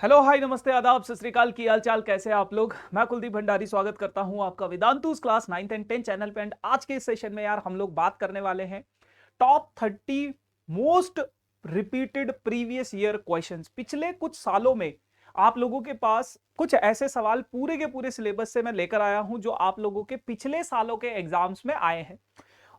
Hello hi नमस्ते आदाब सत श्री अकाल। की हाल चाल, कैसे हैं आप लोग। मैं कुलदीप भंडारी स्वागत करता हूं आपका Vedantu's class 9th and 10th channel पे। एंड आज के इस सेशन में यार हम लोग बात करने वाले हैं top 30 most repeated previous year questions. पिछले कुछ सालों में आप लोगों के पास कुछ ऐसे सवाल पूरे के पूरे सिलेबस से मैं लेकर आया हूं जो आप लोगों के पिछले सालों के एग्जाम्स में आए हैं।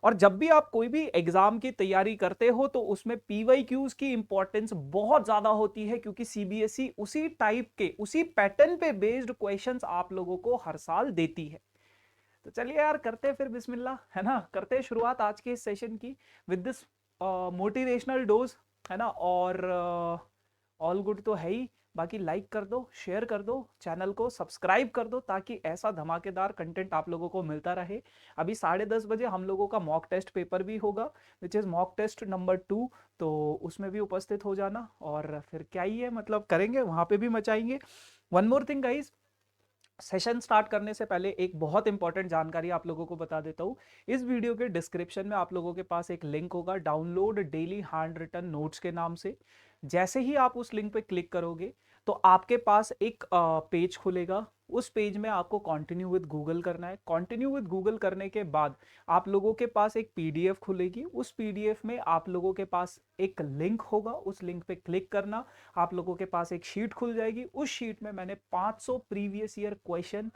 और जब भी आप कोई भी एग्जाम की तैयारी करते हो तो उसमें पीवाईक्यूज की इंपॉर्टेंस बहुत ज्यादा होती है, क्योंकि सीबीएसई उसी टाइप के उसी पैटर्न पे बेस्ड क्वेश्चंस आप लोगों को हर साल देती है। तो चलिए यार करते हैं फिर बिस्मिल्लाह, है ना। करते हैं शुरुआत आज के इस सेशन की विद दिस मोटिवेशनल डोज, है ना। और ऑल गुड तो है ही। बाकी लाइक कर दो, शेयर कर दो, चैनल को सब्सक्राइब कर दो ताकि ऐसा धमाकेदार कंटेंट आप लोगों को मिलता रहे। अभी 10:30 बजे हम लोगों का मॉक टेस्ट पेपर भी होगा, which is mock test number 2। तो उसमें भी उपस्थित हो जाना और फिर क्या ही है, मतलब करेंगे वहां पे भी मचाएंगे। One more thing guys, session start करने से पहले एक बहुत इंपॉर्टेंट जानकारी आप लोगों को बता देता हूं। इस वीडियो के डिस्क्रिप्शन में आप लोगों के पास एक लिंक होगा, download daily hand written notes के नाम से। जैसे ही आप उस लिंक पे क्लिक करोगे तो आपके पास एक पेज खुलेगा। उस पेज में आपको कंटिन्यू विद गूगल करना है। कंटिन्यू विद गूगल करने के बाद आप लोगों के पास एक पीडीएफ खुलेगी। उस पीडीएफ में आप लोगों के पास एक लिंक होगा, उस लिंक पे क्लिक करना। आप लोगों के पास एक शीट खुल जाएगी। उस शीट में मैंने 500 previous year question,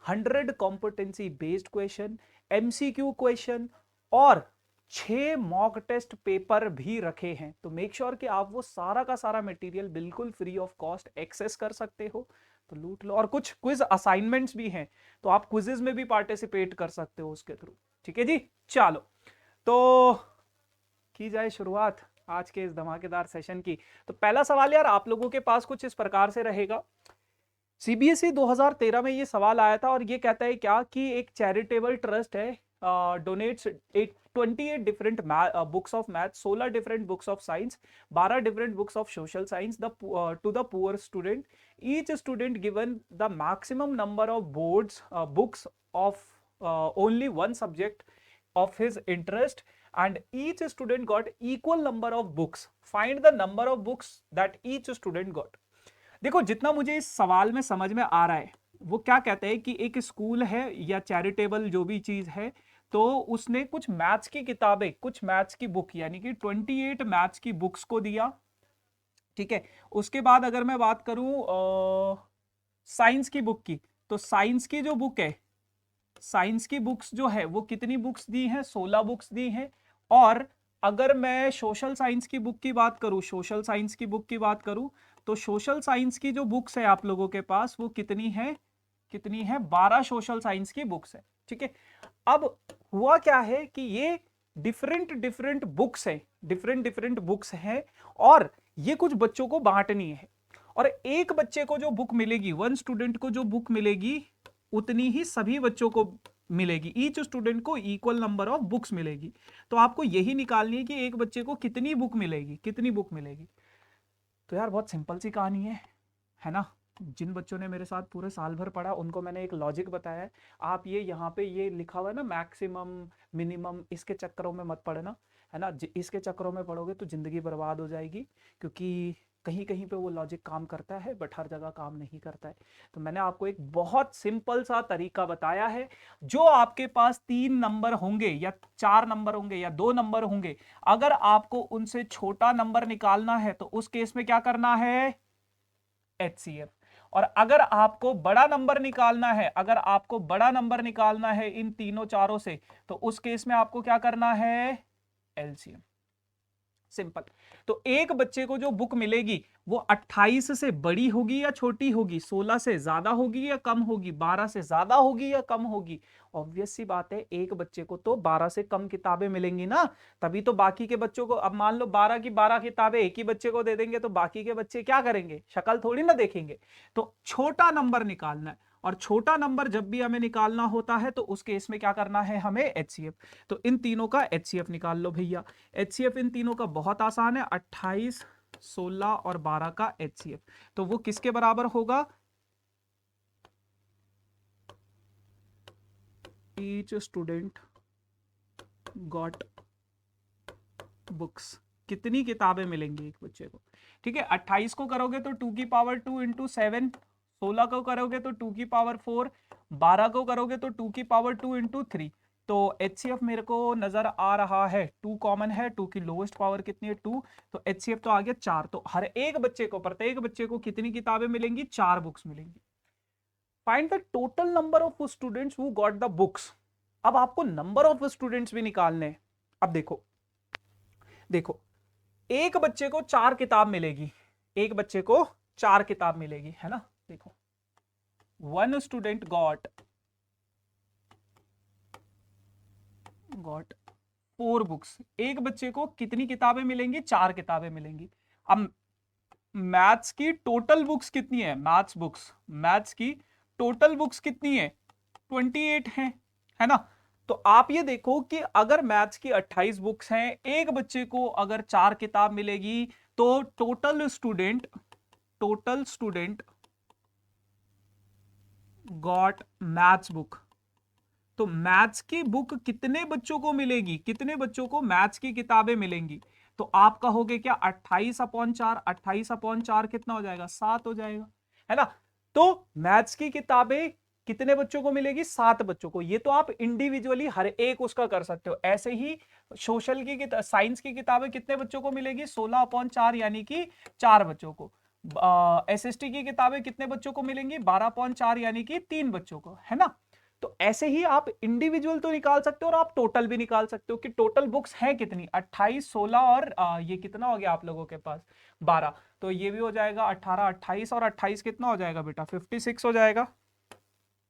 100 competency based question, MCQ question और 6 मॉक टेस्ट पेपर भी रखे हैं। तो मेक श्योर कि आप वो सारा का सारा मटेरियल बिल्कुल फ्री ऑफ कॉस्ट एक्सेस कर सकते हो। तो लूट लो। और कुछ क्विज असाइनमेंट्स भी हैं, तो आप क्विजेस में भी पार्टिसिपेट कर सकते हो उसके थ्रू। ठीक है जी, चलो तो की जाए शुरुआत आज के इस धमाकेदार सेशन की। तो पहला सवाल यार आप लोगों के पास कुछ इस प्रकार से रहेगा। सीबीएसई 2013 में ये सवाल आया था और ये कहता है क्या कि एक चैरिटेबल ट्रस्ट है, donates 28 different books of math, 16 different books of science, 12 different books of social science to the poor student. Each student given the maximum number of boards books of only one subject of his interest, and each student got equal number of books. Find the number of books that each student got. देखो जितना मुझे इस सवाल में समझ में आ रहा है वो क्या कहते हैं कि एक स्कूल है या चैरिटेबल जो भी चीज है, तो उसने कुछ मैथ्स की किताबें, कुछ मैथ्स की बुक यानी कि 28 मैथ्स की बुक्स को दिया। ठीक है। उसके बाद अगर मैं बात करूं साइंस की बुक की, तो साइंस की जो बुक है, साइंस की बुक्स जो है वो कितनी बुक्स दी हैं, 16 बुक्स दी हैं। और अगर मैं सोशल साइंस की बुक की बात करूं, सोशल साइंस की बुक की बात करूं, तो सोशल साइंस की जो बुक्स है आप लोगों के पास वो कितनी है, कितनी है, 12 सोशल साइंस की बुक्स है। ठीक है। अब हुआ क्या है कि ये डिफरेंट डिफरेंट बुक्स है, डिफरेंट डिफरेंट बुक्स हैं और ये कुछ बच्चों को बांटनी है। और एक बच्चे को जो बुक मिलेगी, वन स्टूडेंट को जो बुक मिलेगी उतनी ही सभी बच्चों को मिलेगी। ईच स्टूडेंट को इक्वल नंबर ऑफ बुक्स मिलेगी। तो आपको यही निकालनी है कि एक बच्चे को कितनी बुक मिलेगी, कितनी बुक मिलेगी। तो यार बहुत सिंपल सी कहानी है ना। जिन बच्चों ने मेरे साथ पूरे साल भर पढ़ा उनको मैंने एक लॉजिक बताया है। आप ये यहाँ पे ये लिखा हुआ है ना मैक्सिमम मिनिमम, इसके चक्करों में मत पड़ना, है ना। इसके चक्करों में पढ़ोगे तो जिंदगी बर्बाद हो जाएगी, क्योंकि कहीं कहीं पे वो लॉजिक काम करता है बट हर जगह काम नहीं करता है। तो मैंने आपको एक बहुत सिंपल सा तरीका बताया है। जो आपके पास 3 नंबर होंगे या 4 नंबर होंगे या 2 नंबर होंगे, अगर आपको उनसे छोटा नंबर निकालना है तो उस केस में क्या करना है, एचसीएफ। और अगर आपको बड़ा नंबर निकालना है, अगर आपको बड़ा नंबर निकालना है इन तीनों चारों से, तो उस केस में आपको क्या करना है, एलसीएम। सिंपल। तो एक बच्चे को जो बुक मिलेगी वो 28 से बड़ी होगी या छोटी होगी, 16 से ज्यादा होगी या कम होगी, 12 से ज्यादा होगी या कम होगी। ऑब्वियस सी बात है, एक बच्चे को तो 12 से कम किताबें मिलेंगी ना, तभी तो बाकी के बच्चों को, अब मान लो 12 की 12 किताबें एक ही बच्चे को दे देंगे तो बाकी के बच्चे क्या करेंगे, शक्ल थोड़ी ना देखेंगे। तो छोटा नंबर निकालना है, और छोटा नंबर जब भी हमें निकालना होता है तो उस केस में क्या करना है, हमें एचसीएफ। तो इन तीनों का एचसीएफ निकाल लो भैया। एचसीएफ इन तीनों का बहुत आसान है, 28, 16 और 12 का एचसीएफ। तो वो किसके बराबर होगा, ईच स्टूडेंट गॉट बुक्स कितनी किताबें मिलेंगी एक बच्चे को। ठीक है, 28 को करोगे तो 2 की पावर 2 इंटू 7, 16 को करोगे तो 2 की पावर 4, 12 को करोगे तो 2 की पावर 2 इंटू 3। तो HCF मेरे को नजर आ रहा है 2 कॉमन है, 2 की लोएस्ट पावर कितनी है 2, तो HCF तो आ गया 4। तो हर एक बच्चे को, प्रत्येक बच्चे को कितनी किताबें मिलेंगी, 4 बुक्स मिलेंगी। Find the total number of students who got the books. अब आपको नंबर ऑफ स्टूडेंट्स भी निकालने हैं। अब देखो देखो, एक बच्चे को 4 किताब मिलेगी, एक बच्चे को 4 किताब मिलेगी, है ना। देखो, वन स्टूडेंट गॉट 4 बुक्स। एक बच्चे को कितनी किताबें मिलेंगी, 4 किताबें मिलेंगी। अब मैथ्स की टोटल बुक्स कितनी है, मैथ्स की टोटल बुक्स कितनी है, 28 है ना। तो आप ये देखो कि अगर मैथ्स की 28 बुक्स हैं, एक बच्चे को अगर 4 किताब मिलेगी, तो total student got maths book. तो मैथ्स की बुक कितने बच्चों को मिलेगी, कितने बच्चों को मैथ्स की किताबें मिलेंगी। तो आप कहोगे क्या 28/4, 28/4 कितना हो जाएगा, 7 हो जाएगा, है ना। तो मैथ्स की किताबें कितने बच्चों को मिलेगी, 7 बच्चों को। ये तो आप इंडिविजुअली हर एक उसका कर सकते हो। ऐसे ही सोशल की साइंस की किताबें कितने बच्चों को मिलेगी, 16/4 यानी कि 4 बच्चों को। SST की किताबें कितने बच्चों को मिलेंगी, 12/4 यानी कि 3 बच्चों को, है ना। तो ऐसे ही आप इंडिविजुअल तो निकाल सकते हो और आप टोटल भी निकाल सकते हो कि टोटल बुक्स हैं कितनी, 28, 16 और ये कितना हो गया आप लोगों के पास, 12। तो ये भी हो जाएगा 18, 28 और 28 कितना हो जाएगा बेटा, 56 हो जाएगा,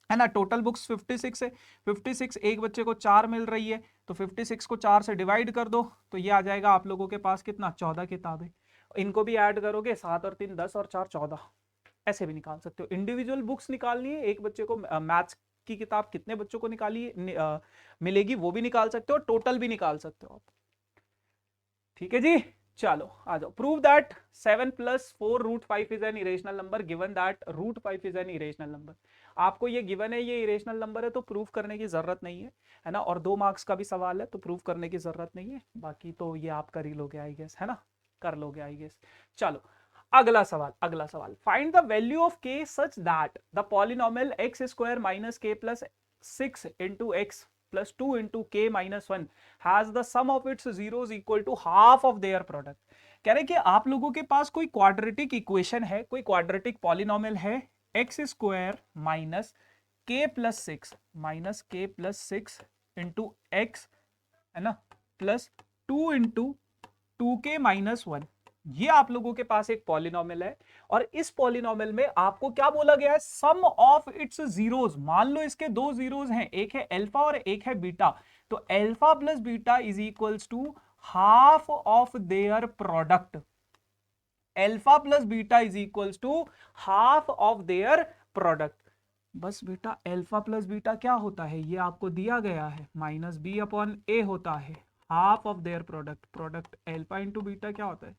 है ना। टोटल बुक्स 56 है। 56 एक बच्चे को 4 मिल रही है, तो 56 को 4 से डिवाइड कर दो, तो ये आ जाएगा आप लोगों के पास कितना, 14 किताबें। इनको भी ऐड करोगे, 7 और 3 10 और 4 14। ऐसे भी निकाल सकते हो। इंडिविजुअल बुक्स निकालनी है, एक बच्चे को मैथ्स की किताब कितने बच्चों को मिलेगी वो भी निकाल सकते हो, टोटल भी निकाल सकते हो आप। ठीक है जी, चलो आ जाओ। Prove that 7 + 4 √5 is an irrational number given that √5 is an irrational number. आपको ये गिवन है, ये इरेशनल नंबर है, तो प्रूव करने की जरूरत नहीं है ना। और 2 मार्क्स का भी सवाल है, तो प्रूव करने की जरूरत नहीं है। बाकी तो ये आप कर ही लोगे आई गेस, है ना, कर लोगे आई गेस। चलो अगला सवाल find the value of k such that the polynomial x² - k + 6 * x + 2 * k - 1 has the sum of its zeros equal to half of their product। कह रहे कि आप लोगों के पास कोई क्वाड्रेटिक इक्वेशन है, कोई क्वाड्रेटिक पॉलिनोमियल है, x² - k + 6 * x, है ना, प्लस 2 * 2k - 1। ये आप लोगों के पास एक पॉलिनोमियल है, और इस पॉलिनोमियल में आपको क्या बोला गया है, सम ऑफ इट्स जीरोस। मान लो इसके 2 जीरोस हैं, एक है अल्फा और एक है बीटा, तो alpha plus beta is equals to half of their product. Alpha plus beta is equals to half of their product. बस बेटा अल्फा प्लस बीटा क्या होता है, ये आपको दिया गया है, -b/a होता है, half of their product. Product alpha into beta क्या होता है,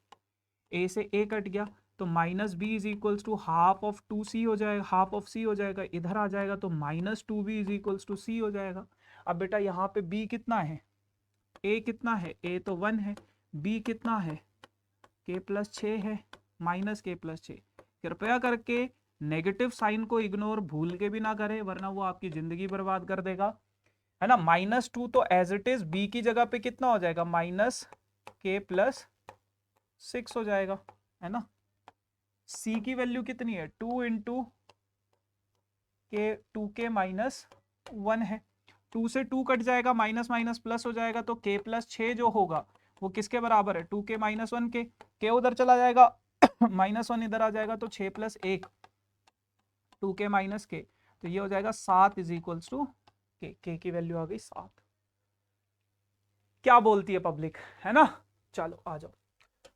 a से a कट गया, तो -b is equals to half of 2c हो जाएगा, हाफ ऑफ c हो जाएगा, इधर आ जाएगा तो -2b is equals to c हो जाएगा। अब बेटा यहाँ पे b कितना है, a कितना है, a तो 1 है, b कितना है, k + 6 है, -k + 6। कृपया करके नेगेटिव साइन को इग्नोर भूल के भी ना करें, वरना वो आपकी जिंदगी बर्बाद कर देगा, है ना। -2 तो एज इट इज b की जगह पे कितना हो जाएगा, -k + 6 हो जाएगा, है ना। c की वैल्यू कितनी है, 2 * k 2k - 1 है, 2 से 2 कट जाएगा, माइनस माइनस प्लस हो जाएगा, तो k + 6 जो होगा वो किसके बराबर है, 2k - 1 के। k उधर चला जाएगा, -1 इधर आ जाएगा, तो 6 + 1 2k - k, तो ये हो जाएगा 7 इज इक्वल्स टू k की वैल्यू आ गई 7। क्या बोलती है पब्लिक, है ना। चलो आ जाओ,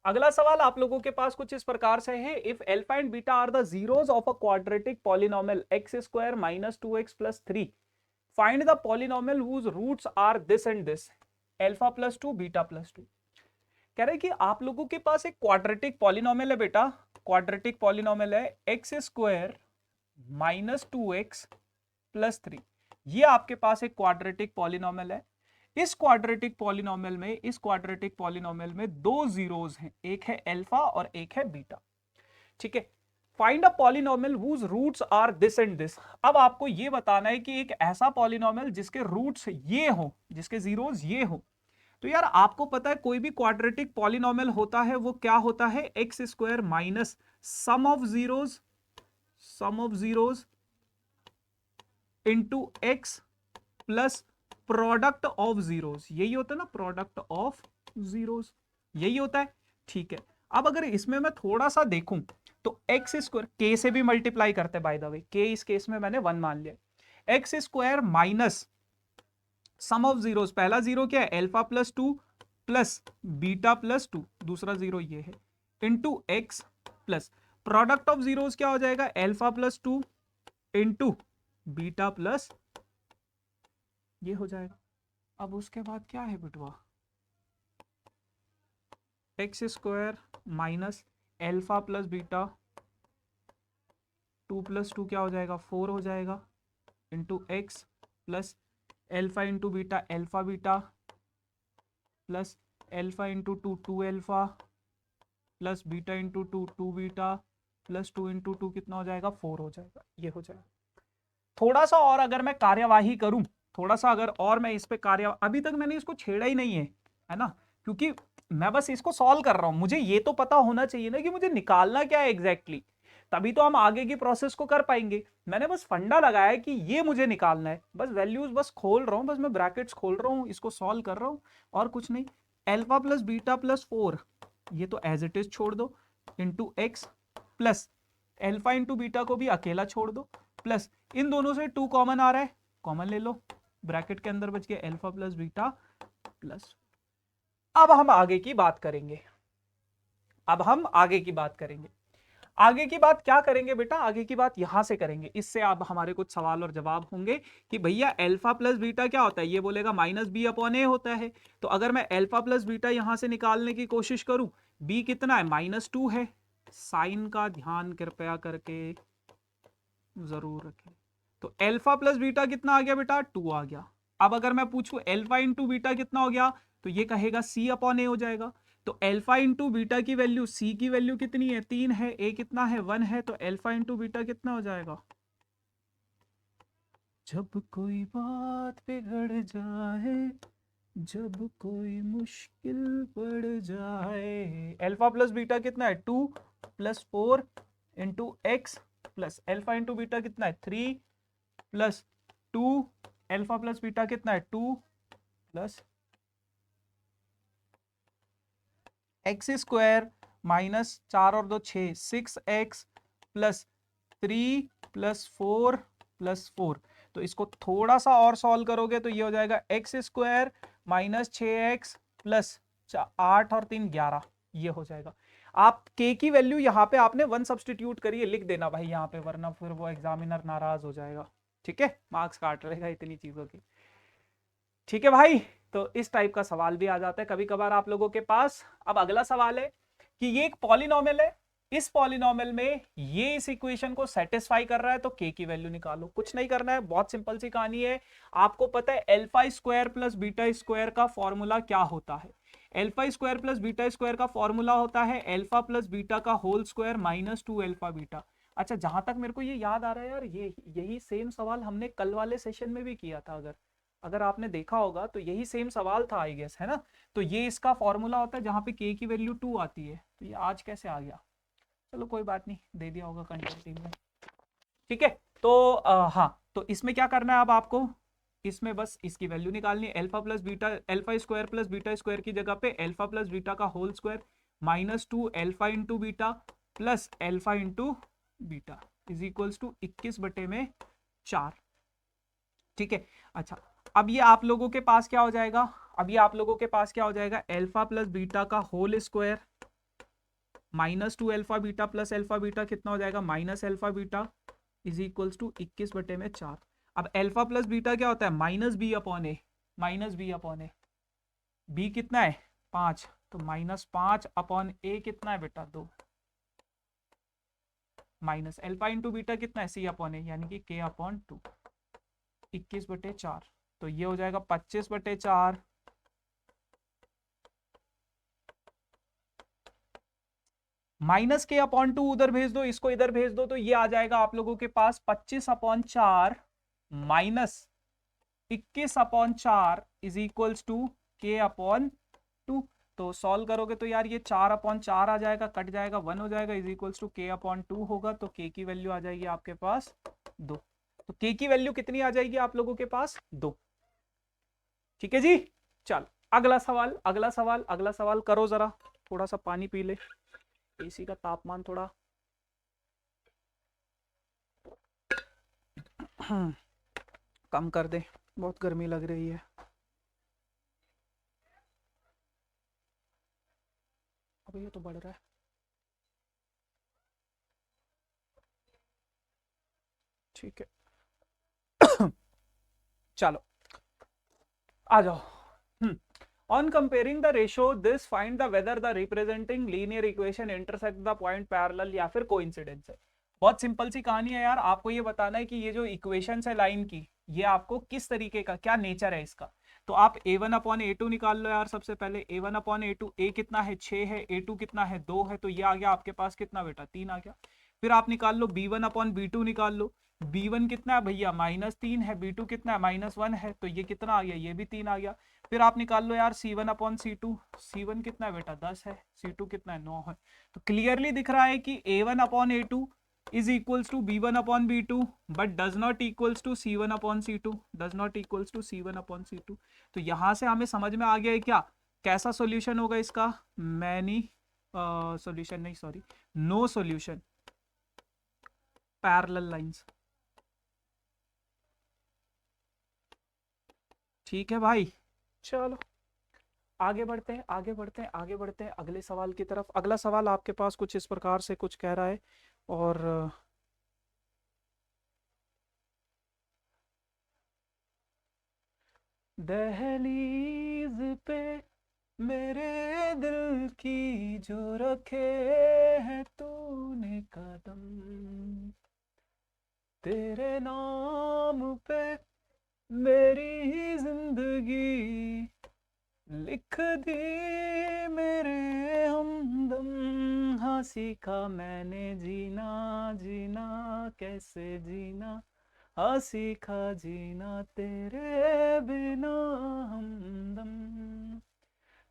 अगला सवाल आप लोगों के पास कुछ इस प्रकार से है। If alpha and beta are the zeros of a quadratic polynomial x² - 2x + 3, find the polynomial whose roots are this and this, alpha + 2 beta + 2। कह रहे कि आप लोगों के पास एक क्वाड्रेटिक पॉलिनोमियल है बेटा, क्वाड्रेटिक पॉलिनोमियल है x² - 2x + 3। ये आपके पास एक क्वाड्रेटिक पॉलिनोमियल है। इस क्वाड्रेटिक पॉलिनोमियल में दो जीरोस हैं, एक है अल्फा और एक है बीटा। ठीक है, find a polynomial whose roots are this and this. अब आपको यह बताना है कि एक ऐसा पॉलिनोमियल जिसके रूट्स ये हो, जिसके जीरोस ये हो। तो यार आपको पता है कोई भी क्वाड्रेटिक पॉलिनोमियल होता है वो क्या होता है, x square minus sum of zeros into x plus product of zeros. यही होता है ना, प्रोडक्ट ऑफ जीरोस, यही होता है। ठीक है, अब अगर इसमें मैं थोड़ा सा देखूं तो एक्स स्क्वायर के से भी मल्टीप्लाई करते हैं, बाय द वे के इस केस में मैंने 1 मान लिया। X square minus sum of zeros, पहला जीरो क्या है alpha plus 2 plus beta plus 2, दूसरा जीरो ये है, into x plus product of zeros क्या हो जाएगा, alpha plus 2 into beta plus ये हो जाएगा। अब उसके बाद क्या है बिटवा, x square minus alpha plus beta 2 plus 2 क्या हो जाएगा 4 हो जाएगा, into x plus alpha into beta alpha beta plus alpha into 2 2 alpha plus beta into 2 2 beta plus 2 into 2 कितना हो जाएगा 4 हो जाएगा, ये हो जाएगा। थोड़ा सा और अगर मैं कार्यवाही करूं, थोड़ा सा अगर और मैं इस पे अभी तक मैंने इसको छेड़ा ही नहीं है ना, क्योंकि मैं बस इसको सॉल्व कर रहा हूं। मुझे ये तो पता होना चाहिए ना कि मुझे निकालना क्या है एग्जैक्टली, तभी तो हम आगे की प्रोसेस को कर पाएंगे। मैंने बस फंडा लगाया है कि ये मुझे निकालना है, बस वैल्यूज बस खोल रहा हूं, बस मैं ब्रैकेट्स खोल रहा हूं, इसको सॉल्व कर रहा हूं और कुछ नहीं। एल्फा प्लस बीटा प्लस 4 ये तो एज इट इज छोड़ दो, into x plus alpha into beta को भी अकेला छोड़ दो, प्लस इन दोनों से 2 कॉमन आ रहा है, कॉमन ले लो, ब्रैकेट के अंदर बच गया एल्फा प्लस बीटा प्लस। अब हम आगे की बात करेंगे, आगे की बात क्या करेंगे बेटा, आगे की बात यहां से करेंगे। इससे अब हमारे कुछ सवाल और जवाब होंगे कि भैया एल्फा प्लस बीटा क्या होता है, ये बोलेगा माइनस बी अपॉन ए होता है। तो अगर मैं एल्फा प्लस बीटा यहां से निकालने की कोशिश करूं, बी कितना है -2 है, साइन का ध्यान कृपया करके जरूर रखें। तो एल्फा प्लस बीटा कितना आ गया बेटा 2 आ गया। अब अगर मैं पूछूं एल्फा इंटू बीटा कितना हो गया, तो ये कहेगा सी अपॉन ए हो जाएगा। तो एल्फा इंटू बीटा की वैल्यू, सी की वैल्यू कितनी है 3 है, ए कितना है 1 है, तो एल्फा इंटू बीटा कितना हो जाएगा, जब कोई बात बिगड़ जाए, जब कोई मुश्किल पड़ जाए, एल्फा प्लस बीटा कितना है 2 plus 4 into x plus alpha into beta कितना है 3 प्लस 2, एल्फा प्लस बीटा कितना है 2 प्लस एक्स स्क्वायर माइनस 4 और 2 6 6x प्लस 3 प्लस 4 प्लस 4। तो इसको थोड़ा सा और सॉल्व करोगे तो ये हो जाएगा x square minus 6x plus 8 और 3 11, ये हो जाएगा। आप k की वैल्यू यहाँ पे आपने 1 सब्सटीट्यूट करिए, लिख देना भाई यहाँ पे, वरना फिर वो एग्जामिनर नाराज हो जाएगा। ठीक है, मार्क्स काट रहेगा इतनी चीजों की। ठीक है भाई, तो इस टाइप का सवाल भी आ जाता है कभी कभार आप लोगों के पास। अब अगला सवाल है कि ये एक पॉलिनोमियल है, इस पॉलिनोमियल में ये इस इक्वेशन को सेटिस्फाई कर रहा है, तो k की वैल्यू निकालो। कुछ नहीं करना है, बहुत सिंपल सी कहानी है। आपको पता है alpha square plus beta square का फॉर्मूला क्या होता है, alpha square plus beta square का फॉर्मूला होता है एल्फा प्लस बीटा का whole square minus 2 alpha beta. अच्छा, जहां तक मेरे को ये याद आ रहा है यार, यही सेम सवाल हमने कल वाले सेशन में भी किया था, अगर आपने देखा होगा तो यही सेम सवाल था आई गेस, है ना। तो ये इसका फॉर्मूला होता है जहां पे k की वैल्यू 2 आती है। तो ये आज कैसे आ गया, चलो कोई बात नहीं, दे दिया होगा कंटेंट टीम में। ठीक है, तो हाँ, तो इसमें क्या करना है अब आपको, इसमें बस इसकी वैल्यू निकालनी है, alpha plus beta, alpha square plus beta square की जगह पे एल्फा प्लस बीटा का whole square minus 2 alpha into beta plus alpha into beta is equals to 21/4। ठीक है, अच्छा अब ये आप लोगों के पास क्या हो जाएगा, अब ये आप लोगों के पास क्या हो जाएगा, एल्फा प्लस बीटा का whole square minus 2 alpha beta plus alpha beta कितना हो जाएगा minus alpha beta is equals to 21/4। अब एल्फा प्लस बीटा क्या होता है minus B upon A, minus B upon A, B कितना है 5, तो -5 अपॉन ए कितना है बेटा 2, माइनस एल्फा इंटू बीटा कितना है सी अपॉन ए, यानी कि k अपॉन 2, 21/4। तो ये हो जाएगा 25/4 -k/2 उधर भेज दो, इसको इधर भेज दो, तो ये आ जाएगा आप लोगों के पास 25/4 minus 21/4 is equals to k/2। तो सॉल्व करोगे तो यार ये 4/4 आ जाएगा, कट जाएगा, 1 हो जाएगा, इज इक्वल्स टू k/2 होगा। तो k की वैल्यू आ जाएगी आपके पास 2। तो k की वैल्यू कितनी आ जाएगी आप लोगों के पास 2। ठीक है जी। चल अगला सवाल, अगला सवाल, अगला सवाल करो जरा, थोड़ा सा पानी पी ले, एसी का तापमान थोड़ा कम कर दे, बहुत गर्मी लग रही है। अबे ये तो बढ़ रहा है। ठीक है चलो आ जाओ। On comparing the ratio, this find the whether the representing linear equation intersect the point parallel या फिर coincidence है। बहुत सिंपल सी कहानी है यार, आपको ये बताना है कि ये जो इक्वेशन है लाइन की, ये आपको किस तरीके का, क्या नेचर है इसका। तो आप a1/a2 निकाल लो यार। सबसे पहले a1/a2, a कितना है 6 है, a2 कितना है 2 है, तो ये आ गया आपके पास कितना बेटा 3 आ गया। फिर आप निकाल लो b1/b2 निकाल लो। b1 कितना है भैया -3 है, b2 कितना है -1 है, तो ये कितना आ गया, ये भी 3 आ गया। फिर आप निकाल लो यार c1/c2, c1 कितना है बेटा 10 है, c2 कितना है 9 है। तो क्लियरली दिख रहा है कि a1/a2 is equals to b1/b2 but does not equals to c1/c2, does not equals to c1/c2। तो यहां से हमें समझ में आ गया है क्या, कैसा सॉल्यूशन होगा इसका, मैनी सॉल्यूशन नहीं, sorry, no solution, parallel lines. ठीक है भाई, चलो आगे बढ़ते हैं, आगे बढ़ते हैं, आगे बढ़ते हैं अगले सवाल की तरफ। अगला सवाल आपके पास कुछ इस प्रकार से कुछ कह रहा है, और दहलीज पे मेरे दिल की जो रखे है तूने कदम, तेरे नाम पे मेरी जिंदगी लिख दी मेरे हमदम, हाँ सीखा मैंने जीना, जीना कैसे जीना, हाँ सीखा जीना तेरे बिना हमदम।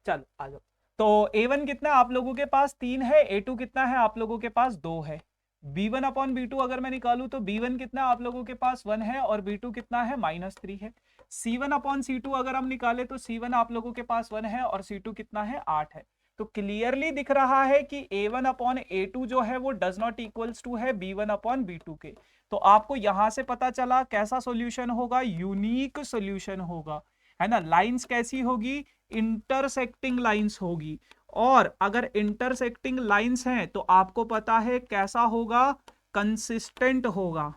चल आ जाओ। तो a1 कितना है आप लोगों के पास 3 है, a2 कितना है आप लोगों के पास 2 है। b1/b2 अगर मैं निकालूं तो b1 कितना आप लोगों के पास 1 है, और b2 कितना है -3 है। c1/c2 अगर हम निकाले तो c1 आप लोगों के पास 1 है, और c2 कितना है 8 है। तो क्लियरली दिख रहा है कि a1/a2 जो है वो डज नॉट इक्वल्स टू है b1/b2 के। तो आपको यहां से पता चला कैसा सॉल्यूशन होगा, यूनिक सॉल्यूशन होगा, है ना। लाइंस कैसी होगी, इंटरसेक्टिंग लाइंस होगी। और अगर इंटरसेक्टिंग लाइंस हैं तो आपको पता है कैसा होगा, कंसिस्टेंट होगा,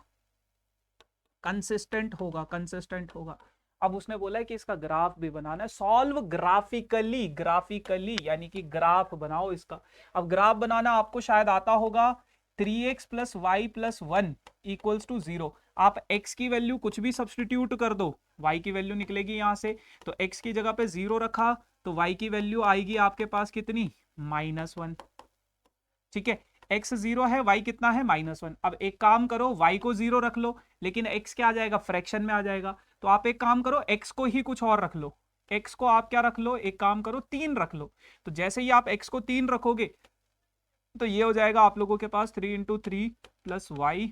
कंसिस्टेंट होगा, कंसिस्टेंट होगा। अब उसने बोला है कि इसका ग्राफ भी बनाना है, सॉल्व ग्राफिकली, ग्राफिकली यानी कि ग्राफ बनाओ इसका। अब ग्राफ बनाना आपको शायद आता होगा, 3x + y + 1 = 0। आप x की वैल्यू कुछ भी सब्सटीट्यूट कर दो, y की वैल्यू निकलेगी यहां से। तो x की जगह पे 0 रखा तो y की वैल्यू आएगी आपके पास कितनी, -1। ठीक है, x 0 है, y कितना है -1। अब एक काम करो, y को 0 रख लो, लेकिन x क्या आ जाएगा, फ्रैक्शन में आ जाएगा। तो आप एक काम करो, x को ही कुछ और रख लो, x को आप क्या रख लो, एक काम करो 3 रख लो। तो जैसे ही आप x को 3 रखोगे तो ये हो जाएगा आप लोगों के पास 3 × 3 + y,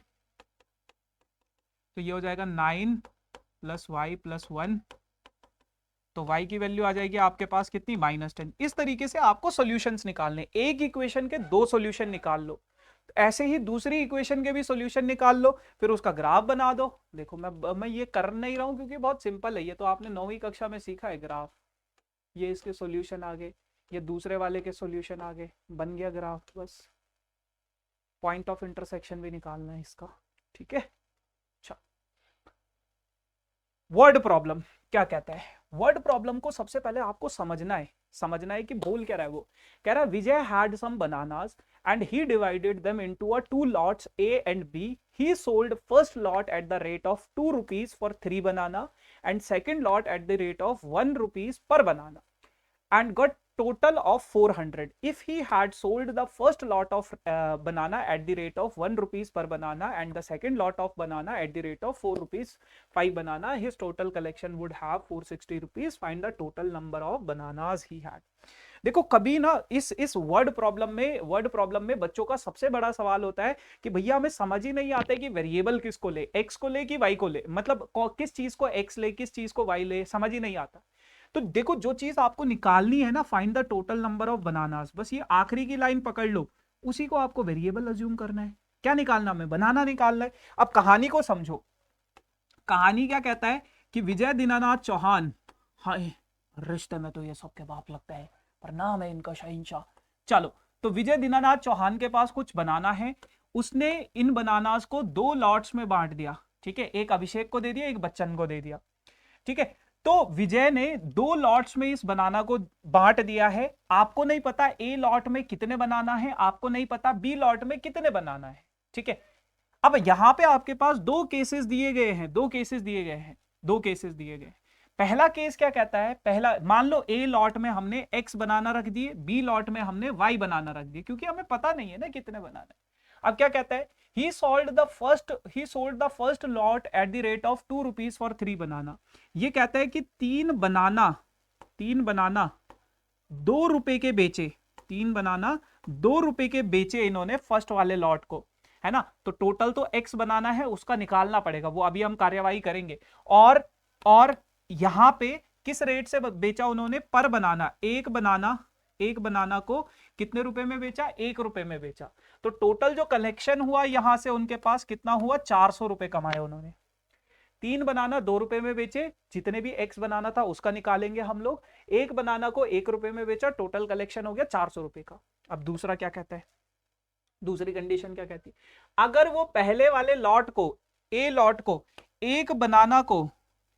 तो ये हो जाएगा 9 + y + 1। तो y की वैल्यू आ जाएगी आपके पास कितनी, -10। इस तरीके से आपको सॉल्यूशंस निकालने, एक इक्वेशन के 2 सॉल्यूशन निकाल लो, ऐसे ही दूसरी इक्वेशन के भी सॉल्यूशन निकाल लो, फिर उसका ग्राफ बना दो। देखो मैं ये कर नहीं रहा हूं क्योंकि बहुत सिंपल है, ये तो आपने 9वीं कक्षा में सीखा है ग्राफ। ये इसके सॉल्यूशन आ गए, ये दूसरे वाले के सॉल्यूशन आ गए, बन गया ग्राफ। बस पॉइंट ऑफ इंटरसेक्शन भी निकालना है इसका। ठीक है, अच्छा वर्ड प्रॉब्लम क्या कहता है, वर्ड प्रॉब्लम को सबसे पहले आपको समझना है कि बोल क्या रहा है। वो कह रहा है Vijay had some bananas and he divided them into a two lots A and B. He sold first lot at the rate of 2 rupees for 3 banana and second lot at the rate of 1 rupees per banana and got total of 400. If he had sold the first lot of banana at the rate of 1 rupees per banana and the second lot of banana at the rate of 4 rupees 5 banana, his total collection would have 460 rupees. Find the total number of bananas he had. देखो कभी ना इस word problem में बच्चों का सबसे बड़ा सवाल होता है कि भैया हमें समझ ही नहीं आता है कि वेरिएबल किसको ले, एक्स को ले कि वाई को ले, मतलब किस चीज को एक्स ले किस चीज को वाई ले, समझ ही नहीं आता। तो देखो जो चीज आपको निकालनी है ना, find the total number of bananas, बस ये आखिरी की लाइन पकड़ लो, उसी को आपको वेरिएबल अज्यूम करना है। क्या निकालना, हमें बनाना निकालना है। अब कहानी को समझो, कहानी क्या कहता है कि विजय दीनानाथ चौहान, हाय रिश्ते में तो ये सबके बाप लगता है पर नाम है इनका शहंशाह। चलो, तो विजय दीनानाथ चौहान के पास कुछ बनाना है, उसने इन बनानास को 2 लॉट्स में बांट दिया, ठीक है, एक अभिषेक को दे दिया एक बच्चन को दे दिया, ठीक है। तो विजय ने 2 लॉट्स में इस बनाना को बांट दिया है। आपको नहीं पता ए लॉट में कितने बनाना है, आपको नहीं पता बी लॉट में कितने बनाना है, ठीक है। अब यहां पे आपके पास 2 केसेस दिए गए हैं, 2 केसेस दिए गए हैं। पहला केस क्या कहता है, पहला मान लो ए लॉट में हमने एक्स बनाना रख दिए, बी लॉट में हमने वाई बनाना रख दिए, क्योंकि हमें पता नहीं है ना कितने बनाना है। अब क्या कहता है, he sold the first lot at the rate of 2 rupees for 3 banana. ये कहता है कि 3 बनाना 2 रुपए के बेचे, 3 बनाना 2 रुपए के बेचे इन्होंने फर्स्ट वाले लॉट को, है ना। तो टोटल तो एक्स बनाना है, उसका निकालना पड़ेगा, वो अभी हम कार्यवाही करेंगे। और यहां पे किस रेट से बेचा उन्होंने, पर बनाना, एक बनाना को कितने रुपए में बेचा, 1 रुपए में बेचा। तो टोटल जो कलेक्शन हुआ यहां से उनके पास कितना हुआ, 400 रुपए कमाए उन्होंने। 3 बनाना 2 रुपए में बेचे, जितने भी एक्स बनाना था उसका निकालेंगे हम लोग, एक बनाना को 1 रुपए में बेचा, टोटल कलेक्शन हो गया 400 रुपए का। अब दूसरा क्या कहता है, दूसरी कंडीशन क्या कहती है, अगर वो पहले वाले लॉट को, ए लॉट को, एक बनाना को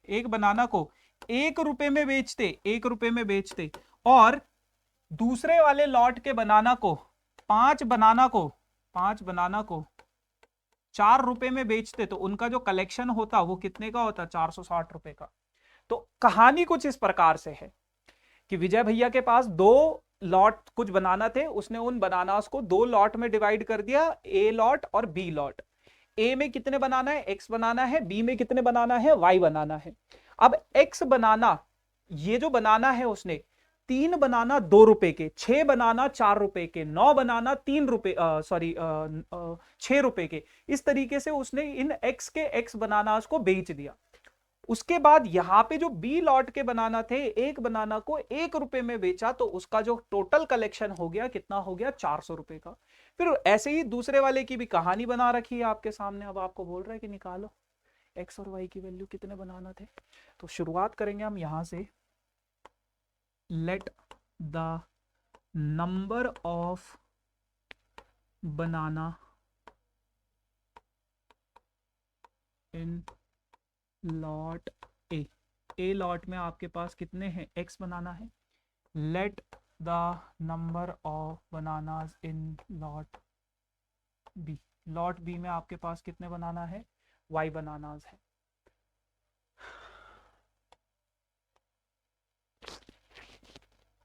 1 रुपए में बेचते और दूसरे वाले लॉट के बनाना को, 5 बनाना को 4 रुपए में बेचते, तो उनका जो कलेक्शन होता वो कितने का होता, 460 रुपए का। तो कहानी कुछ इस प्रकार से है कि विजय भैया के पास 2 लॉट कुछ बनाना थे, उसने उन बनानास को 2 लॉट में डिवाइड कर दिया, ए लॉट और बी लॉट। ए में कितने बनाना है, एक्स बनाना है, बी में कितने बनाना है, वाई बनाना है। अब एक्स बनाना, ये जो बनाना है उसने 3 बनाना 2 रुपए के, 6 बनाना 4 रुपए के, 9 बनाना 3 रुपए 6 रुपए के, इस तरीके से उसने इन एक्स के एक्स बनानास को बेच दिया। उसके बाद यहां पे जो बी लॉट के बनाना थे, एक बनाना को 1 रुपए में बेचा, तो उसका जो टोटल कलेक्शन हो गया कितना हो गया, 400 रुपए का। फिर ऐसे ही दूसरे वाले की भी कहानी बना रखी है आपके सामने। अब आपको बोल रहा है कि निकालो एक्स और वाई की वैल्यू कितने बनाना थे। तो शुरुआत करेंगे हम यहां से, let the number of banana in lot A lot में आपके पास कितने हैं, एक्स बनाना है। Let the number of bananas in lot B में आपके पास कितने बनाना है, वाई बनानास है।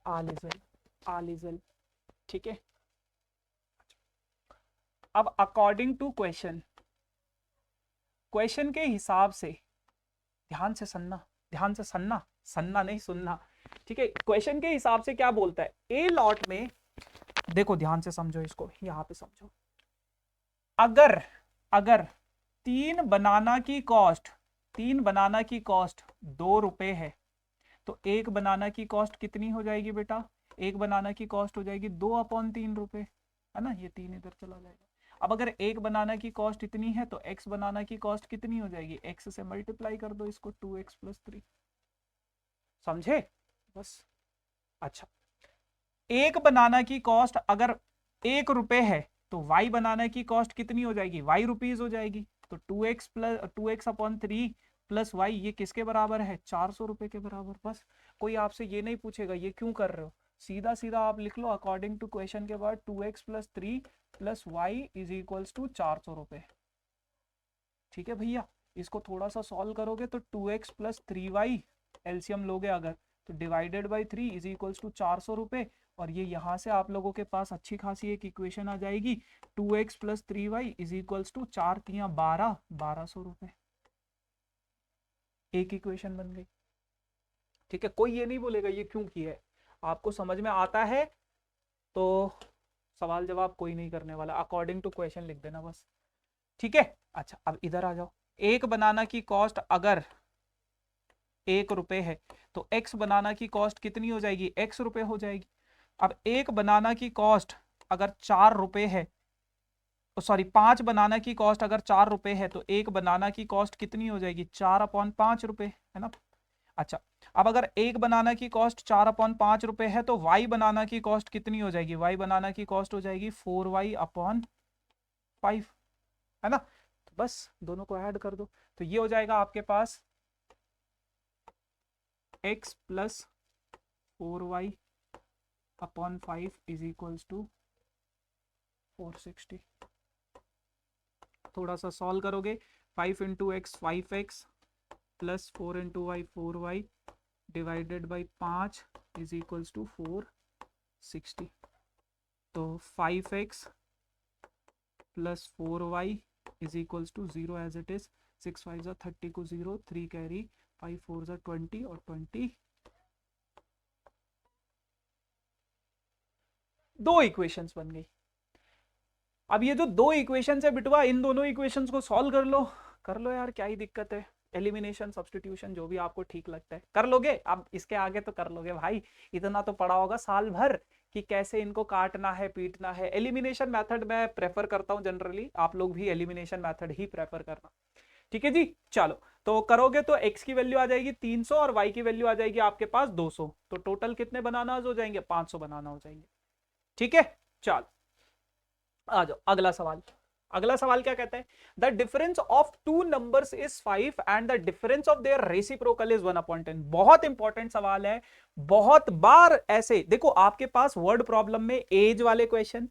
ऑल इज वेल, ठीक है। अब अकॉर्डिंग टू क्वेश्चन के हिसाब से, ध्यान से सन्ना नहीं सुनना, ठीक है। क्वेश्चन के हिसाब से क्या बोलता है, ए लॉट में देखो, ध्यान से समझो इसको, यहां पे समझो। अगर 3 बनाना की कॉस्ट 2 रुपए है, तो एक बनाना की कॉस्ट कितनी हो जाएगी बेटा, एक बनाना की कॉस्ट हो जाएगी 2/3 रुपए, है ना, ये 3 इधर चला जाएगा। अब अगर एक बनाना की कॉस्ट इतनी है तो एक्स बनाना की कॉस्ट कितनी हो जाएगी, एक्स से मल्टीप्लाई कर दो इसको, 2x + 3, समझे बस। अच्छा, एक बनाना की कॉस्ट अगर 1 रुपए है तो वाई बनाना की कॉस्ट कितनी हो जाएगी, वाई रुपीज हो जाएगी। तो 2x + 2x/3 प्लस वाई ये किसके बराबर है, 400 रुपए के बराबर। बस कोई आपसे ये नहीं पूछेगा ये क्यों कर रहे हो, सीधा सीधा आप लिख लो अकॉर्डिंग टू क्वेश्चन के बाद 2x plus 3 plus Y is equals to 400 रुपए। ठीक है भैया, इसको थोड़ा सा सॉल्व करोगे तो 2x प्लस 3y एलसीएम लोगे अगर तो divided by 3 is equals to 400 रुपए। और ये यहाँ से आप लोगों के पास अच्छी खासी एक इक्वेशन आ जाएगी, 2x plus 3y is equals to 4 तिया 12, 1200 रुपए। एक इक्वेशन बन गई। ठीक है, कोई ये नहीं बोलेगा ये क्यों किया है, आपको समझ में आता है तो सवाल जवाब कोई नहीं करने वाला, अकॉर्डिंग टू क्वेश्चन लिख देना बस। ठीक है, अच्छा अब इधर आ जाओ। एक बनाना की कॉस्ट अगर 1 रुपए है तो x बनाना की कॉस्ट कितनी हो जाएगी, x रुपए हो जाएगी। अब एक बनाना की कॉस्ट अगर 4 रुपए है, सॉरी 5 बनाना की कॉस्ट अगर 4 रुपए है तो एक बनाना की कॉस्ट कितनी हो जाएगी, 4/5 रुपए, है ना। अच्छा अब अगर एक बनाना की कॉस्ट 4/5 रुपए है तो y बनाना की कॉस्ट कितनी हो जाएगी, y बनाना की कॉस्ट हो जाएगी 4y/5, है ना। तो बस दोनों को ऐड कर दो तो ये हो जाएगा आपके पास x plus 4y/5 is equals to 460। थोड़ा सा सॉल्व करोगे, 5 into X 5x plus 4 into Y 4y divided by 5 is equals to 460। तो 5x plus 4y is equals to 0 as it is, 6 5 30 को 0, 3 कैरी, 5 4 20 और 20। दो इक्वेशंस बन गई। अब ये जो दो इक्वेशंस है बिटवा, इन दोनों इक्वेशंस को सॉल्व कर लो यार, क्या ही दिक्कत है। एलिमिनेशन सब्स्टिट्यूशन जो भी आपको ठीक लगता है कर लोगे, अब इसके आगे तो कर लोगे भाई, इतना तो पढ़ा होगा साल भर कि कैसे इनको काटना है पीटना है। एलिमिनेशन मेथड मैं प्रेफर करता हूं जनरली, आप लोग भी एलिमिनेशन मेथड ही प्रेफर करना। ठीक है जी, चलो तो करोगे तो x की वैल्यू आ जाएगी 300 और y की वैल्यू आ जाएगी आपके पास 200, तो टोटल कितने बनाना हो जाएंगे, 500 बनाना हो जाएंगे। ठीक है, चलो आ जाओ अगला सवाल। अगला सवाल क्या कहता है, the difference of two numbers is 5 and the difference of their reciprocal is 1/10। बहुत इंपॉर्टेंट सवाल है, बहुत बार ऐसे देखो आपके पास वर्ड प्रॉब्लम में एज वाले क्वेश्चन,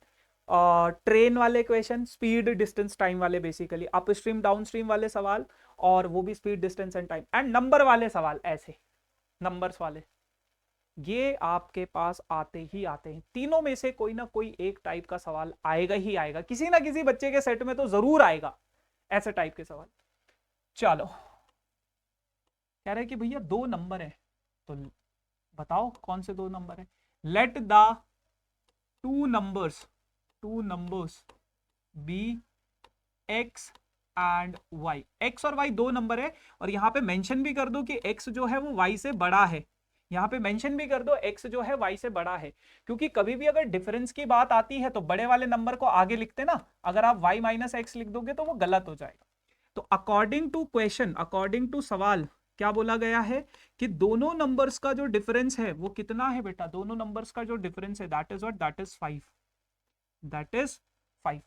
ट्रेन वाले क्वेश्चन, स्पीड डिस्टेंस टाइम वाले, basically up stream down stream वाले सवाल, और वो भी speed distance and time, and number वाले सवाल, ऐसे नंबर्स वाले ये आपके पास आते ही आते हैं। तीनों में से कोई ना कोई एक टाइप का सवाल आएगा ही आएगा, किसी ना किसी बच्चे के सेट में तो जरूर आएगा ऐसे टाइप के सवाल। चलो कह रहे हैं कि भैया दो नंबर है तो बताओ कौन से दो नंबर है। Let the two numbers be X and Y. X और वाई दो नंबर है और यहां पे मेंशन भी कर दो कि एक्स जो है वो वाई से बड़ा है, यहां पे मेंशन भी कर दो x जो है y से बड़ा है, क्योंकि कभी भी अगर डिफरेंस की बात आती है तो बड़े वाले नंबर को आगे लिखते ना, अगर आप y माइनस एक्स लिख दोगे तो वो गलत हो जाएगा। तो according to question, according to सवाल क्या बोला गया है कि दोनों नंबर्स का जो डिफरेंस है वो कितना है बेटा, दोनों नंबर्स का जो डिफरेंस है that is what, that is 5, that is 5।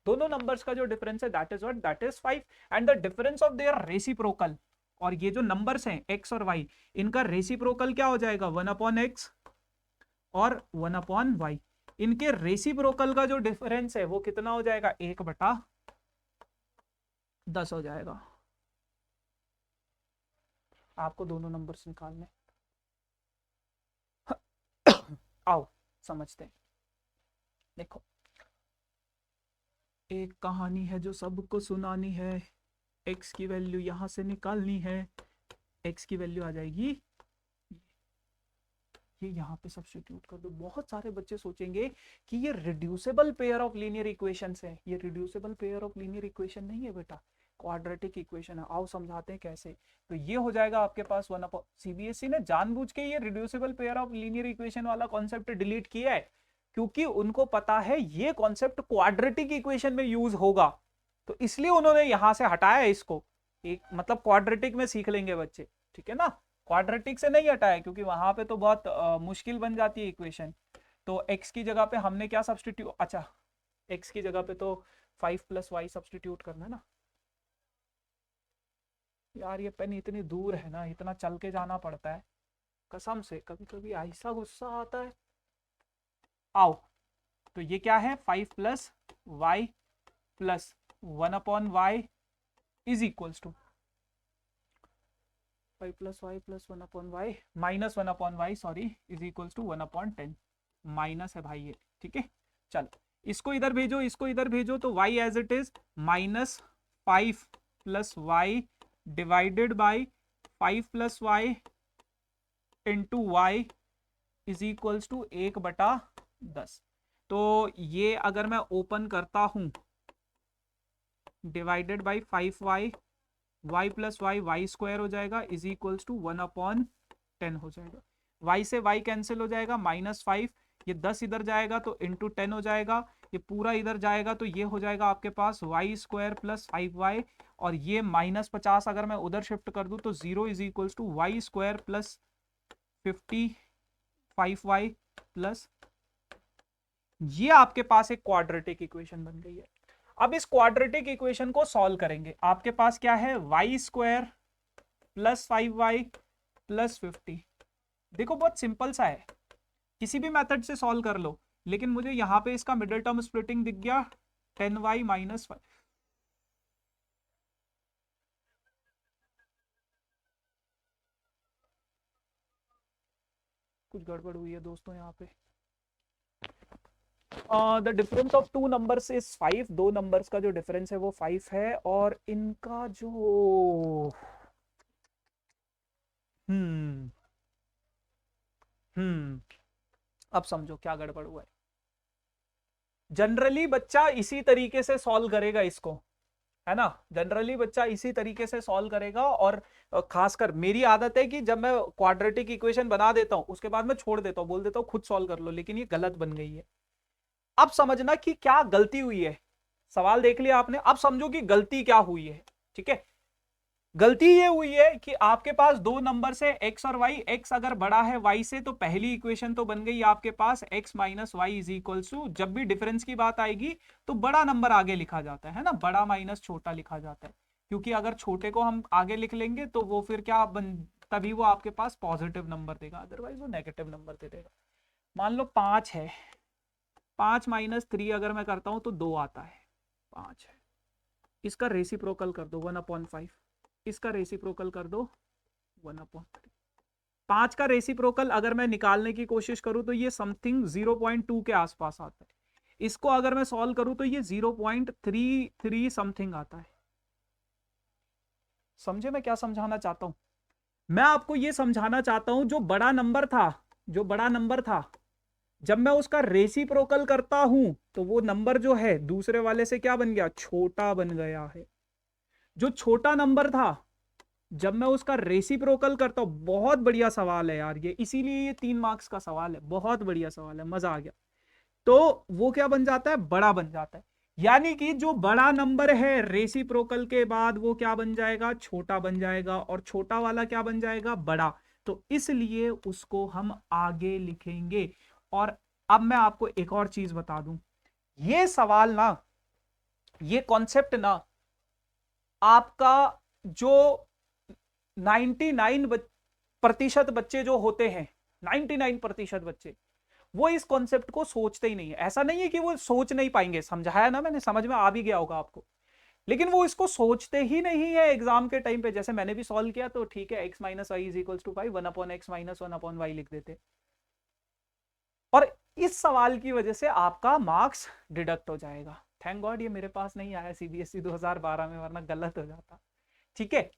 दोनों नंबर्स का जो डिफरेंस है that is what, that is 5 and the difference of their reciprocal, और ये जो नंबर्स हैं x और y इनका रेसिप्रोकल क्या हो जाएगा 1/x और 1/y। इनके रेसिप्रोकल का जो डिफरेंस है वो कितना हो जाएगा 1/10 हो जाएगा। आपको दोनों नंबर्स निकालने आओ समझते हैं। देखो एक कहानी है जो सबको सुनानी है, x की वैल्यू यहां से निकालनी है, x की वैल्यू आ जाएगी ये यहां पे सब्स्टिट्यूट कर दो। बहुत सारे बच्चे सोचेंगे कि ये reducible pair of linear equations है, ये reducible pair of linear equation नहीं है बेटा, क्वाड्रेटिक इक्वेशन है। आओ समझाते हैं कैसे। तो ये हो जाएगा आपके पास सीबीएसई ने जानबूझ के ये reducible pair of linear equation वाला कॉन्सेप्ट डिलीट किया है, क्योंकि उनको पता है ये कॉन्सेप्ट क्वाड्रेटिक इक्वेशन में यूज होगा, तो इसलिए उन्होंने यहां से हटाया इसको। एक मतलब क्वाड्रेटिक में सीख लेंगे बच्चे, ठीक है ना, क्वाड्रेटिक से नहीं हटाया क्योंकि वहां पे तो बहुत मुश्किल बन जाती है इक्वेशन। तो x की जगह पे हमने क्या सब्स्टिट्यूट, अच्छा x की जगह पे तो 5 + y सब्स्टिट्यूट करना है ना, यार ये पेन इतनी दूर है ना, इतना चल के जाना पड़ता है कसम से, कभी कभी ऐसा गुस्सा आता है। आओ, तो ये क्या है, 5 plus Y plus 1/y is equals to 5 plus Y plus 1/y minus 1/y sorry is equals to 1/10 minus है भाई ये, ठीक है। चल इसको इधर भेजो, इसको इधर भेजो, तो y as it is minus 5 plus y divided by 5 plus y into y is equals to 1/10। तो ये अगर मैं ओपन करता हूं, divided by 5y, y plus y square हो जाएगा इज इक्वल्स टू 1/10 हो जाएगा। y से y कैंसिल हो जाएगा, -5, ये 10 इधर जाएगा तो इंटू 10 हो जाएगा, ये पूरा इधर जाएगा तो ये हो जाएगा आपके पास वाई स्क्वायर प्लस 5y, और ये -50 अगर मैं उधर शिफ्ट कर दूं तो 0 is equals to y square plus 55y plus, ये आपके पास एक क्वाड्रेटिक इक्वेशन बन गई है। अब इस क्वाड्रेटिक इक्वेशन को सॉल्व करेंगे, आपके पास क्या है, Y square plus 5y plus 50। देखो बहुत सिंपल सा है, किसी भी मेथड से सॉल्व कर लो, लेकिन मुझे यहां पे इसका मिडिल टर्म स्प्लिटिंग दिख गया, 10y माइनस 5। कुछ गड़बड़ हुई है दोस्तों यहाँ पे। The difference of two numbers is 5, दो नंबर्स का जो डिफरेंस है वो 5 है, और इनका जो हम्म अब समझो क्या गड़बड़ हुआ है। जनरली बच्चा इसी तरीके से सॉल्व करेगा इसको, है ना, जनरली बच्चा इसी तरीके से सॉल्व करेगा, और खासकर मेरी आदत है कि जब मैं क्वाड्रेटिक इक्वेशन बना देता हूं उसके बाद मैं छोड़ देता हूं, बोल देता हूं खुद सॉल्व कर लो, लेकिन ये गलत बन गई है। अब समझना कि क्या गलती हुई है, सवाल देख लिया आपने, अब समझो कि गलती क्या हुई है, ठीक है। गलती ये हुई है कि आपके पास दो नंबर से x और y, x अगर बड़ा है y से तो पहली इक्वेशन तो बन गई आपके पास x minus y is equals to, जब भी डिफरेंस की बात आएगी तो बड़ा नंबर आगे लिखा जाता है ना, बड़ा माइनस छोटा लिखा जाता है, क्योंकि अगर छोटे को हम आगे लिख लेंगे तो वो फिर क्या तभी वो आपके पास पॉजिटिव नंबर देगा, अदरवाइज वो नेगेटिव नंबर दे देगा। मान लो 5 है, 5 माइनस 3 अगर मैं करता हूं तो 2 आता है, 5 है, इसका रेसिप्रोकल कर दो 1/5, इसका रेसिप्रोकल कर दो 1/3। 5 का रेसिप्रोकल अगर मैं निकालने की कोशिश करूं तो ये समथिंग 0.2 के आसपास आता है, इसको अगर मैं सॉल्व करूं तो ये 0.33 समथिंग आता है। समझे मैं क्या समझाना चाहता हूं? मैं आपको ये समझाना चाहता हूं, जो बड़ा नंबर था, जो बड़ा नंबर था, जब मैं उसका रेसिप्रोकल करता हूं तो वो नंबर जो है दूसरे वाले से क्या बन गया, छोटा बन गया है। जो छोटा नंबर था जब मैं उसका रेसिप्रोकल करता हूं, बहुत बढ़िया सवाल है यार ये, इसीलिए ये 3 मार्क्स का सवाल है, बहुत बढ़िया सवाल है, मजा आ गया। तो वो क्या बन जाता है, बड़ा बन जाता है, यानी कि जो बड़ा नंबर है रेसिप्रोकल के बाद वो क्या बन जाएगा, छोटा बन जाएगा, और छोटा वाला क्या बन जाएगा, बड़ा, तो इसलिए उसको हम आगे लिखेंगे। और अब मैं आपको एक और चीज बता दूं, ये सवाल ना, ये कॉन्सेप्ट ना, आपका जो 99% बच्चे जो होते हैं, 99% बच्चे वो इस कॉन्सेप्ट को सोचते ही नहीं है। ऐसा नहीं है कि वो सोच नहीं पाएंगे, समझाया ना मैंने, समझ में आ भी गया होगा आपको, लेकिन वो इसको सोचते ही नहीं है एग्जाम के टाइम पे। जैसे मैंने भी सॉल्व किया तो ठीक है, x minus y is equals to 5, 1/x minus 1/y लिख देते, और इस सवाल की वजह से आपका मार्क्स डिडक्ट हो जाएगा। थैंक गॉड ये मेरे पास नहीं आया सीबीएसई 2012 में, वरना गलत हो जाता, ठीक है।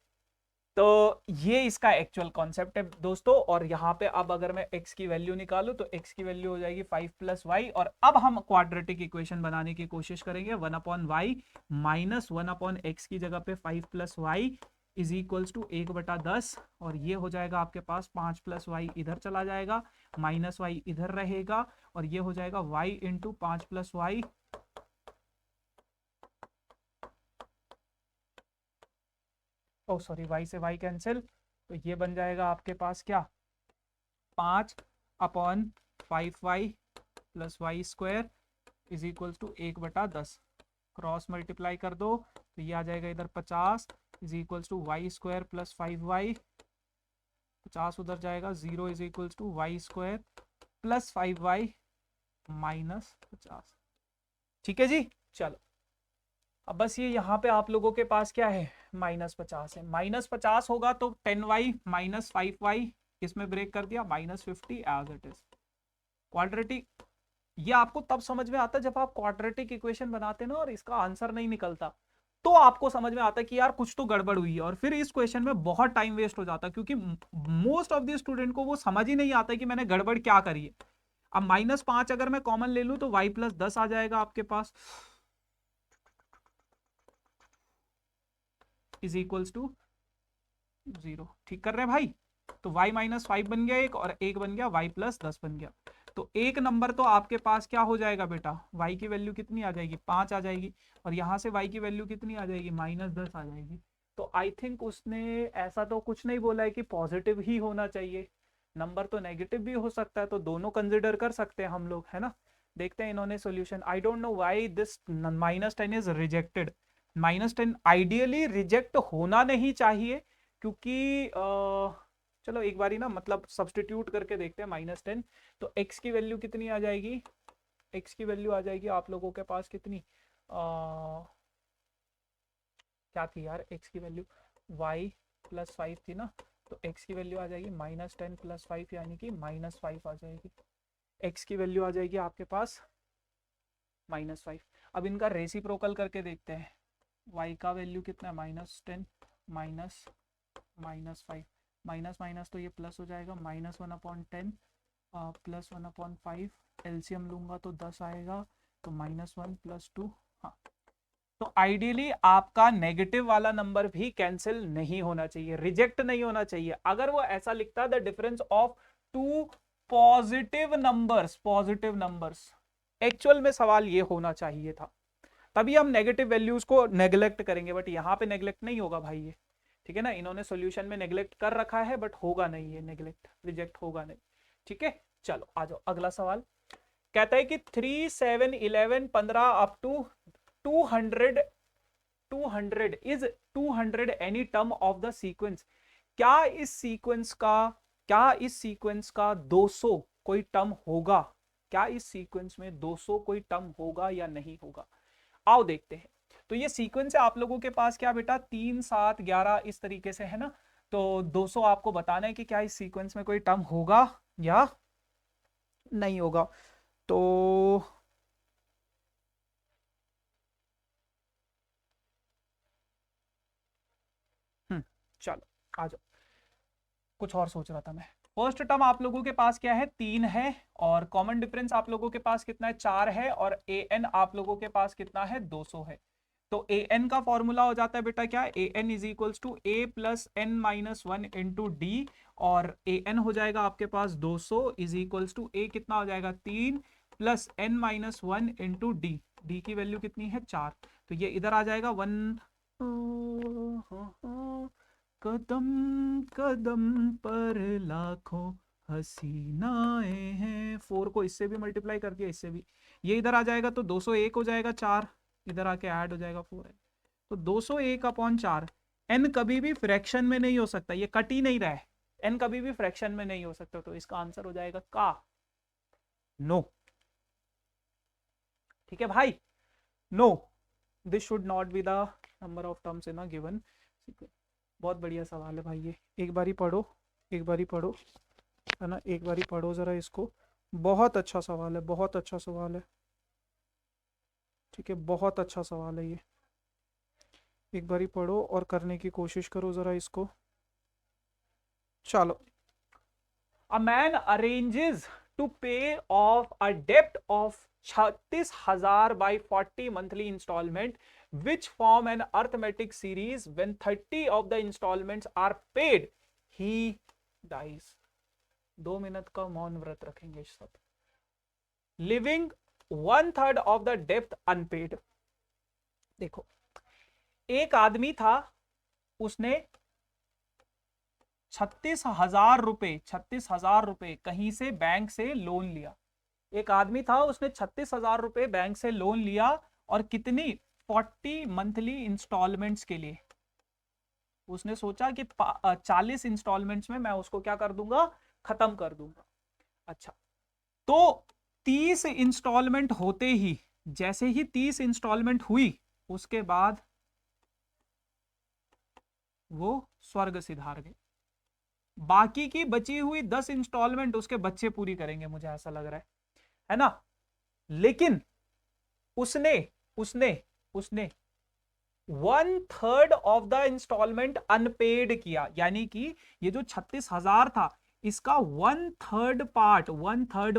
तो ये इसका एक्चुअल कॉन्सेप्ट है दोस्तों, और यहाँ पे अब अगर मैं x की वैल्यू निकालूं तो x की वैल्यू हो जाएगी 5 प्लस वाई, और अब हम क्वाड्रेटिक इक्वेशन बनाने की कोशिश करेंगे, 1/y माइनस 1/x की जगह पे 5 plus Y is equals to 1/10, और ये हो जाएगा आपके पास 5 प्लस वाई इधर चला जाएगा, माइनस वाई इधर रहेगा, और ये हो जाएगा y into 5 plus y, oh sorry y से y कैंसिल, तो ये बन जाएगा आपके पास क्या, 5/5y plus y square is equals to 1/10, cross multiply कर दो तो ये आ जाएगा इधर 50, is equals to y square plus 5y, 50 उधर जाएगा, 0 is equals to y square plus 5y minus 50। ठीक है जी। चलो अब बस ये यहाँ पे आप लोगों के पास क्या है, -50 है। -50 होगा तो 10y माइनस 5y, इसमें ब्रेक कर दिया, -50 एज इट इज। क्वाड्रेटिक, ये आपको तब समझ में आता है जब आप क्वाड्रेटिक इक्वेशन बनाते ना और इसका आंसर नहीं निकलता, तो आपको समझ में आता है कि यार कुछ तो गड़बड़ हुई है, और फिर इस क्वेश्चन में बहुत टाइम वेस्ट हो जाता है, क्योंकि मोस्ट ऑफ द स्टूडेंट को वो समझ ही नहीं आता कि मैंने गड़बड़ क्या करी है। अब -5 अगर मैं कॉमन ले लूं तो y प्लस 10 आ जाएगा आपके पास, इज इक्वल्स टू 0। ठीक कर रहे हैं भाई? तो y माइनस 5 बन गया एक, और एक बन गया y प्लस 10 बन गया। तो एक नंबर तो आपके पास क्या हो जाएगा बेटा, y की वैल्यू कितनी आ जाएगी, 5 आ जाएगी, और यहां से y की वैल्यू कितनी आ जाएगी, -10 आ जाएगी। तो आई थिंक उसने ऐसा तो कुछ नहीं बोला है कि पॉजिटिव ही होना चाहिए, नंबर तो नेगेटिव भी हो सकता है, तो दोनों कंसिडर कर सकते हैं हम लोग, है ना। देखते हैं इन्होंने solution. I don't know why this -10 is rejected. -10 ideally reject होना नहीं चाहिए, क्योंकि चलो एक बारी ना मतलब सब्सटीट्यूट करके देखते हैं -10। तो x की वैल्यू कितनी आ जाएगी, x की वैल्यू आ जाएगी आप लोगों के पास कितनी, क्या थी यार x की वैल्यू, y प्लस 5 थी ना, तो x की वैल्यू आ जाएगी -10 प्लस 5 यानी कि -5 आ जाएगी। x की वैल्यू आ जाएगी आपके पास -5। अब इनका रेसिप्रोकल करके देखते हैं, y का वैल्यू कितना है, -10 माइनस -5, माइनस माइनस तो ये प्लस हो जाएगा, -1/10 प्लस 1/5, एलसीएम लूंगा तो 10 आएगा, तो -1 प्लस 2। हाँ, तो आइडियली आपका नेगेटिव वाला नंबर भी कैंसिल नहीं होना चाहिए, रिजेक्ट नहीं होना चाहिए। अगर वो ऐसा लिखता the difference of two positive numbers, actual में सवाल ये होना चाहिए था, तभी हम नेगेटिव वैल्यूज को नेग्लेक्ट करेंगे, बट यहां पे नेग्लेक्ट नहीं होगा भाई ये, ठीक है ना। इन्होंने सॉल्यूशन में नेग्लेक्ट कर रखा है, बट होगा नहीं ये नेग्लेक्ट, रिजेक्ट होगा नहीं। ठीक है, चलो आ जाओ अगला सवाल। कहता है कि 3, 7, 11, 15 up to 200 is 200 any term of the sequence. क्या इस सीक्वेंस का 200 कोई टर्म होगा, क्या इस सीक्वेंस में 200 कोई टर्म होगा या नहीं होगा। आओ देखते हैं। तो ये सीक्वेंस है आप लोगों के पास क्या बेटा, 3, 7, 11 इस तरीके से है ना। तो 200 आपको बताना है कि क्या इस सीक्वेंस में कोई टर्म होगा या नहीं होगा। तो चलो आ जाओ, कुछ और सोच रहा था मैं। फर्स्ट टर्म आप लोगों के पास क्या है, 3 है, और कॉमन डिफरेंस आप लोगों के पास कितना है, 4 है, और ए एन आप लोगों के पास कितना है, 200 है। तो ए एन का फॉर्मूला हो जाता है बेटा क्या, a n is equals to a plus n minus 1 into d, और ए एन हो जाएगा आपके पास 200 इज इक्वल्स टू ए कितना हो जाएगा 3 plus n minus 1 into d, d की वैल्यू कितनी है 4, तो ये इधर आ जाएगा 1। कदम कदम पर लाखों हसीनाएं हैं, 4 को इससे भी मल्टीप्लाई कर दिया, इससे भी, ये इधर आ जाएगा तो 201 हो जाएगा, 4 इधर आके ऐड हो जाएगा 4 है, तो 201/4। एन कभी भी फ्रैक्शन में नहीं हो सकता, ये कट ही नहीं रहा है, एन कभी भी फ्रैक्शन में नहीं हो सकता, तो इसका आंसर हो जाएगा का नो। ठीक है भाई, no, this should not be the number of terms in a given sequence. बहुत बढ़िया सवाल है भाई ये, एक बारी पढ़ो, एक बारी पढ़ो, है ना, एक बारी पढ़ो जरा इसको, बहुत अच्छा सवाल है, बहुत अच्छा सवाल है। ठीक है, बहुत अच्छा सवाल है ये, एक बारी पढ़ो और करने की कोशिश करो जरा इसको। चलो, a man arranges to pay off a डेप्ट of 36,000 by 40 monthly installment which form an arithmetic series. When 30 of the installments are paid he dies. 2 minute का मौन व्रत रखेंगे सब। लिविंग 1/3 ऑफ द डेप्थ अनपेड। देखो, एक आदमी था, उसने 36,000 रुपए कहीं से बैंक से लोन लिया। एक आदमी था, उसने 36,000 रुपए बैंक से लोन लिया, और कितनी, 40 मंथली इंस्टॉलमेंट्स के लिए। उसने सोचा कि 40 इंस्टॉलमेंट्स में मैं उसको क्या कर दूंगा, खत्म कर दूंगा। अच्छा, तो 30 इंस्टॉलमेंट होते ही, जैसे ही 30 इंस्टॉलमेंट हुई, उसके बाद वो स्वर्ग सिधार गए। बाकी की बची हुई 10 इंस्टॉलमेंट उसके बच्चे पूरी करेंगे, मुझे ऐसा लग रहा है ना। लेकिन उसने उसने उसने 1/3 ऑफ द इंस्टॉलमेंट अनपेड किया, यानी कि ये जो 36,000 था, इसका 1/3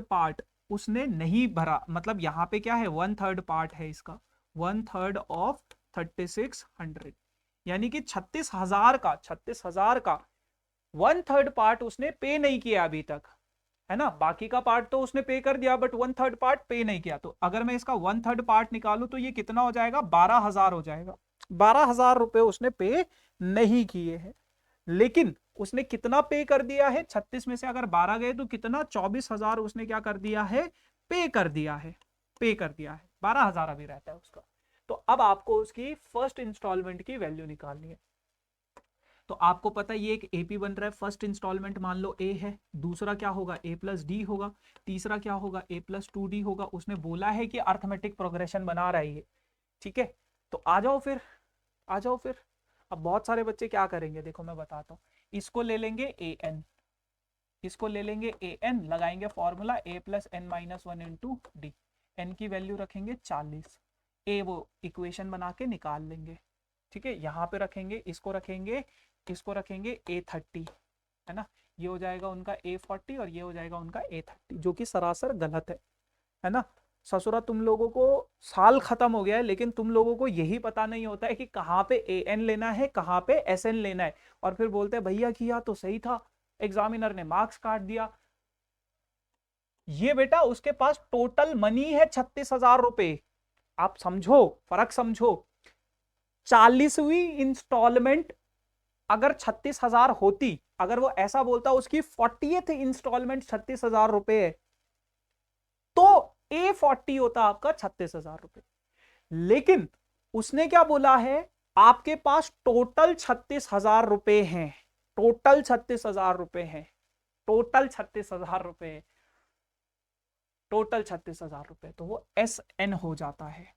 पार्ट उसने नहीं भरा। मतलब यहां पे क्या है, 1/3 पार्ट है इसका, 1/3 ऑफ 3600, यानी कि 36,000 का 1/3 पार्ट उसने पे नहीं किया अभी तक, है ना। बाकी का पार्ट तो उसने पे कर दिया, बट 1/3 पार्ट पे नहीं किया। तो अगर मैं इसका 1/3 पार्ट निकालूं तो ये कितना हो जाएगा, 12,000 हो जाएगा। 12,000 रुपए उसने पे नहीं किए हैं। लेकिन उसने कितना पे कर दिया है, 36 में से अगर 12 गए तो कितना, 24,000 उसने क्या कर दिया है, पे कर दिया है। पे कर दिया है, 12,000 अभी रहता है उसका। तो अब आपको उसकी फर्स्ट इंस्टॉलमेंट की वैल्यू निकालनी है। तो आपको पता है ये एक एपी बन रहा है, फर्स्ट इंस्टॉलमेंट मान लो ए है, दूसरा क्या होगा, ए प्लस डी होगा, तीसरा क्या होगा, ए प्लस 2d होगा। उसने बोला है कि अर्थमेटिक प्रोग्रेशन बना रहा है ये, ठीक है। तो आ जाओ फिर, आ जाओ फिर। अब बहुत सारे बच्चे क्या करेंगे, देखो मैं बताता हूँ। इसको ले लेंगे ए एन, इसको ले लेंगे ए एन, लगाएंगे formula a plus n minus 1 into d. N की वैल्यू रखेंगे 40, ए वो इक्वेशन बना के निकाल लेंगे, ठीक है। यहाँ पे रखेंगे, इसको रखेंगे, इसको रखेंगे A30, है ना। ये हो जाएगा उनका A40 और ये हो जाएगा उनका A30, जो कि सरासर गलत है ना। ससुरा तुम लोगों को साल खत्म हो गया है, लेकिन तुम लोगों को यही पता नहीं होता है कि कहाँ पे AN लेना है, कहाँ पे SN लेना है। और फिर बोलते हैं भैया किया तो सही था, एग्जामिनर ने मार्क्स काट दिया। ये बेटा उसके पास टोटल मनी है 36,000 रुपए। आप समझो, फर्क समझो। 40वीं इंस्टॉलमेंट अगर 36,000 होती, अगर वो ऐसा बोलता उसकी 40th इंस्टॉलमेंट 36,000 रुपए है, तो A40 होता आपका 36,000 रुपए। लेकिन उसने क्या बोला है, आपके पास टोटल 36,000 रुपए हैं, टोटल 36,000 रुपए हैं, टोटल 36,000 रुपए, टोटल 36,000 रुपए, तो वो SN हो जाता है।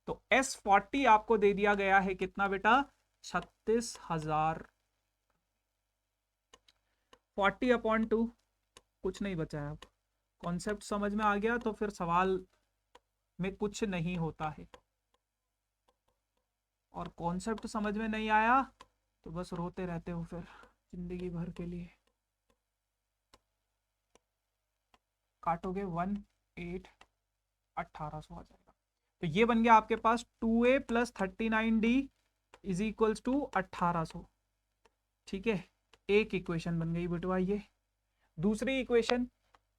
तो S40 आपको दे दिया गया है कितना बेटा, 36,000। 40/2, कुछ नहीं बचा है। अब कॉन्सेप्ट समझ में आ गया तो फिर सवाल में कुछ नहीं होता है, और कॉन्सेप्ट समझ में नहीं आया तो बस रोते रहते हो फिर जिंदगी भर के लिए। काटोगे 1,800 आ जाएगा। तो ये बन गया आपके पास 2A plus 39D is equals to 1,800, ठीक है। एक इक्वेशन बन गई बेटवा ये। दूसरी इक्वेशन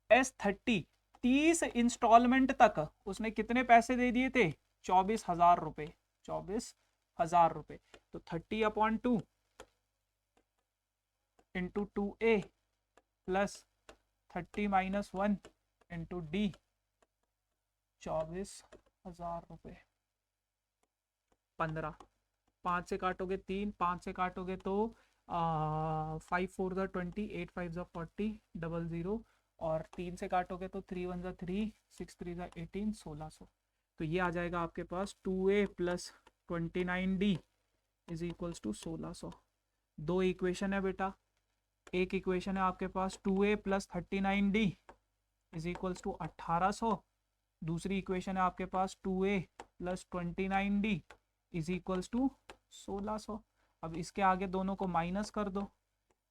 S30, 30 इंस्टॉलमेंट तक उसने कितने पैसे दे दिए थे, 24,000 रुपए, 24,000 रुपए। तो 30/2 into 2A plus 30 minus 1 into D, 24,000 रुपए। 15, 5 से काटोगे 3, 5 से काटोगे तो 5 4 ज़ा 20, 8 5 ज़ा 40, 00, और 3 से काटोगे तो 3 1 ज़ा 3, 6 3 ज़ा 18, 1600। तो ये आ जाएगा आपके पास 2A plus 29D is equals to 1600। दो इक्वेशन है बेटा, एक इक्वेशन है आपके पास 2A plus 39D is equals to 1800, दूसरी इक्वेशन है आपके पास 2A plus 29D is equals to 1600। अब इसके आगे दोनों को माइनस कर दो,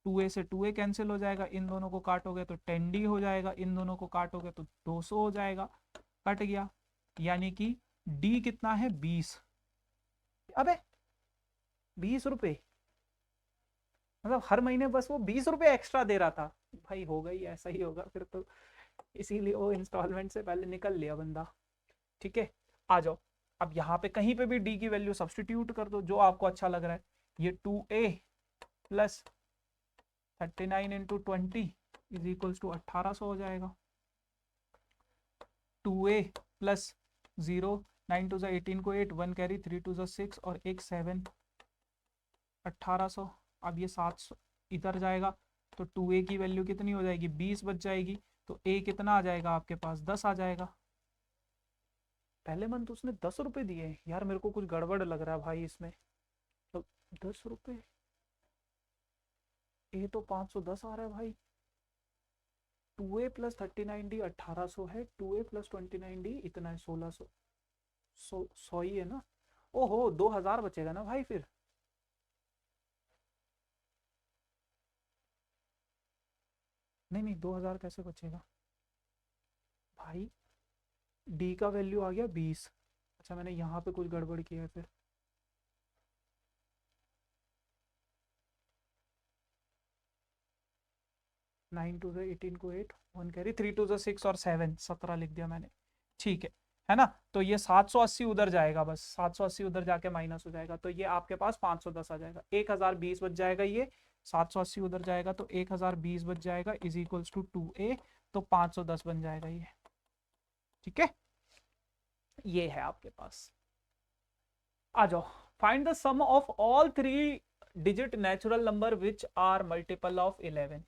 2A से 2A कैंसिल हो जाएगा, इन दोनों को काटोगे तो 10D हो जाएगा, इन दोनों को काटोगे तो 200 हो जाएगा, कट गया। यानी कि D कितना है, 20। अबे 20 रुपए, मतलब हर महीने बस वो 20 रुपए एक्स्ट्रा दे रहा था। भाई होगा ही ऐसा ही होगा फिर तो, इसीलिए वो इंस्टॉलमेंट से पहले निकल लिया बंदा, ठीक है। आ जाओ, अब यहाँ पे कहीं पे भी डी की वैल्यू सब्सटीट्यूट कर दो जो आपको अच्छा लग रहा है। ये 2A plus 39 into 20 is equals to 1800 हो जाएगा। 2A प्लस 0, 9 2 18 को 8, 1 कैरी, 3 2 6 और 1 7, 1800 अब ये 700 इधर जाएगा तो 2a की वैल्यू कितनी हो जाएगी, 20 बच जाएगी। तो a कितना आ जाएगा आपके पास, 10 आ जाएगा। पहले मंथ उसने 10 रुपए दिए यार, मेरे को कुछ गड़बड़ लग रहा है भाई इसमें। तो 10 रुपए, ए तो 510 आ रहा है भाई। 2a प्लस 39d 1800 है, 2a प्लस 29d इतना है 1600। 100 ही है ना। ओहो 2000 बचेगा ना भाई फिर। नहीं नहीं 2000 कैसे बचेगा भाई, डी का वैल्यू आ गया 20। अच्छा मैंने यहाँ पे कुछ गड़बड़ किया है फिर। 9 टू 18 को 8, 1 कैरी, 3 टू 6 और 7, 17 लिख दिया मैंने। ठीक है ना। तो ये 780 उधर जाएगा, बस 780 उधर जाके माइनस हो जाएगा, तो ये आपके पास 510 आ जाएगा। 1020 बच जाएगा, ये 780 उधर जाएगा तो 1020 बच जाएगा, इज इक्वल्स टू 2a, तो 510 बन जाएगा ये। ठीक है, ये है आपके पास। आ जाओ, find the sum of all 3 digit natural number which are multiple of 11।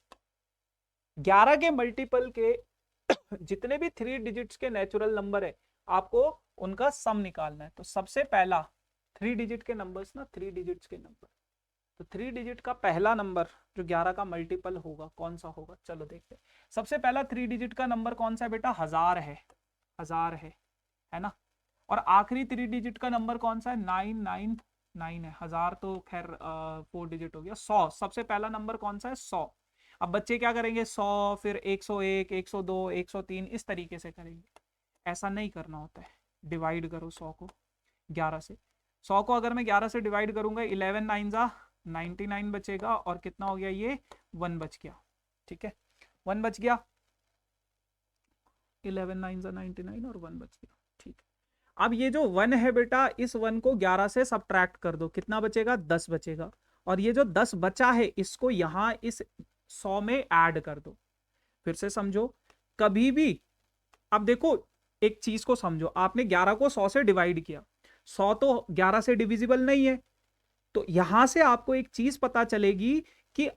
11 के मल्टीपल के जितने भी 3 डिजिट्स के नेचुरल नंबर है, आपको उनका सम निकालना है। तो सबसे पहला 3 डिजिट के नंबर्स ना, 3 डिजिट्स के नंबर, तो 3 डिजिट का पहला नंबर जो 11 का मल्टीपल होगा कौन सा होगा, चलो देखते हैं। सबसे पहला 3 डिजिट का नंबर कौन सा है बेटा, 1000 है, 1000 है ना। और आखिरी 3 डिजिट का नंबर कौन सा है, 999 है। 1000 तो खैर 4 डिजिट हो गया। 100 सबसे पहला नंबर कौन सा है, 100। अब बच्चे क्या करेंगे, 100 फिर 101, 102, 103 इस तरीके से करेंगे। ऐसा नहीं करना होता है, डिवाइड करो 100 को 11 से। 100 को अगर मैं 11 से डिवाइड करूंगा, 11 9 जा 99 बचेगा, और कितना हो गया ये 1 बच गया। ठीक है, 1 बच गया, 11 9 जा 99 और 1 बच गया। ठीक, अब ये जो 1 है बेटा, इस 1 को 11 से सब्ट्रैक्ट कर दो, कितना बचेगा, 10 बचेगा। और ये जो 10 बचा है इसको यहां इस 100 में ऐड कर दो। फिर से समझो, कभी भी, अब देखो एक चीज को समझो, आपने 11 को 100 से डिवाइड किया, 100 तो 11 से डिविजिबल नहीं है। तो यहां से आपको एक चीज पता चलेगी कि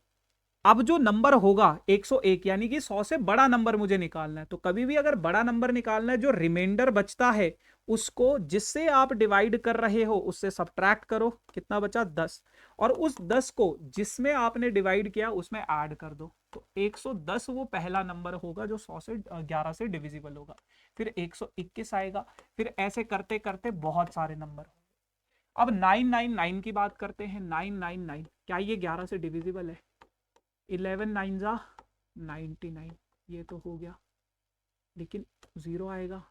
अब जो नंबर होगा 101, यानी कि 100 से बड़ा नंबर मुझे निकालना है। तो कभी भी अगर बड़ा नंबर निकालना है, जो रिमाइंडर बचता है उसको जिससे आप डिवाइड कर रहे हो उससे सब्ट्रैक्ट करो, कितना बचा 10, और उस 10 को जिसमें आपने डिवाइड किया उसमें ऐड कर दो। तो 110 वो पहला नंबर होगा जो 100 से 11 से डिविजिबल होगा। फिर 121 आएगा, फिर ऐसे करते करते बहुत सारे नंबर। अब 999 की बात करते हैं। 999 क्या ये 11 से डिविजिबल है, 11 9 जा 99, ये तो हो गया, लेकिन 0 आएगा,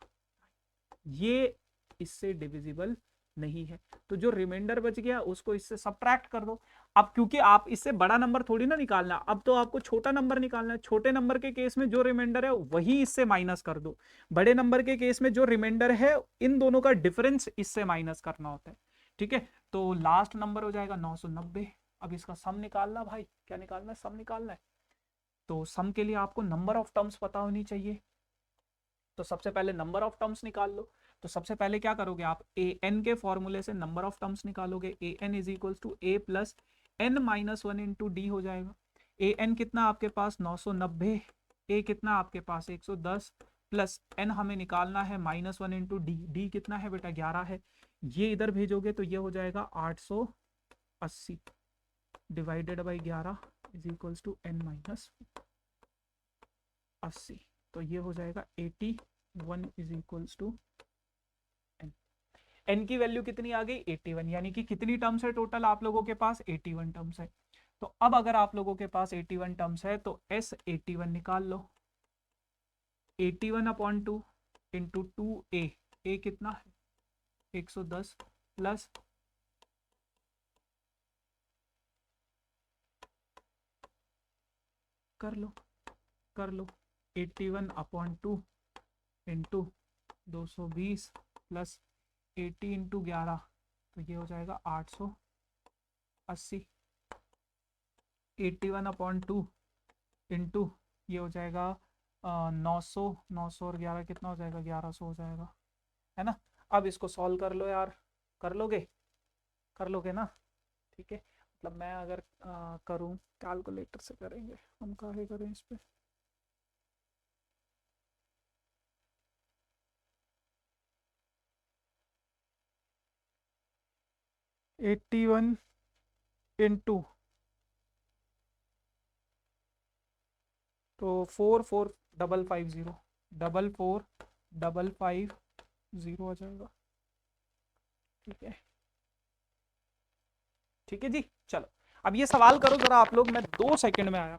ये इससे डिविजिबल नहीं है। तो जो रिमाइंडर बच गया उसको इससे सब्ट्रैक्ट कर दो। अब क्योंकि आप इससे बड़ा नंबर थोड़ी ना निकालना, अब तो आपको छोटा नंबर निकालना है। छोटे नंबर के केस में जो रिमाइंडर है वही इससे माइनस कर दो। बड़े नंबर के केस में जो रिमाइंडर है इन दोनों का डिफरेंस इससे माइनस करना होता है। ठीक है, तो लास्ट नंबर हो जाएगा 990। अब इसका सम निकालना भाई, क्या निकालना है, सम निकालना है। तो सम के लिए आपको नंबर ऑफ टर्म्स पता होनी चाहिए। तो सबसे पहले नंबर ऑफ टर्म्स निकाल लो। तो सबसे पहले क्या करोगे आप, ए एन के फॉर्मूले से नंबर ऑफ टर्म्स निकालोगे। A n is equal to a plus n minus 1 into d हो जाएगा। ए एन कितना आपके पास 990, ए कितना आपके पास 110, प्लस एन हमें निकालना है -1 इंटू डी। डी कितना है बेटा 11 है, ये इधर भेजोगे तो ये हो जाएगा 880 divided by 11 is equals to n minus 80। तो ये हो जाएगा 81 is equals to n. N की वैल्यू कितनी आ गई 81, यानी कि कितनी टर्म्स है टोटल आप लोगों के पास, 81 टर्म्स है। तो अब अगर आप लोगों के पास 81 टर्म्स है तो एस 81 निकाल लो। 81 अपॉन 2 इंटू 2a, ए कितना है 110 प्लस कर लो 81 अपॉन 2 इंटू 220 प्लस 80 इंटू 11, तो ये हो जाएगा 880। 81 अपॉन 2 इंटू ये हो जाएगा 900, 900 और 11 कितना हो जाएगा 1100 हो जाएगा, है ना। अब इसको सॉल्व कर लो यार, कर लोगे ना, ठीक है। मतलब मैं अगर करूं, कैलकुलेटर से करेंगे हम, काहे करें इस पे। एट्टी वन इंटू, तो 44550, 44550 आ जाएगा। ठीक है, ठीक है जी। चलो अब ये सवाल करो जरा आप लोग, मैं 2 सेकंड में आया।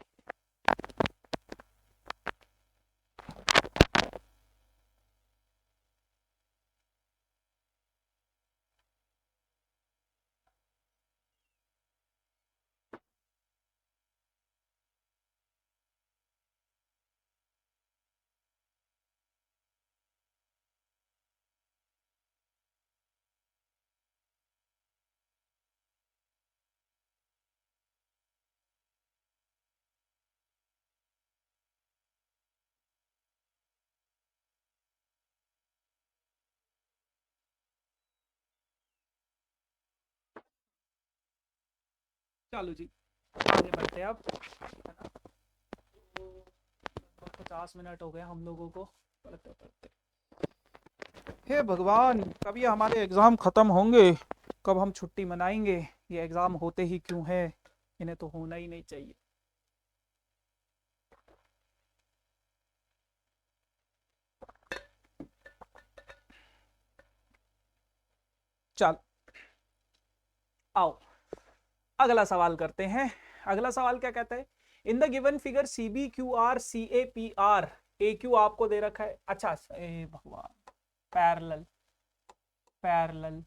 चलो जी, आगे बढ़ते हैं अब, है ना। तो 50 मिनट हो गए हम लोगों को पढ़ते पढ़ते। हे भगवान, कब ये हमारे एग्जाम खत्म होंगे, कब हम छुट्टी मनाएंगे। ये एग्जाम होते ही क्यों है, इन्हें तो होना ही नहीं चाहिए। चल आओ अगला सवाल करते हैं। अगला सवाल क्या कहता है, in the given figure C B Q R C A P R A Q आपको दे रखा है। अच्छा ए भगवान, पैरेलल, पैरेलल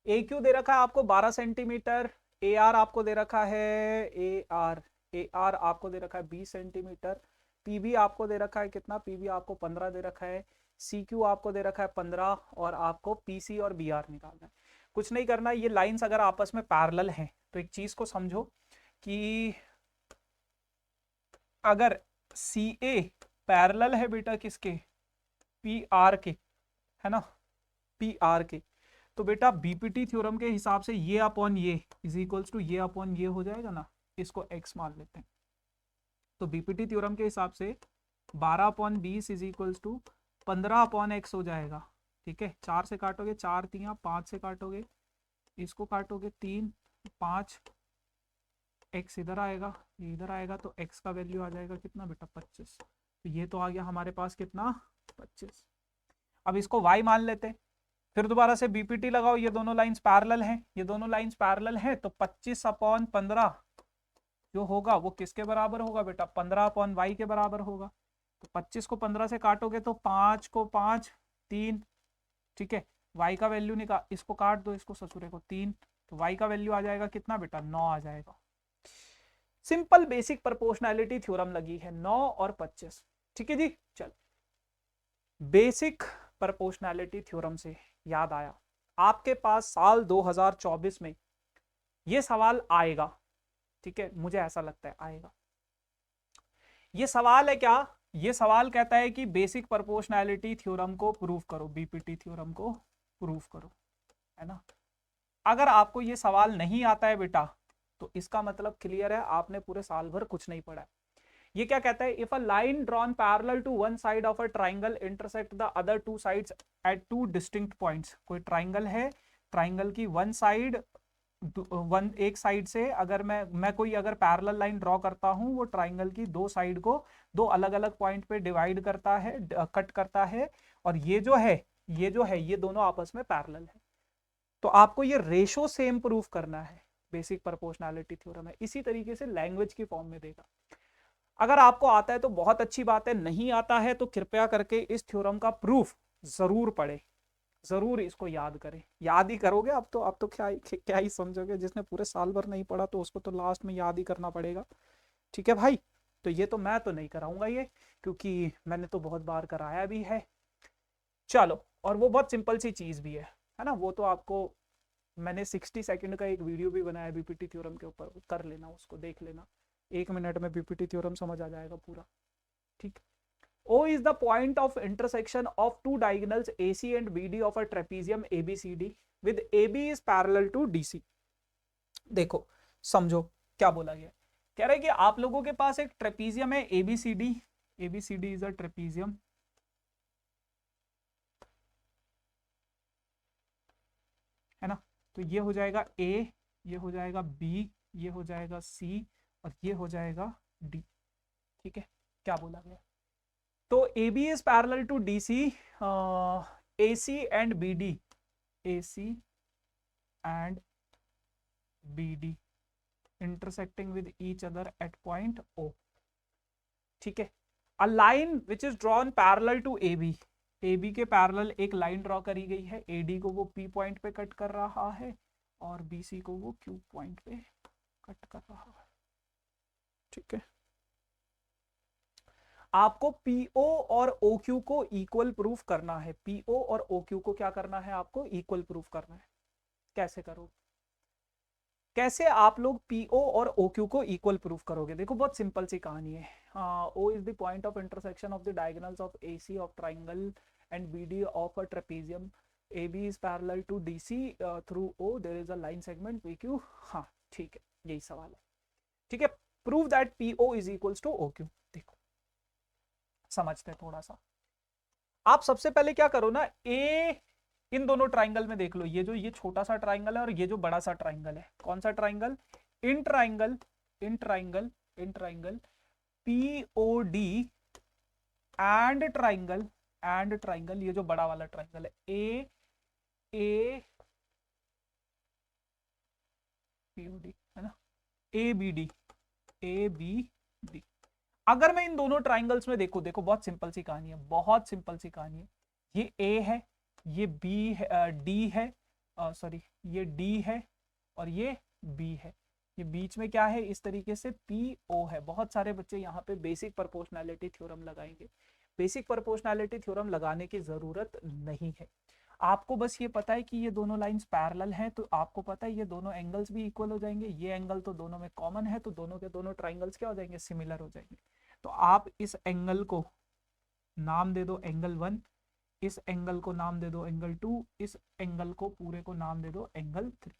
ए क्यू दे रखा है आपको 12 सेंटीमीटर, ए आर आपको दे रखा है, ए आर आपको दे रखा है 20 सेंटीमीटर, पीबी आपको दे रखा है कितना, पीबी आपको 15 दे रखा है, सी क्यू आपको दे रखा है 15, और आपको पीसी और बी आर निकालना है। कुछ नहीं करना, ये लाइंस अगर आपस में पैरेलल हैं तो एक चीज को समझो कि अगर सी ए पैरेलल है बेटा किसके, पी आर के, है ना, पी आर के, तो बेटा बीपीटी थ्योरम के हिसाब से ये अपॉन ये इज इक्वल्स टू ये अपॉन ये हो जाएगा ना, इसको x मान लेते हैं। तो बीपीटी थ्योरम के हिसाब से 12/20 इज इक्वल्स टू 15/x हो जाएगा। ठीक है, 4 से काटोगे 4 3, 5 से काटोगे, इसको काटोगे 3 5, x इधर आएगा, ये इधर आएगा, तो x का वैल्यू आ जाएगा कितना बेटा 25। तो ये तो आ गया हमारे पास कितना 25। अब इसको y मान लेते हैं, फिर दोबारा से बीपीटी लगाओ, ये दोनों लाइंस पैरेलल हैं, ये दोनों लाइंस पैरेलल हैं, तो 25/15 जो होगा वो किसके बराबर होगा बेटा, 15/y के बराबर होगा। तो 25 को 15 से काटोगे तो 5 को 5 3, ठीक है, y का वैल्यू निकाल, इसको काट दो, इसको ससुरे को 3, तो y का वैल्यू आ जाएगा कितना बेटा 9 आ जाएगा। सिंपल बेसिक प्रोपोर्शनैलिटी थ्योरम लगी है 9 और 25। ठीक है जी। चल बेसिक प्रोपोर्शनैलिटी थ्योरम से याद आया, आपके पास साल 2024 में ये सवाल आएगा। ठीक है, मुझे ऐसा लगता है आएगा। ये सवाल है क्या, ये सवाल कहता है कि बेसिक प्रोपोर्शनैलिटी थ्योरम को प्रूव करो, बीपीटी थ्योरम को प्रूव करो, है ना। अगर आपको ये सवाल नहीं आता है बेटा, तो इसका मतलब क्लियर है आपने पूरे साल भर कुछ नहीं पढ़ा है। ये क्या कहता है, if a line drawn parallel to one side of a triangle intersect the other two sides at two distinct points. कोई ट्राइंगल है, ट्राइंगल की वन साइड, एक साइड से अगर मैं कोई अगर पैरेलल लाइन ड्रॉ करता हूं, वो ट्राइंगल की दो साइड को दो अलग अलग पॉइंट पे डिवाइड करता है, कट करता है, और ये जो है ये दोनों आपस में पैरेलल है। तो आपको ये रेशो सेम प्रूफ करना है, बेसिक प्रोपोर्शनैलिटी थ्योरम है। इसी तरीके से लैंग्वेज की फॉर्म में देगा। अगर आपको आता है तो बहुत अच्छी बात है, नहीं आता है तो कृपया करके इस थ्योरम का प्रूफ जरूर पढ़े, जरूर इसको याद करें। याद ही करोगे अब तो क्या ही समझोगे, जिसने पूरे साल भर नहीं पढ़ा तो उसको तो लास्ट में याद ही करना पड़ेगा। ठीक है भाई, तो ये तो मैं तो नहीं कराऊंगा ये, क्योंकि मैंने तो बहुत बार कराया भी है। चलो, और वो बहुत सिंपल सी चीज भी है ना, वो तो आपको मैंने 60 सेकंड का एक वीडियो भी बनाया बीपीटी थ्योरम के ऊपर, कर लेना, उसको देख लेना, 1 मिनट में बीपीटी थ्योरम समझ आ जाएगा पूरा। ठीक, O is the point of intersection of two diagonals AC and BD of a trapezium ABCD with AB is parallel to DC। देखो समझो क्या बोला गया। कह रहे हैं कि आप लोगों के पास एक ट्रेपीजियम है ABCD, ABCD is a trapezium, है ना। तो ये हो जाएगा ए, ये हो जाएगा बी, ये हो जाएगा सी, और ये हो जाएगा डी। ठीक है, क्या बोला गया। तो A B is parallel to D C, A C and B D, A C and B D intersecting with each other at point O. ठीक है, a line which is drawn parallel to A B, A B के parallel एक line draw करी गई है, A D को वो P point पे कट कर रहा है और बी सी को वो क्यू पॉइंट पे कट कर रहा है। ठीक है, आपको पीओ और ओ क्यू को इक्वल प्रूफ करना है, पीओ और ओ क्यू को क्या करना है, आपको इक्वल प्रूफ करना है। कैसे करोगे, कैसे आप लोग पीओ और ओ क्यू को इक्वल प्रूफ करोगे। देखो बहुत सिंपल सी कहानी है। O is the point of intersection of the diagonals of A C of triangle and B D of a trapezium, A B is parallel to D C through O, there is a line segment P Q. हाँ ठीक है, यही सवाल है। ठीक है, prove that PO is equals to O Q. देखो समझते हैं थोड़ा सा। आप सबसे पहले क्या करो ना, ए इन दोनों ट्राइंगल में देख लो, ये छोटा सा ट्राइंगल है और ये जो बड़ा सा ट्राइंगल है, कौन सा triangle, in triangle, in triangle, in triangle POD and triangle, and triangle, ये जो बड़ा वाला ट्राइंगल है ए ए पीओडी, है ना, A B D, A B D. अगर मैं इन दोनों ट्राइंगल्स में देखो, देखो बहुत सिंपल सी कहानी है, बहुत सिंपल सी कहानी है। ये ए है, ये बी है, डी है, सॉरी ये डी है और ये बी है, ये बीच में क्या है, इस तरीके से पी ओ है। बहुत सारे बच्चे यहाँ पे बेसिक प्रोपोर्शनैलिटी थ्योरम लगाएंगे, बेसिक प्रोपोर्शनैलिटी थ्योरम लगाने की जरूरत नहीं है। आपको बस ये पता है कि ये दोनों लाइंस पैरेलल हैं, तो आपको पता है ये दोनों एंगल्स भी इक्वल हो जाएंगे, ये एंगल तो दोनों में कॉमन है, तो दोनों के दोनों ट्राइंगल्स क्या हो जाएंगे, सिमिलर हो जाएंगे। तो आप इस एंगल को नाम दे दो एंगल 1, इस एंगल को नाम दे दो एंगल 2, इस एंगल को पूरे को नाम दे दो एंगल 3।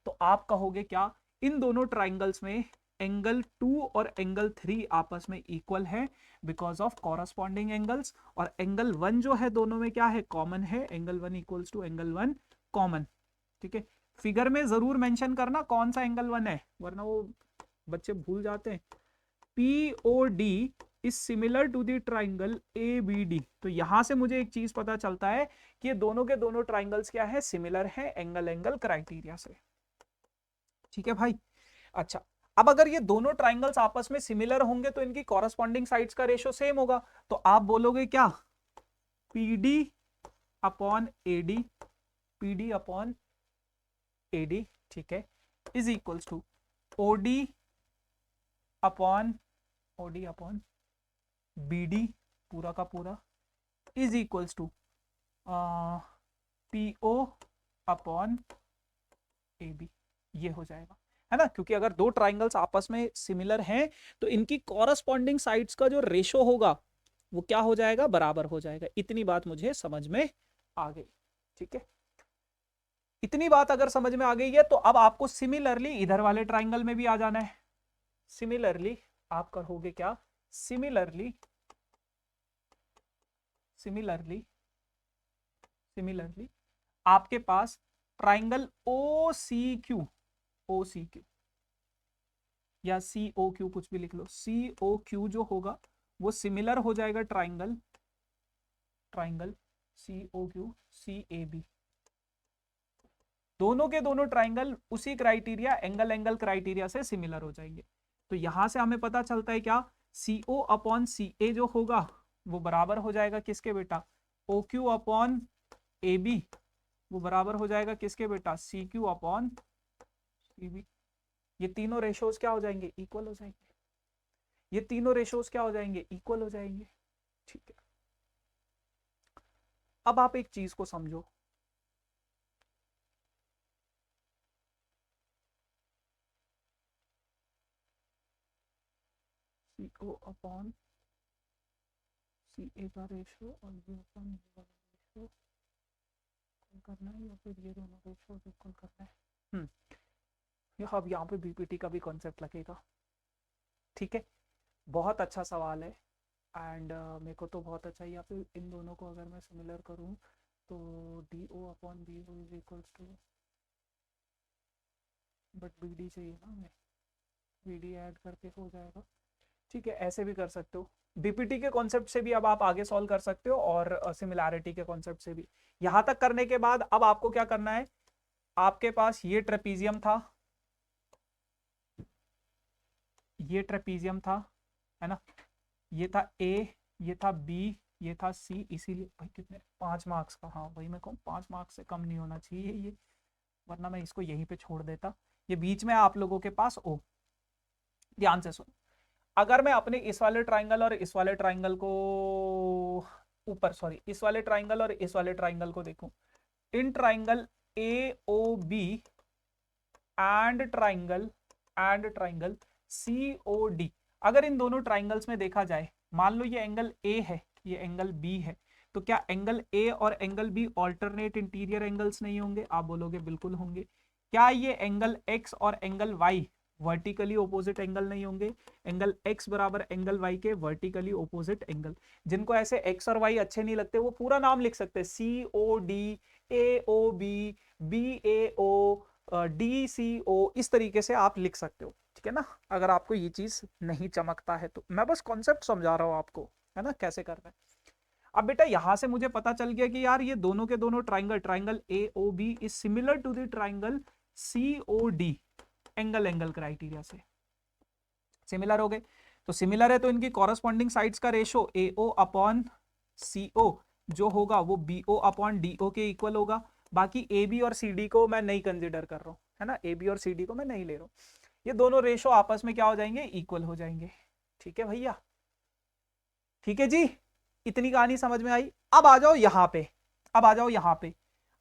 तो आप कहोगे क्या, इन दोनों ट्राइंगल्स में एंगल 2 और एंगल 3 आपस में इक्वल है बिकॉज ऑफ कॉरस्पॉन्डिंग एंगल्स, और एंगल 1 जो है दोनों में क्या है, कॉमन है, angle 1 equals to angle 1 common. ठीक है, फिगर में जरूर मेंशन करना कौन सा एंगल 1 है, वरना वो बच्चे भूल जाते हैं। POD is similar to the triangle ABD। तो यहां से मुझे एक चीज पता चलता है कि ये दोनों के दोनों ट्राइंगल्स क्या है, सिमिलर है एंगल एंगल क्राइटेरिया से। ठीक है भाई, अच्छा अब अगर ये दोनों ट्राइंगल्स आपस में सिमिलर होंगे तो इनकी कॉरस्पॉन्डिंग साइड्स का रेशो सेम होगा। तो आप बोलोगे क्या, PD upon AD, PD upon AD, ठीक है, is equals to OD upon OD upon BD पूरा का पूरा is equals to PO upon AB। ये हो जाएगा, है ना, क्योंकि अगर दो ट्राइंगल्स आपस में सिमिलर हैं तो इनकी कॉरस्पॉन्डिंग साइड्स का जो रेशो होगा वो क्या हो जाएगा, बराबर हो जाएगा। इतनी बात मुझे समझ में आ गई। ठीक है, इतनी बात अगर समझ में आ गई है तो अब आपको सिमिलरली इधर वाले ट्राइंगल में भी आ जाना है। सिमिलरली आप कहोगे क्या, सिमिलरली सिमिलरली सिमिलरली आपके पास ट्राइंगल OCQ, OCQ या COQ कुछ भी लिख लो, COQ जो होगा वो सिमिलर हो जाएगा ट्राइंगल, ट्राइंगल COQ CAB। दोनों के दोनों ट्राइंगल उसी क्राइटेरिया एंगल एंगल क्राइटेरिया से सिमिलर हो जाएंगे। तो यहां से हमें पता चलता है क्या, CO अपॉन CA जो होगा वो बराबर हो जाएगा किसके बेटा, OQ अपॉन AB, वो बराबर हो जाएगा किसके बेटा, CQ अपॉन CB। ये तीनों रेशोज क्या हो जाएंगे, इक्वल हो जाएंगे, ये तीनों रेशोज क्या हो जाएंगे, इक्वल हो जाएंगे। ठीक है, अब आप एक चीज को समझो, CO अपॉन CA का रेशो और ये अपॉन ये वाला रेशो इक्वल करना है, या फिर ये दोनों रेशो इक्वल करना है। अब यहाँ पे बीपीटी का भी कॉन्सेप्ट लगेगा। ठीक है, बहुत अच्छा सवाल है एंड मेरे को तो बहुत अच्छा, यहाँ पे इन दोनों को अगर मैं सिमिलर करूँ तो D O upon B O is equals to, but B D चाहिए ना हमें, बी डी ऐड करके हो जाएगा। ठीक है, ऐसे भी कर सकते हो, बीपीटी के कॉन्सेप्ट से भी अब आप आगे सॉल्व कर सकते हो और सिमिलैरिटी के कॉन्सेप्ट से भी। यहां तक करने के बाद अब आपको क्या करना है, आपके पास ये ट्रेपीजियम था, ये ट्रेपीजियम था, है ना, ये था ए, ये था बी, ये था सी, इसीलिए भाई कितने 5 मार्क्स का, हाँ वही मैं कहूँ 5 मार्क्स से कम नहीं होना चाहिए ये, वरना मैं इसको यहीं पे छोड़ देता। ये बीच में आप लोगों के पास ओ, ध्यान से सुनो, अगर मैं अपने इस वाले ट्राइंगल और इस वाले ट्राइंगल को ऊपर, सॉरी इस वाले ट्राइंगल और इस वाले ट्राइंगल को देखूं, in triangle A O B and triangle C O D, अगर इन दोनों ट्राइंगल्स में देखा जाए, मान लो ये एंगल ए है, ये एंगल बी है, तो क्या एंगल ए और angle B alternate interior angles नहीं होंगे? आप बोलोगे बिल्कुल होंगे। क्या ये एंगल एक्स और angle y vertically opposite angle नहीं होंगे? एंगल एक्स बराबर एंगल वाई के वर्टिकली ओपोजिट एंगल। जिनको ऐसे एक्स और वाई अच्छे नहीं लगते वो पूरा नाम लिख सकते हैं, सी ओ डी, ए ओ बी, बी ए ओ, डी सी ओ, इस तरीके से आप लिख सकते हो। ठीक है ना, अगर आपको ये चीज नहीं चमकता है तो मैं बस कॉन्सेप्ट समझा रहा हूं आपको, है ना, कैसे करना है। अब बेटा यहां से मुझे पता चल गया कि यार ये दोनों के दोनों triangle A O B is similar to the triangle C O D, angle criteria से सिमिलर हो गए। तो सिमिलर है तो इनकी कॉरस्पॉन्डिंग साइड्स का ratio A O upon C O जो होगा वो B O upon D O के इक्वल होगा। बाकी ए बी और सी डी को मैं नहीं कंसिडर कर रहा हूं, है ना, ए बी और सी डी को मैं नहीं ले रहा हूं, ये दोनों रेशो आपस में क्या हो जाएंगे, इक्वल हो जाएंगे। ठीक है भैया, ठीक है जी, इतनी कहानी समझ में आई। अब आ जाओ यहां पे, अब आ जाओ यहां पे,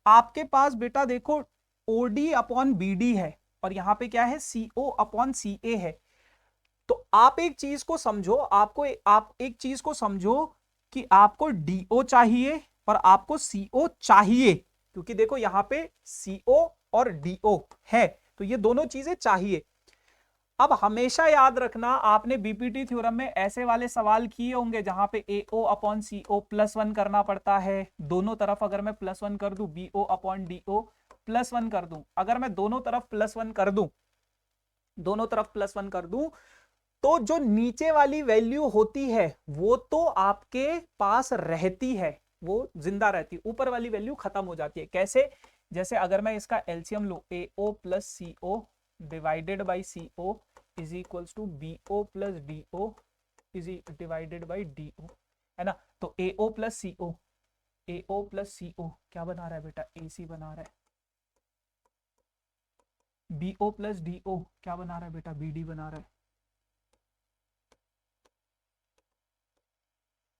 आपके पास बेटा देखो ओडी अपॉन बी डी है और यहां पे क्या है, सी ओ अपॉन सी ए है। तो आप एक चीज को समझो, आप एक चीज को समझो कि आपको डीओ चाहिए और आपको सीओ चाहिए, क्योंकि देखो यहां पे सीओ और डीओ है तो ये दोनों चीजें चाहिए। अब हमेशा याद रखना, आपने बीपीटी थ्योरम में ऐसे वाले सवाल किए होंगे जहां पे ए ओ अपॉन सी ओ +1 करना पड़ता है, दोनों तरफ अगर मैं +1 कर दूं, B O upon D O +1 कर दूं, अगर मैं दोनों तरफ +1 कर दूं, दोनों तरफ +1 कर दूं, तो जो नीचे वाली वैल्यू होती है वो तो आपके पास रहती है, वो जिंदा रहती है, ऊपर वाली वैल्यू खत्म हो जाती है। कैसे? जैसे अगर मैं इसका एलसीएम लूं, A O plus C O divided by C O is equals to B O plus D O is divided by D O, है ना। तो ए ओ प्लस सी ओ, ए ओ प्लस सी ओ क्या बना रहा है बेटा, ए सी बना रहा है। B O plus D O क्या बना रहा है बेटा, बी डी बना रहा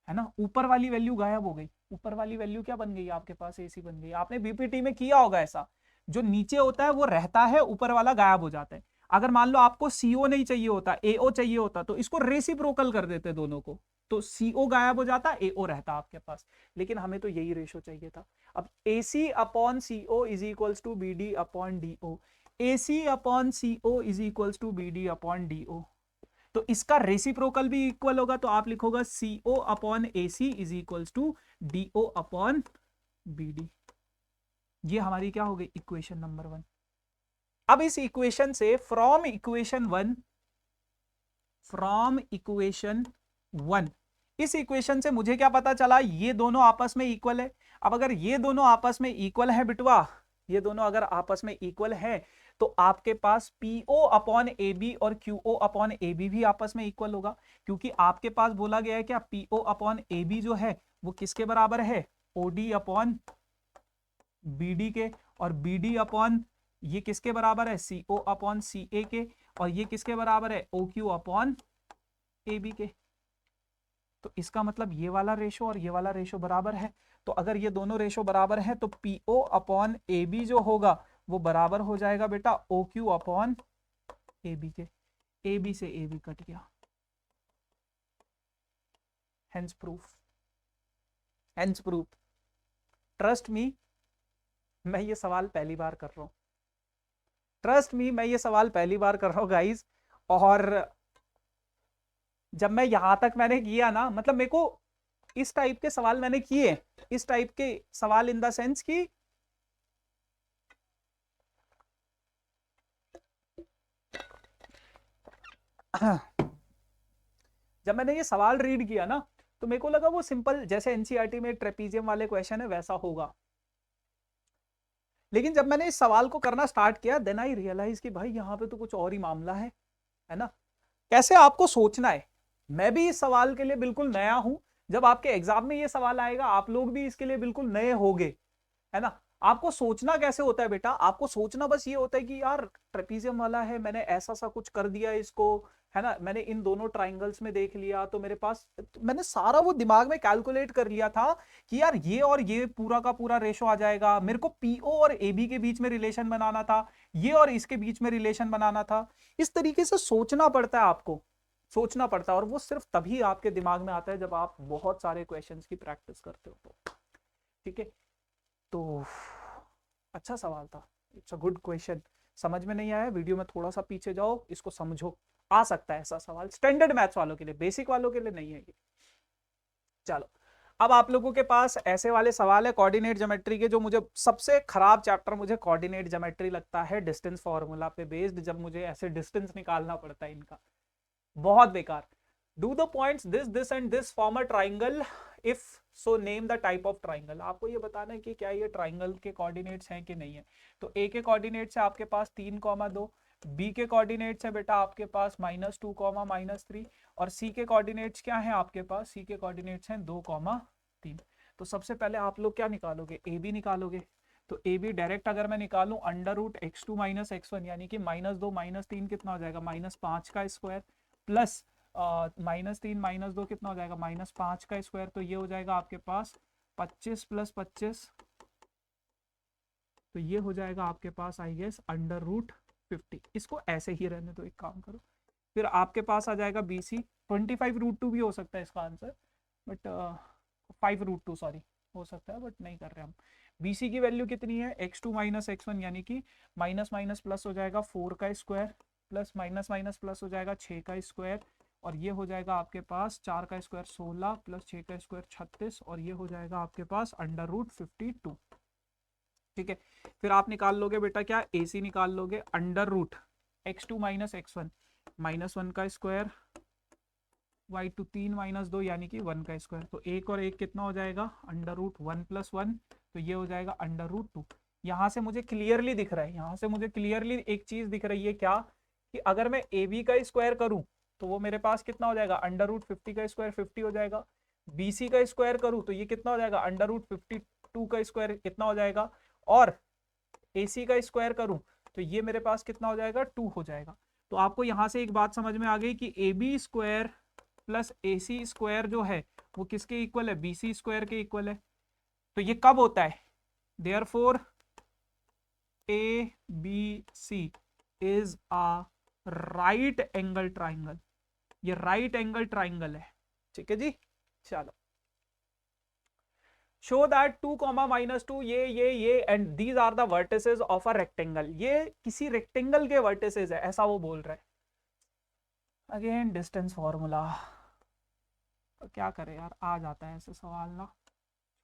है ना। ऊपर वाली वैल्यू गायब हो गई, ऊपर वाली वैल्यू क्या बन गई आपके पास, एसी बन गई। आपने बीपीटी में किया होगा ऐसा, जो नीचे होता है वो रहता है, ऊपर वाला गायब हो जाता है। अगर मान लो आपको सीओ नहीं चाहिए होता, एओ चाहिए होता, तो इसको रेसिप्रोकल कर देते दोनों को, तो सीओ गायब हो जाता, एओ रहता आपके पास। लेकिन हमें तो यही रेशो चाहिए था। अब AC upon CO is equals to B D upon D O, AC upon CO is equals to B D upon D O, तो इसका रेसिप्रोकल भी इक्वल होगा, तो आप लिखोगा CO upon A C is equals to D O upon B D. ये हमारी क्या हो गई, इक्वेशन नंबर 1। अब इस इक्वेशन से फ्रॉम इक्वेशन 1, इस इक्वेशन से मुझे क्या पता चला, ये दोनों आपस में इक्वल है। अब अगर ये दोनों आपस में इक्वल है बिटवा, ये दोनों अगर आपस में इक्वल है तो आपके पास PO अपॉन AB और QO अपॉन AB भी आपस में इक्वल होगा, क्योंकि आपके पास बोला गया है क्या, PO अपॉन AB जो है वो किसके बराबर है, OD अपॉन BD के, और BD अपॉन ये किसके बराबर है, CO अपॉन CA के, और ये किसके बराबर है, OQ अपॉन AB के। तो इसका मतलब ये वाला रेशो और ये वाला रेशो बराबर है। तो अगर ये दोनों रेशो बराबर है तो PO अपॉन AB जो होगा वो बराबर हो जाएगा बेटा OQ अपॉन AB के। AB से AB कट गया, hence proof, hence proof. Trust me, मैं ये सवाल पहली बार कर रहा हूं, ट्रस्ट मी, मैं ये सवाल पहली बार कर रहा हूँ गाइस, और जब मैं यहां तक मैंने किया ना, मतलब मेरे को इस टाइप के सवाल मैंने किए, इस टाइप के सवाल इन द सेंस कि जब मैंने ये सवाल रीड किया ना, तो मेरे को लगा वो सिंपल जैसे एनसीईआरटी में ट्रेपीजियम वाले क्वेश्चन है वैसा होगा, लेकिन जब मैंने इस सवाल को करना स्टार्ट किया, देन आई रियलाइज कि भाई यहाँ पे तो कुछ और ही मामला है ना। कैसे आपको सोचना है, मैं भी इस सवाल के लिए बिल्कुल नया हूं, जब आपके एग्जाम में ये सवाल आएगा आप लोग भी इसके लिए बिल्कुल नए होगे, है ना। आपको सोचना कैसे होता है बेटा, आपको सोचना बस ये होता है कि यार ट्रेपीजियम वाला है, मैंने ऐसा सा कुछ कर दिया इसको, है ना, मैंने इन दोनों ट्राइंगल्स में देख लिया, तो मेरे पास, मैंने सारा वो दिमाग में कैलकुलेट कर लिया था कि यार ये और ये पूरा का पूरा रेशो आ जाएगा, मेरे को पीओ और एबी के बीच में रिलेशन बनाना था, ये और इसके बीच में रिलेशन बनाना था। इस तरीके से सोचना पड़ता है, आपको सोचना पड़ता है, और वो सिर्फ तभी आपके दिमाग में आता है जब आप बहुत सारे क्वेश्चंस की प्रैक्टिस करते हो तो। ठीक है, तो अच्छा सवाल था, इट्स अ गुड क्वेश्चन। समझ में नहीं आया, वीडियो में थोड़ा सा पीछे जाओ, इसको समझो, आ सकता है ऐसा सवाल स्टैंडर्ड मैथ्स वालों के लिए, बेसिक वालों के लिए नहीं है ये। चलो, अब आप लोगों के पास ऐसे वाले सवाल है कोऑर्डिनेट ज्योमेट्री के, जो मुझे सबसे खराब चैप्टर मुझे कोऑर्डिनेट ज्योमेट्री लगता है, डिस्टेंस फार्मूला पे बेस्ड, जब मुझे ऐसे डिस्टेंस निकालना पड़ता है इनका, बहुत बेकार। Do the points this this and this form a triangle, if so name the type of triangle. आपको ये बताना है कि क्या ये ट्राइंगल के कोऑर्डिनेट्स हैं कि नहीं है। तो ए के कोऑर्डिनेट्स है आपके पास 3,2, बी के कोऑर्डिनेट्स है बेटा आपके पास -2, -3, और सी के कोऑर्डिनेट्स क्या है आपके पास, सी के कोऑर्डिनेट्स हैं 2,3। तो सबसे पहले आप लोग क्या निकालोगे, ए बी निकालोगे। तो ए बी डायरेक्ट अगर मैं निकालूं √(x2 - x1) यानी कि -2 -3 कितना हो जाएगा, -5 का स्क्वायर, प्लस -3 -2 कितना हो जाएगा, -5 का स्क्वायर, तो ये हो जाएगा आपके पास 25 + 25, तो ये हो जाएगा आपके पास आई गेस √50। इसको ऐसे ही रहने दो, एक काम करो, फिर आपके पास आ जाएगा BC 25√2 भी हो सकता है इसका आंसर, बट 5√2 सॉरी हो सकता है, बट नहीं कर रहे हम। BC की वैल्यू कितनी है, x2 - x1 यानी कि माइनस माइनस प्लस हो जाएगा 4 का square, plus minus minus plus हो जाएगा 6 का स्क्वायर, और ये हो जाएगा आपके पास 4 का स्क्वायर 16 प्लस 6 का स्क्वायर 36, और ये हो जाएगा आपके पास √52। ठीक है, फिर आप निकाल लोगे बेटा क्या, AC निकाल लोगे, √(x2 - x1) -1 का स्क्वायर, y2 3 - 2 यानी कि 1 का स्क्वायर, तो एक और एक कितना हो जाएगा, √1 + 1, तो ये हो जाएगा √2। यहाँ से मुझे क्लियरली दिख रहा है, यहाँ से मुझे क्लियरली एक चीज दिख रही है, क्या, कि अगर मैं AB का स्क्वायर करूं तो वो मेरे पास कितना हो जाएगा, √50 का स्क्वायर 50 हो जाएगा। BC का स्क्वायर करूं तो ये कितना हो जाएगा, √52 का स्क्वायर कितना हो जाएगा, और AC का स्क्वायर करूं तो ये मेरे पास कितना हो जाएगा, 2 हो जाएगा। तो आपको यहां से एक बात समझ में आ गई कि AB square plus AC square जो है वो किसके इक्वल है, BC स्क्वायर के इक्वल है। तो ये कब होता है, therefore ABC is a right angle triangle, ये राइट एंगल ट्राइंगल है। ठीक है जी, चलो, शो दैट 2, -2 ये and these are the vertices of a rectangle, ये किसी रेक्टेंगल के वर्टिसेस है, ऐसा वो बोल रहा है। अगेन डिस्टेंस फॉर्मूला, तो क्या करें यार, आ जाता है ऐसे सवाल ना,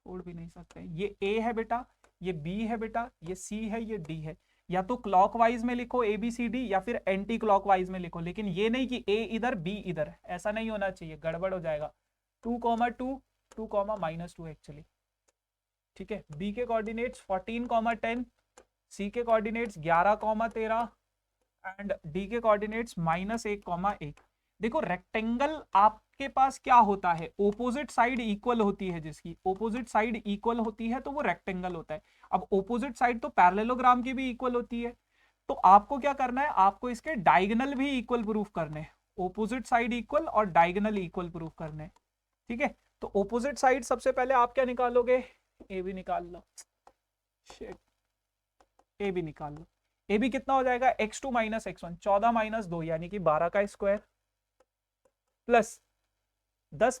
छोड़ भी नहीं सकते। ये A है बेटा, ये B है बेटा, ये C है, ये D है। या तो क्लॉकवाइज में लिखो ABCD या फिर एंटी क्लॉकवाइज में लिखो, लेकिन ये नहीं कि A इधर B इधर, ऐसा नहीं होना चाहिए, गड़बड़ हो जाएगा। 2, 2, 2, -2 एक्चुअली। ठीक है, B के कोऑर्डिनेट्स 14, 10, C के कोऑर्डिनेट्स 11, 13 एंड D के कोऑर्डिनेट्स -1, 1। देखो रेक्टेंगल आपके पास क्या होता है, ओपोजिट साइड इक्वल होती है, जिसकी ओपोजिट साइड इक्वल होती है तो वो रेक्टेंगल होता है। अब ओपोजिट साइड तो पैरेललोग्राम की भी इक्वल होती है, तो आपको क्या करना है, आपको इसके डायगोनल भी इक्वल प्रूफ करने हैं, ओपोजिट साइड इक्वल और डायगोनल इक्वल प्रूफ करने हैं। ठीक है, तो ओपोजिट साइड सबसे पहले आप क्या निकालोगे, ए बी निकाल लो, ए बी निकाल लो। ए बी कितना हो जाएगा, x2 - x1 14 - 2 यानी कि 12 का square, plus 10 -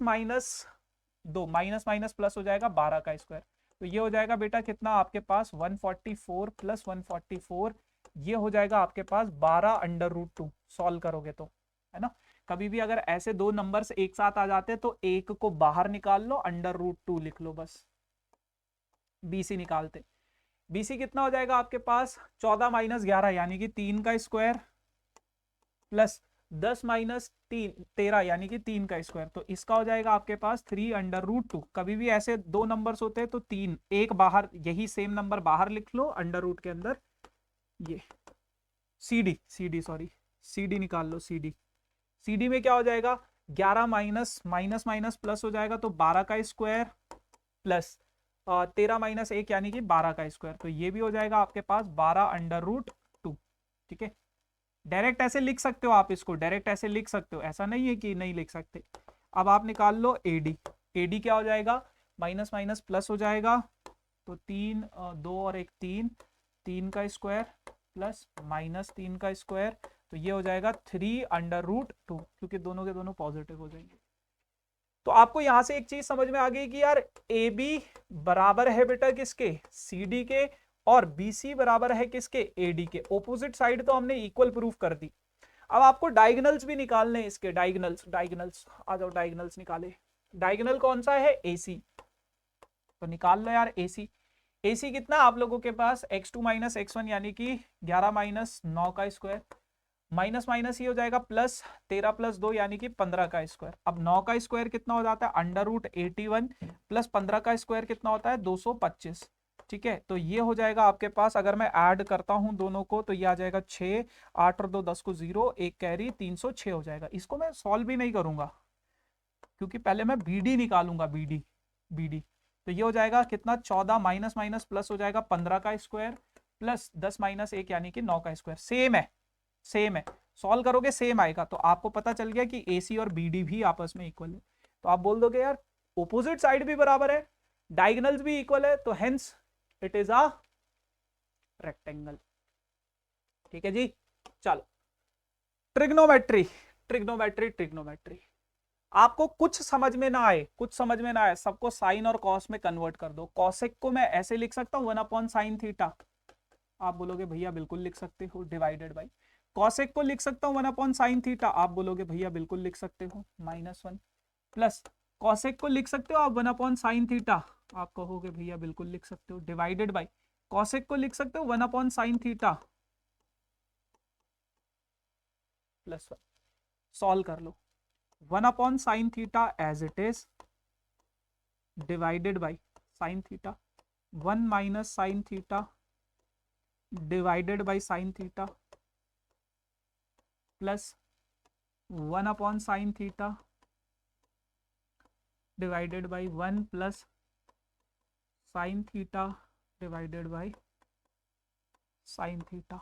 2 minus minus plus हो जाएगा 12 का स्क्वायर, तो ये हो जाएगा बेटा कितना आपके पास 144 + 144 ये हो जाएगा आपके पास 12√2 सॉल्व करोगे तो, है ना। कभी भी अगर ऐसे दो नंबर्स एक साथ आ जाते तो एक को बाहर निकाल लो, √2 लिख लो बस। बीसी निकालते, बीसी कितना हो जाएगा आपके पास 14 माइनस 11 यानी कि 3 का स्क्वायर प्लस 10 माइनस 13 यानी कि 3 का स्क्वायर, तो इसका हो जाएगा आपके पास 3√2। कभी भी ऐसे दो नंबर्स होते हैं तो तीन, एक बाहर, यही सेम नंबर बाहर लिख लो अंडर रूट के अंदर। ये सीडी निकाल लो। सीडी में क्या हो जाएगा 11 माइनस माइनस माइनस प्लस हो जाएगा तो 12 का स्क्वायर प्लस 13 माइनस 1 यानी कि 12 का स्क्वायर, तो ये भी हो जाएगा आपके पास 12√2। ठीक है, डायरेक्ट ऐसे लिख सकते हो आप, इसको डायरेक्ट ऐसे लिख सकते हो, ऐसा नहीं है कि नहीं लिख सकते। अब आप निकाल लो एडी। एडी क्या हो जाएगा माइनस माइनस प्लस हो जाएगा, तो 3 2 और 1 3, 3 का स्क्वायर प्लस माइनस 3 का स्क्वायर, तो ये हो जाएगा 3√2, क्योंकि दोनों के दोनों पॉजिटिव हो जाएंगे। तो आपको यहां से एक चीज समझ में आ गई कि यार ए बी बराबर है बेटा किसके, सी डी के, और बी सी बराबर है किसके, ए डी के। ऑपोजिट साइड तो हमने इक्वल प्रूफ कर दी। अब आपको डायगोनल्स भी निकालने हैं इसके, डायगोनल्स आ जाओ, डायगोनल्स निकाले। डायगोनल कौन सा है, AC, तो निकाल लो यार AC। AC कितना आप लोगों के पास x2 माइनस x1 यानी कि 11 माइनस 9 का स्क्वायर, माइनस माइनस ये हो जाएगा प्लस 13 प्लस 2 यानी कि 15 का स्क्वायर। अब 9 का स्क्वायर कितना हो जाता है √81 प्लस 15 का स्क्वायर कितना होता है 225। ठीक है, तो ये हो जाएगा आपके पास, अगर मैं ऐड करता हूं दोनों को तो ये आ जाएगा 6, 8 और 2 10 को 0, एक कैरी 306 हो जाएगा। इसको मैं सॉल्व भी नहीं करूंगा क्योंकि पहले मैं BD निकालूंगा, BD। तो ये हो जाएगा कितना 14 माइनस माइनस प्लस हो जाएगा 15 का स्क्वायर प्लस 10 माइनस 1 यानी कि 9 का स्क्वायर। सेम है, सॉल्व करोगे सेम आएगा। तो आपको पता चल गया कि AC और BD भी आपस में इक्वल है। तो आप बोल दोगे यार ऑपोजिट साइड भी बराबर है, डायगोनल्स भी इक्वल है, तो hence it is a rectangle. ठीक है जी, चलो ट्रिग्नोमेट्री। आपको कुछ समझ में ना आए, सबको साइन और कॉस में कन्वर्ट कर दो। कॉसेक को मैं ऐसे लिख सकता हूं 1/sin थीटा, आप बोलोगे भैया बिल्कुल लिख सकते हो, डिवाइडेड बाई। कॉसेक को लिख सकता हूं 1/sin थीटा, आप बोलोगे भैया बिल्कुल लिख सकते हो, -1 प्लस कॉसेक को लिख सकते हो आप 1/sin थीटा, आप कहोगे भैया बिल्कुल लिख सकते हो, डिवाइडेड बाई कॉसेक को लिख सकते हो 1/sin थीटा +1। सॉल्व कर लो, 1/sin theta as it is divided by sin theta, 1 minus sin theta divided by sin theta plus 1/sin theta divided by 1 plus sin theta divided by sin theta,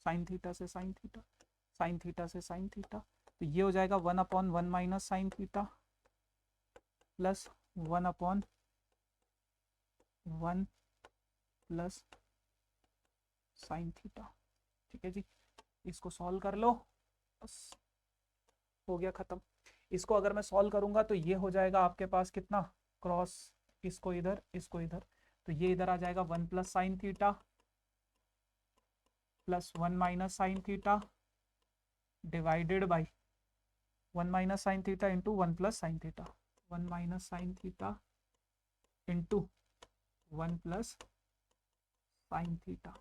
sin theta से sin theta, sin theta से sin theta, तो ये हो जाएगा 1/1 minus sin theta plus 1/1 plus sin theta. ठीक है जी, इसको solve कर लो, बस हो गया खत्म। इसको अगर मैं सॉल्व करूंगा तो ये हो जाएगा आपके पास कितना, क्रॉस इसको इधर तो ये इधर आ जाएगा 1 plus sin theta plus 1 minus sin theta divided by 1 minus sin theta into 1 plus sin theta, 1 minus sin theta into 1 plus sin theta.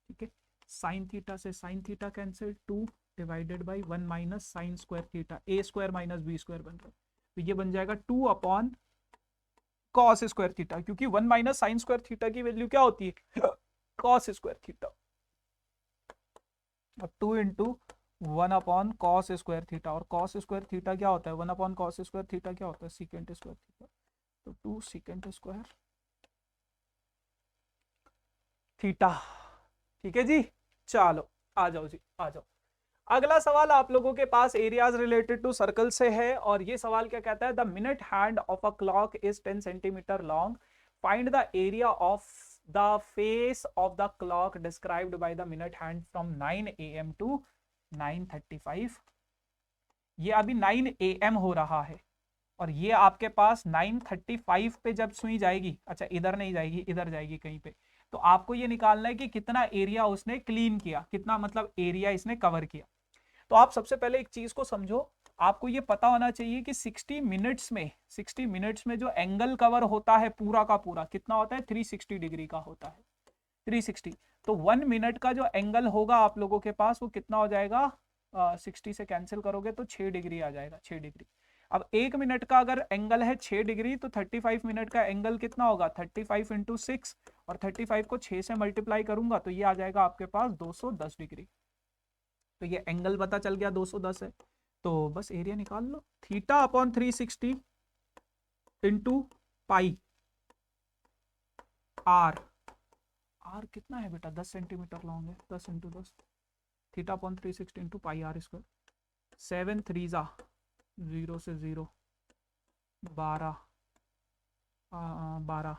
ठीक है, sin थीटा से sin theta cancel, 2 divided by 1 minus sine square theta, a square minus b square बन रहा है, तो ये बन जाएगा 2/cos स्क्वायर थीटा, क्योंकि 1 माइनस साइन स्क्वायर थीटा की वैल्यू क्या होती है cos स्क्वायर थीटा, और 2 इंटू 1/cos स्क्वायर थीटा, और cos स्क्वायर थीटा क्या होता है 1/cos स्क्वायर थीटा क्या होता है सीकेंट स्क्वायर थीटा, तो 2 सीकेंट स्क्वायर थीटा। ठीक है जी, चलो आ जाओ जी, आ जाओ। अगला सवाल आप लोगों के पास एरियाज रिलेटेड टू सर्कल से है, और ये सवाल क्या कहता है, the minute hand of a clock is 10 centimetre long, find the area of the face of the clock described by the minute hand from 9 AM to 9:35। ये अभी 9 AM हो रहा है, और ये आपके पास 9:35 पे जब सुई जाएगी, अच्छा इधर नहीं जाएगी, इधर जाएगी कहीं पे, तो आपको ये निकालना है कि कितना एरिया उसने क्लीन किया, कितना मतलब एरिया इसने कवर किया। तो आप सबसे पहले एक चीज को समझो, आपको ये पता होना चाहिए कि 60 मिनट्स में जो एंगल कवर होता है पूरा का पूरा कितना होता है, 360 डिग्री का होता है, 360। तो 1 मिनट का जो एंगल होगा आप लोगों के पास वो कितना हो जाएगा, 60 से कैंसिल करोगे तो 6 डिग्री आ जाएगा, 6 डिग्री। अब 1 मिनट का अगर एंगल है 6 डिग्री तो 35 मिनट का एंगल कितना होगा, 35 इंटू 6, और 35 को 6 से मल्टीप्लाई करूंगा तो ये आ जाएगा आपके पास 210 डिग्री। तो ये एंगल पता चल गया 210 है, तो बस एरिया निकाल लो, theta upon 360 into pi r. R कितना है बेटा, 10 सेंटीमीटर लॉन्ग है, 10 into 10, theta upon 360 into pi r square. 7 3 जा 0 से 0, 12, 12,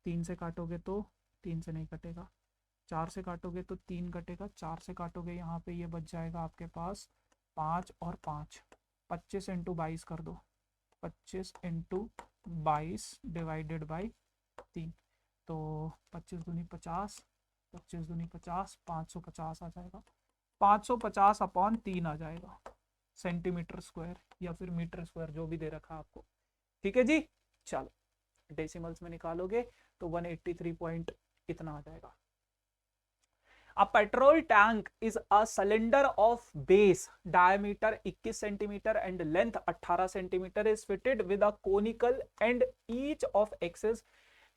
3 से काटोगे तो 3 से नहीं कटेगा, 4 से काटोगे तो 3 कटेगा, 4 से काटोगे यहाँ पे ये बच जाएगा आपके पास 5 और 5, 25 इंटू 22 कर दो, 25 इंटू 22 डिवाइडेड बाई 3, तो 25 दूनी 50, 25 दूनी 50, 550 आ जाएगा, 550 अपॉन 3 आ जाएगा सेंटीमीटर स्क्वायर या फिर मीटर स्क्वायर, जो भी दे रखा है आपको। ठीक है जी, चलो डेसिमल्स में निकालोगे तो 183 पॉइंट इतना आ जाएगा। A petrol tank is a cylinder of base diameter 21 centimeter and length 18 centimeter is fitted with a conical end each of axis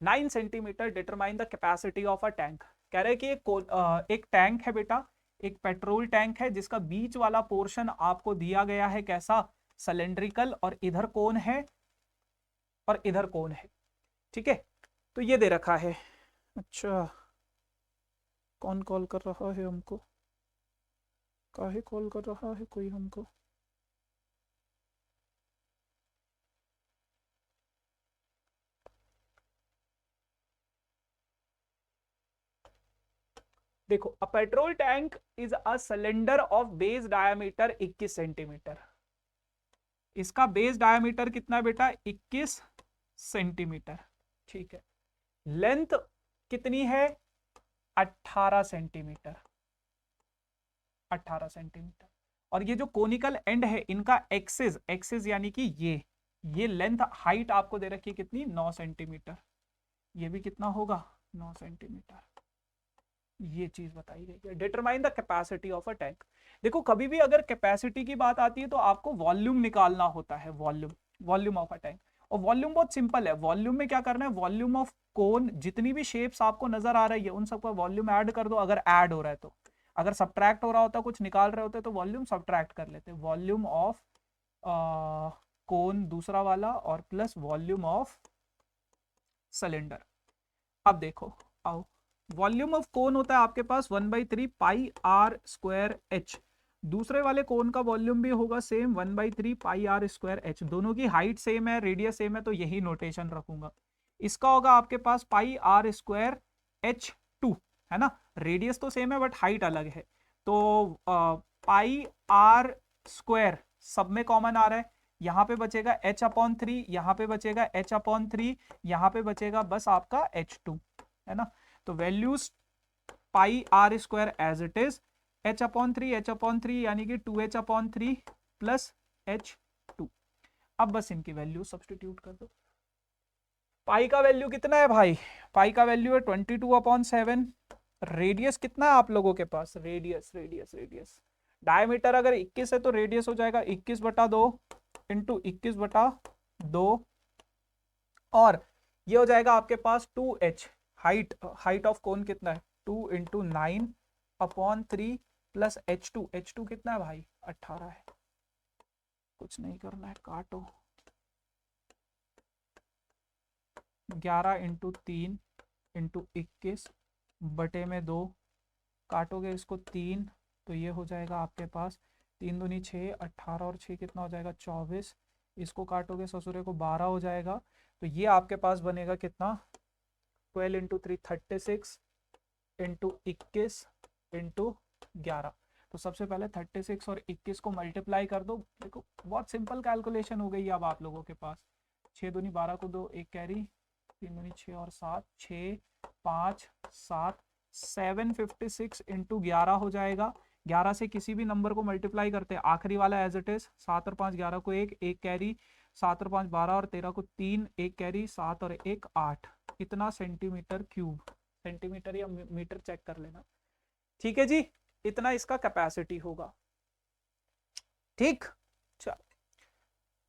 9 centimeter. Determine the capacity of a tank. कह रहे कि एक tank है बेटा, एक petrol tank है जिसका बीच वाला पोर्शन आपको दिया गया है कैसा, सिलेंड्रिकल, और इधर कौन है और इधर कौन है। ठीक है, तो ये दे रखा है। अच्छा, कौन कॉल कर रहा है हमको, काहे कॉल कर रहा है कोई हमको। देखो, a petrol tank is a cylinder of base diameter 21 centimetre. इसका बेस डायमीटर कितना है बेटा, 21 सेंटीमीटर। ठीक है, लेंथ कितनी है, 18 सेंटीमीटर, 18 सेंटीमीटर। और ये जो कोनिकल एंड है इनका एक्सिस, एक्सिस यानी कि ये लेंथ हाइट आपको दे रखी है कितनी, 9 सेंटीमीटर। ये भी कितना होगा, 9 सेंटीमीटर। ये चीज बताई गई है। Determine the capacity of a tank. देखो, कभी भी अगर कैपेसिटी की बात आती है तो आपको वॉल्यूम निकालना होता है, volume, volume of a tank. और वॉल्यूम बहुत सिंपल है, वॉल्यूम में क्या करना है, वॉल्यूम ऑफ कोन, जितनी भी शेप्स आपको नजर आ रही है उन सबका वॉल्यूम ऐड कर दो, अगर ऐड हो रहा है तो। अगर सब्ट्रैक्ट हो रहा होता, कुछ निकाल रहे होते तो वॉल्यूम सब्ट्रैक्ट कर लेते, वॉल्यूम ऑफ कोन दूसरा वाला और प्लस वॉल्यूम ऑफ सिलेंडर। अब देखो, आओ, वॉल्यूम ऑफ कोन होता है आपके पास 1/3 पाई आर स्क्वायर एच। दूसरे वाले कोन का वॉल्यूम भी होगा same 1/3 pi r square h. दोनों की हाइट सेम है, रेडियस सेम है, तो यही नोटेशन रखूंगा। इसका होगा आपके पास पाई आर स्क्वायर एच 2, है ना। रेडियस तो सेम है बट हाइट अलग है, तो पाई आर स्क्वायर सब में कॉमन आ रहा है, यहां पे बचेगा h/3, यहां पे बचेगा h/3, यहां पे बचेगा बस आपका h2, है ना। तो वैल्यूज pi r square as it is, h/3 यानी कि 2h/3 प्लस h2। अब बस इनकी वैल्यू सब्सटीट्यूट कर दो। पाई का वैल्यू कितना है भाई, पाई का वैल्यू है 22/7। रेडियस कितना है आप लोगों के पास, रेडियस डायमीटर अगर 21 है तो रेडियस हो जाएगा 21/2 इंटू 21/2, और ये हो जाएगा आपके पास 2h। हाइट ऑफ कोन कितना है, 2 इंटू 9/3 प्लस h2 कितना है भाई, 18 है। कुछ नहीं करना है, काटो, 11 इंटू 3 इंटू 21/2, काटोगे इसको 3 तो ये हो जाएगा आपके पास 3 दूनी 6, 18 और 6 कितना हो जाएगा 24। इसको काटोगे ससुरे को 12 हो जाएगा, तो ये आपके पास बनेगा कितना, 12 इंटू 3 36 इंटू 21 इंटू 11। तो सबसे पहले 36 और 21 को मल्टीप्लाई कर दो। देखो बहुत सिंपल कैलकुलेशन हो गई अब आप लोगों के पास। 6 दूनी 12 को 2, 1 कैरी, 3 दूनी 6 और 7, 6 5 7 756 इंटू 11 हो जाएगा। 11 से किसी भी नंबर को मल्टीप्लाई करते हैं, आखिरी वाला एज इट इज, 7 और 5 11 को एक कैरी, 7 और 5 12 और 13 को 3, एक कैरी, 7 और 1 8, इतना सेंटीमीटर क्यूब, सेंटीमीटर या मीटर चेक कर लेना। ठीक है जी, इतना इसका कैपेसिटी होगा। ठीक, चल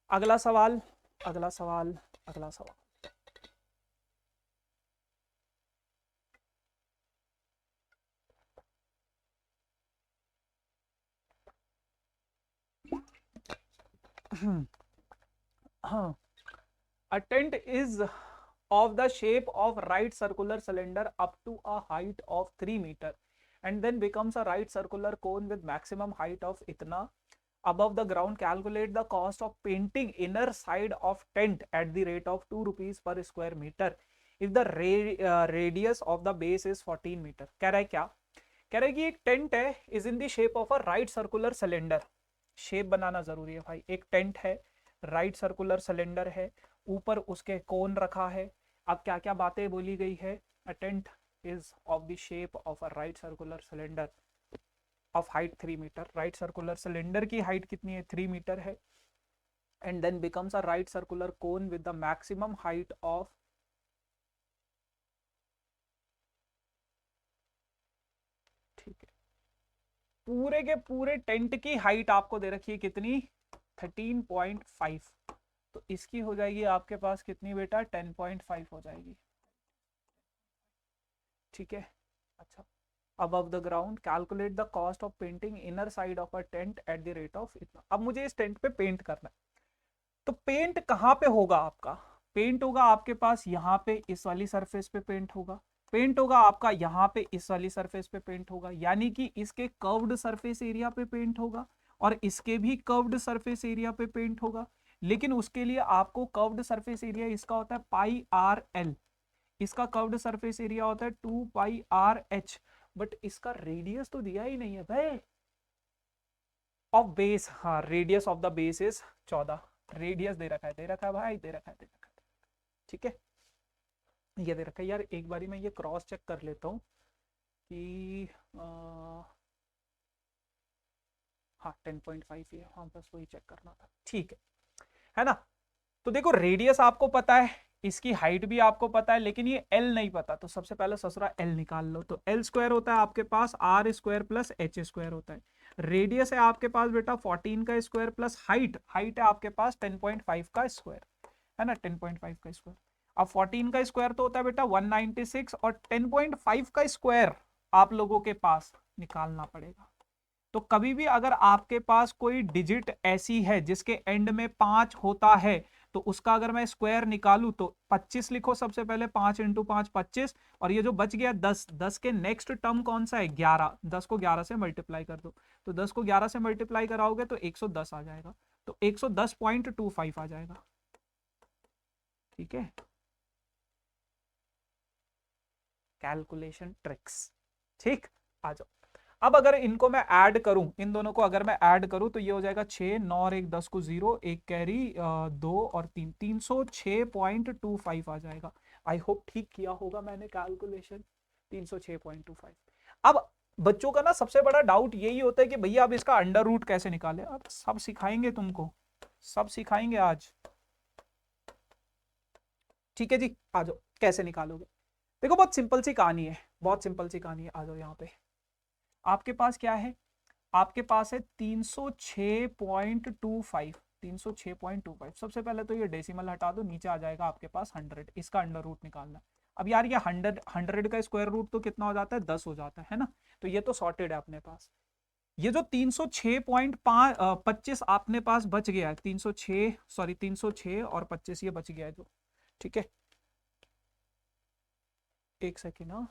अगला सवाल, अगला सवाल, अगला सवाल। हाँ, a tent is of the shape of right circular cylinder up to a height of 3 meter and then becomes a right circular cone with maximum height of itna above the ground. Calculate the cost of painting inner side of tent at the rate of 2 rupees per square meter if the radius of the base is 14 meter. कह रहा है क्या, कह रहा है कि एक tent है, is in the shape of a right circular cylinder. Shape बनाना जरूरी है भाई। एक टेंट है, राइट सर्कुलर सिलेंडर है, ऊपर उसके कोन रखा है। अब क्या क्या बातें बोली गई है, a tent is of the shape of a right circular cylinder of height 3 metre. Right circular cylinder की हाइट कितनी है, 3 मीटर है। And then becomes a right circular cone with the maximum height of, ठीक है, पूरे के पूरे tent की हाइट आपको दे रखी है कितनी, 13.5। तो इसकी हो जाएगी आपके पास कितनी बेटा, 10.5 हो जाएगी। ठीक है, अच्छा, above the ground calculate the cost of painting inner side of a tent at the rate of इतना। अब मुझे इस टेंट पे पेंट करना है, तो पेंट कहाँ पे होगा आपका, पेंट होगा आपके पास यहाँ पे इस वाली सरफेस पे पेंट होगा, पेंट होगा आपका यहाँ पे इस वाली सरफेस पे पेंट होगा, यानी कि इसके कर्व्ड सरफेस एरिया पे पेंट होगा और इसके भी कर्व्ड सरफेस एरिया पे पेंट होगा। लेकिन उसके लिए आपको कर्व्ड सरफेस एरिया इसका होता है पाई आर एल, इसका कर्व्ड सरफेस एरिया होता है 2 पाई आर एच, बट इसका रेडियस तो दिया ही नहीं है भाई, ऑफ बेस, हाँ radius of the base is 14, radius दे रखा है, दे रखा है भाई, दे रखा है, दे रखा है। ठीक है, ये दे रखा है यार, एक बारी मैं ये क्रॉस चेक कर लेता हूँ कि हाँ 10.5 ही है, हाँ बस वही चेक करना था। ठीक है ना। तो देखो रेडियस आपको पता है, इसकी हाइट भी आपको पता है, लेकिन ये एल नहीं पता। तो सबसे पहले ससुरा एल निकाल लो। तो एल स्क्वायर होता है आपके पास r square plus h square होता है। रेडियस है आपके पास बेटा 14 का स्क्वायर प्लस हाइट, हाइट है आपके पास 10.5 का स्क्वायर, है ना, 10.5 का स्क्वायर। अब 14 का स्क्वायर तो होता है बेटा 196 और 10.5 का स्क्वायर आप लोगों के पास निकालना पड़ेगा। तो कभी भी अगर आपके पास कोई डिजिट ऐसी है जिसके एंड में 5 होता है, तो उसका अगर मैं स्क्वायर निकालूं तो 25 लिखो सबसे पहले, 5 इंटू 5 25, और ये जो बच गया 10, 10 के नेक्स्ट टर्म कौन सा है 11, 10 को 11 से मल्टीप्लाई कर दो। तो 10 को 11 से मल्टीप्लाई कराओगे तो 110 आ जाएगा, तो 110.25 आ जाएगा। ठीक है, कैलकुलेशन ट्रिक्स। ठीक, आ जाओ। अब अगर इनको मैं ऐड करूं, इन दोनों को अगर मैं ऐड करूं तो ये हो जाएगा 6, 9 और 1 10 को 0, एक कैरी 2 और 3, 306.25 आ जाएगा। आई होप ठीक किया होगा मैंने कैलकुलेशन, 306.25। अब बच्चों का ना सबसे बड़ा डाउट यही होता है कि भैया अब इसका अंडर रूट कैसे निकाले। अब सब सिखाएंगे तुमको, सब सिखाएंगे आज। ठीक है जी, आ जाओ, कैसे निकालोगे। देखो बहुत सिंपल सी कहानी है, बहुत सिंपल सी कहानी है। आ जाओ यहाँ पे, आपके पास क्या है, आपके पास है 306.25, 306.25। सबसे पहले तो ये डेसिमल हटा दो, नीचे आ जाएगा आपके पास 100, इसका अंडर रूट निकालना। अब यार ये 100 का स्क्वायर रूट तो कितना हो जाता है, 10 हो जाता है ना। तो ये तो सॉर्टेड है अपने पास। ये जो 306.25 अपने पास बच गया है, 306 सॉरी 306 और 25 ये बच गया है जो। ठीक है, एक सेकेंड ना,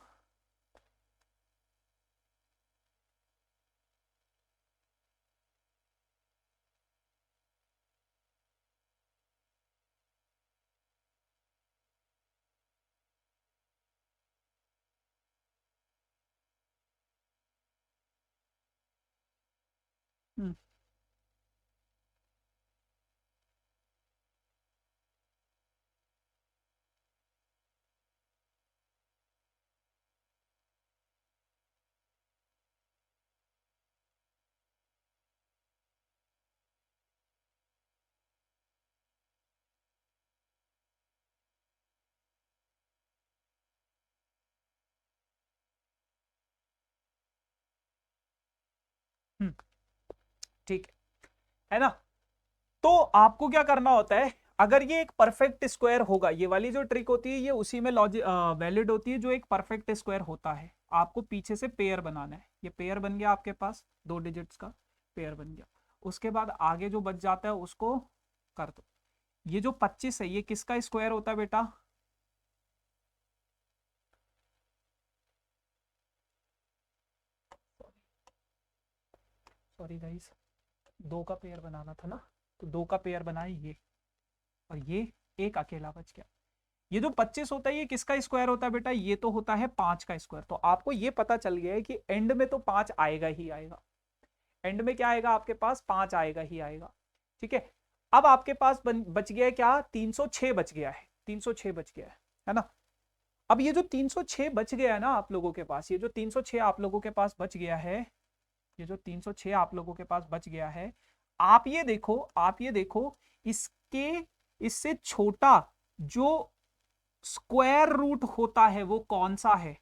ठीक है ना। तो आपको क्या करना होता है, अगर ये एक परफेक्ट स्क्वायर होगा, ये वाली जो ट्रिक होती है ये उसी में लॉजिक वैलिड होती है, जो एक परफेक्ट स्क्वायर होता है। आपको पीछे से पेयर बनाना है, ये पेयर बन गया आपके पास, 2 डिजिट्स का पेयर बन गया। उसके बाद आगे जो बच जाता है उसको कर दो। ये जो 25 है ये किसका स्क्वायर होता है बेटा? सॉरी गाइस, 2 का पेयर बनाना था ना, तो 2 का पेयर बनाए ये, और ये एक अकेला बच गया। ये जो 25 होता है ये किसका स्क्वायर होता है बेटा? ये तो होता है 5 का स्क्वायर। तो आपको ये पता चल गया है कि एंड में तो 5 आएगा ही आएगा, एंड में क्या आएगा आपके पास? 5 आएगा ही आएगा। ठीक है, अब आपके पास बच गया है क्या? 306 बच गया है, 306 बच गया है ना। अब ये जो 306 बच गया है ना आप लोगों के पास, ये जो 306 आप लोगों के पास बच गया है, ये जो 306 आप लोगों के पास बच गया है, आप ये देखो, आप ये देखो, इसके इससे छोटा जो स्क्वायर रूट होता है वो कौन सा है?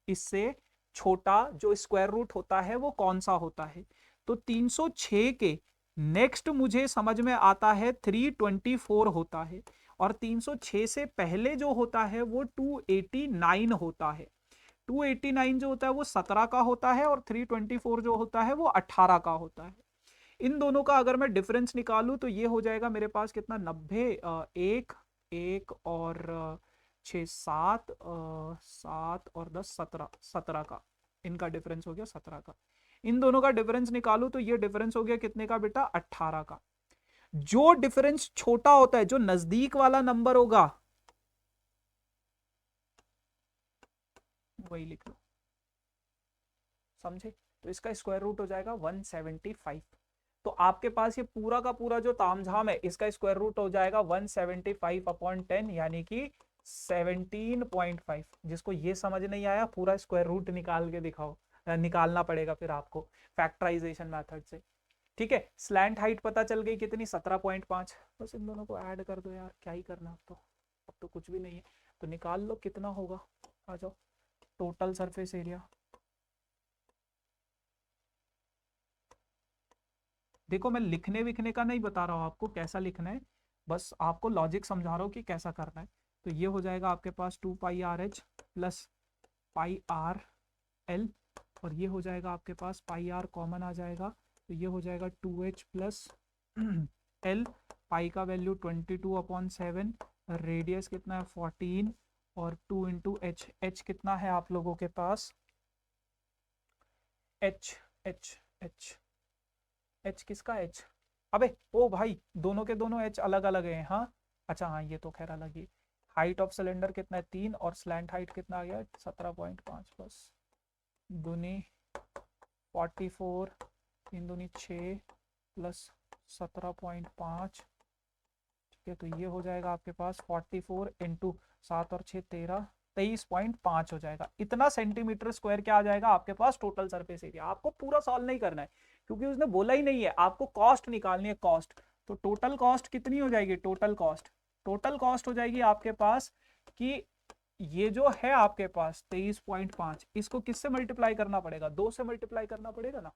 इससे छोटा जो स्क्वायर रूट होता है वो कौन सा होता है? तो 306 के नेक्स्ट मुझे समझ में आता है 324 होता है, और 306 से पहले जो होता है वो 289 होता है। 289 जो होता है वो 17 का होता है, और 324 जो होता है वो 18 का होता है। इन दोनों का अगर मैं डिफरेंस निकालूं तो ये हो जाएगा मेरे पास कितना? 90, एक एक और 6 7, 7 और 10 17, 17 का इनका डिफरेंस हो गया, 17 का। इन दोनों का डिफरेंस निकालू तो ये डिफरेंस हो गया कितने का बेटा? 18 का। जो डिफरेंस छोटा होता है, जो नजदीक वाला नंबर होगा वही लिख लो, समझे? तो इसका स्क्वायर रूट हो जाएगा 175। तो आपके पास ये पूरा का पूरा जो तामझाम है इसका स्क्वायर रूट हो जाएगा 175/10, यानी कि 17.5। जिसको ये समझ नहीं आया पूरा स्क्वायर रूट निकाल के दिखाओ, निकालना पड़ेगा फिर आपको फैक्टराइजेशन मेथड से। ठीक है, स्लैंट हाइट पता चल गई कितनी? 17.5। बस इन दोनों को ऐड कर दो यार, क्या ही करना, अब तो कुछ भी नहीं है। तो निकाल लो कितना होगा, आ जाओ। टोटल सरफेस एरिया, देखो मैं लिखने विखने का नहीं बता रहा हूँ आपको कैसा लिखना है, बस आपको लॉजिक समझा रहा हूँ कि कैसा करना है। तो ये हो जाएगा आपके पास 2πRh प्लस πRL, और ये हो जाएगा आपके पास πR कॉमन आ जाएगा, तो ये हो जाएगा 2H प्लस L। पाई का वैल्यू 22/7, रेडियस कितना है? 14, और 2 इंटू एच। एच कितना है आप लोगों के पास? एच एच एच एच किसका एच? अबे ओ भाई, दोनों के दोनों एच अलग अलग हैं। हाँ अच्छा, हाँ ये तो खैर अलग ही। हाइट ऑफ सिलेंडर कितना है? 3, और स्लैंट हाइट कितना आ गया? 17.5, बस दूनी 44, 3 दूनी 6 प्लस 17.5। ठीक है, तो ये हो जाएगा आपके पास 44 इंटू 7 और 6 13, 23.5 हो जाएगा। इतना सेंटीमीटर स्क्वायर क्या आ जाएगा आपके पास? Total surface area. आपको पूरा सॉल्व नहीं करना है क्योंकि उसने बोला ही नहीं है, आपको कॉस्ट निकालनी है, कॉस्ट। तो टोटल कॉस्ट कितनी हो जाएगी? टोटल कॉस्ट हो जाएगी आपके पास कि ये जो है आपके पास 23.5, इसको किससे मल्टीप्लाई करना पड़ेगा? 2 से मल्टीप्लाई करना पड़ेगा ना,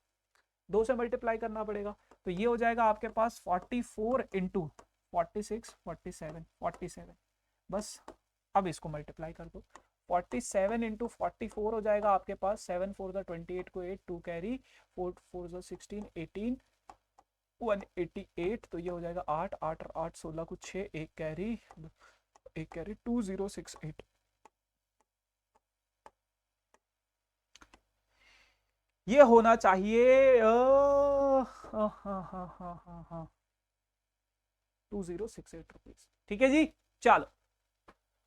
2 से मल्टीप्लाई करना पड़ेगा। तो ये हो जाएगा आपके पास 44 इंटू 46, 47, बस अब इसको मल्टीप्लाई कर दो। 47 इंटू 44 हो जाएगा आपके पास 7 4 28 को 8, 2 कैरी, 4 4 16 18, 188। तो ये हो जाएगा 8 8 और 8 16 को 6, एक कैरी 2068। ये होना चाहिए 2068 रुपीज। ठीक है जी, चलो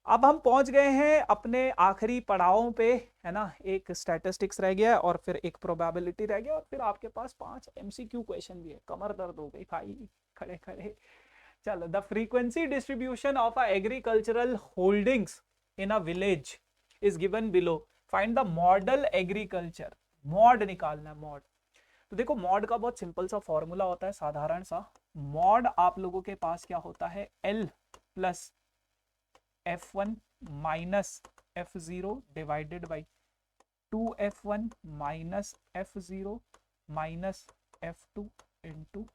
अब हम पहुंच गए हैं अपने आखिरी पड़ावों पे, है ना। एक स्टैटिस्टिक्स रह गया और फिर एक प्रोबेबिलिटी रह गया, और फिर आपके पास 5 एमसीक्यू क्वेश्चन भी है। कमर दर्द हो गई भाई खड़े खड़े। चलो, the frequency distribution of a agricultural holdings in a village is given below, find the model agriculture. Mod निकालना है, मॉड। तो देखो मॉड का बहुत सिंपल सा फॉर्मूला होता है, साधारण सा। मॉड आप लोगों के पास क्या होता है? L plus F1 minus F0 divided by 2F1 minus F0 minus F2 into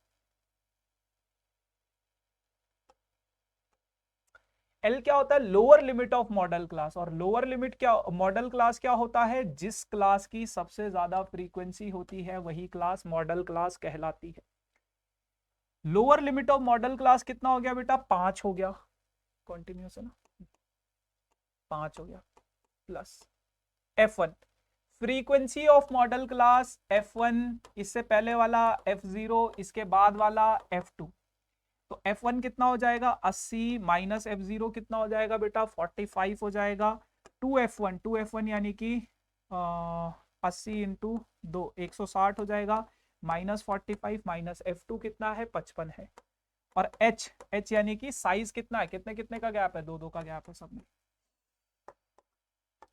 L क्या होता है, lower limit of model class. और लोअर लिमिट क्या, मॉडल क्लास क्या होता है, जिस क्लास की सबसे ज्यादा फ्रीक्वेंसी होती है वही क्लास मॉडल क्लास कहलाती है। Lower limit of model class कितना हो गया बेटा, 5 हो गया, कंटिन्यूस है ना, 5 हो गया, plus F1 frequency of model class F1, इससे पहले वाला F0, इसके बाद वाला F2। तो F1 कितना हो जाएगा 80 माइनस F0 कितना हो जाएगा बेटा 45 हो जाएगा। 2F1 यानी कि 80 इंटू 2 160 हो जाएगा, माइनस 45 माइनस F2 कितना है 55 है। और H यानी कि साइज कितना है, कितने कितने का गैप है, 2 2 का गैप है सब में।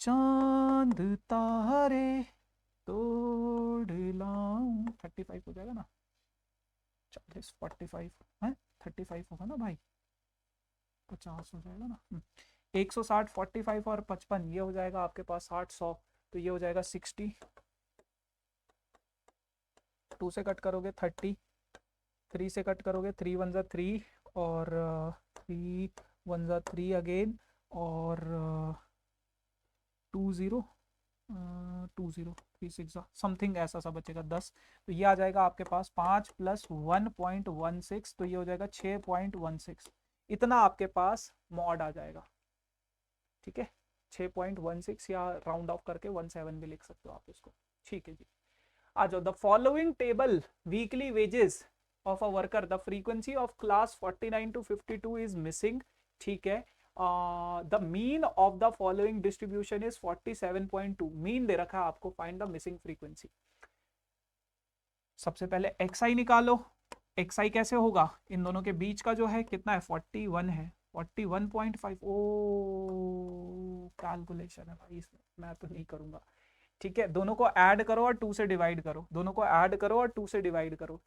चांद तारे तोड़ लाऊं, 35 हो जाएगा ना, 40 45 है, 35 होगा ना भाई, 50 हो जाएगा ना। 160 45 और 55 ये हो जाएगा आपके पास 60 100, तो ये हो जाएगा 60। 2 से कट करोगे 30, 3 से कट करोगे 3 1 जा 3 और 3 1 जा 3 अगेन और 2 0 2 0 3 6 समथिंग ऐसा सा बचेगा 10। तो ये आ जाएगा आपके पास 5 प्लस 1.16, तो ये हो जाएगा 6.16। इतना आपके पास मॉड आ जाएगा, ठीक है, 6.16 या राउंड ऑफ करके 17 भी लिख सकते हो आप इसको, ठीक है जी। आ जाओ, the following table weekly wages of a worker, the frequency of class 49 to 52 is missing, ठीक है। The mean of the following distribution is 47.2, mean they रखा है आपको, फाइंड द मिसिंग फ्रीक्वेंसी। सबसे पहले XI निकालो, XI कैसे होगा, इन दोनों के बीच का जो है कितना है 41 है, 41.5। ओ कैलकुलेशन है भाई इसमें, मैं तो नहीं करूंगा, ठीक है। दोनों को ऐड करो और 2 से डिवाइड करो, दोनों को ऐड करो और 2 से डिवाइड करो।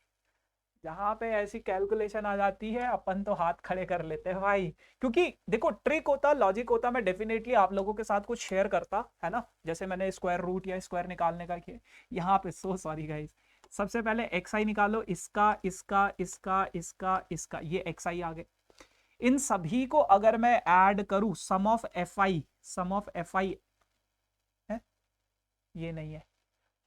जहां पे ऐसी कैलकुलेशन आ जाती है अपन तो हाथ खड़े कर लेते हैं भाई, क्योंकि देखो ट्रिक होता, लॉजिक होता, मैं डेफिनेटली आप लोगों के साथ कुछ शेयर करता है ना, जैसे मैंने स्क्वायर रूट या स्क्वायर निकालने का किया यहाँ पे। सो सॉरी गाइस, सबसे पहले XI निकालो, इसका इसका इसका इसका इसका, ये XI आ गए। इन सभी को अगर मैं ऐड करूं, सम ऑफ FI है, ये नहीं है,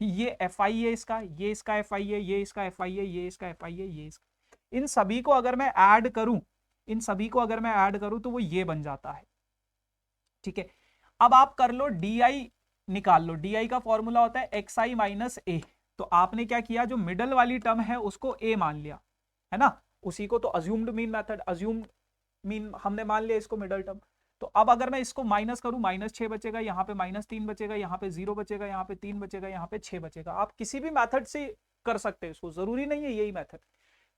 ये FI है इसका, ये इसका FI है, ये इसका FI है, ये इसका FI है, ये इसका, इन सभी को अगर मैं ऐड करूं, इन सभी को अगर मैं ऐड करूं तो वो ये बन जाता है, ठीक है। अब आप कर लो DI निकाल लो, DI का फॉर्मूला होता है XI माइनस A। तो आपने क्या किया, जो मिडल वाली टर्म है उसको A मान लिया, है ना, उसी को तो assumed mean method, assumed mean हमने मान लिया इसको मिडल टर्म। तो अब अगर मैं इसको माइनस करूं, -6 बचेगा, यहाँ पे -3 बचेगा, यहाँ पे 0 बचेगा, यहाँ पे 3 बचेगा, यहाँ पे 6 बचेगा। आप किसी भी मेथड से कर सकते हैं इसको, जरूरी नहीं है यही मेथड।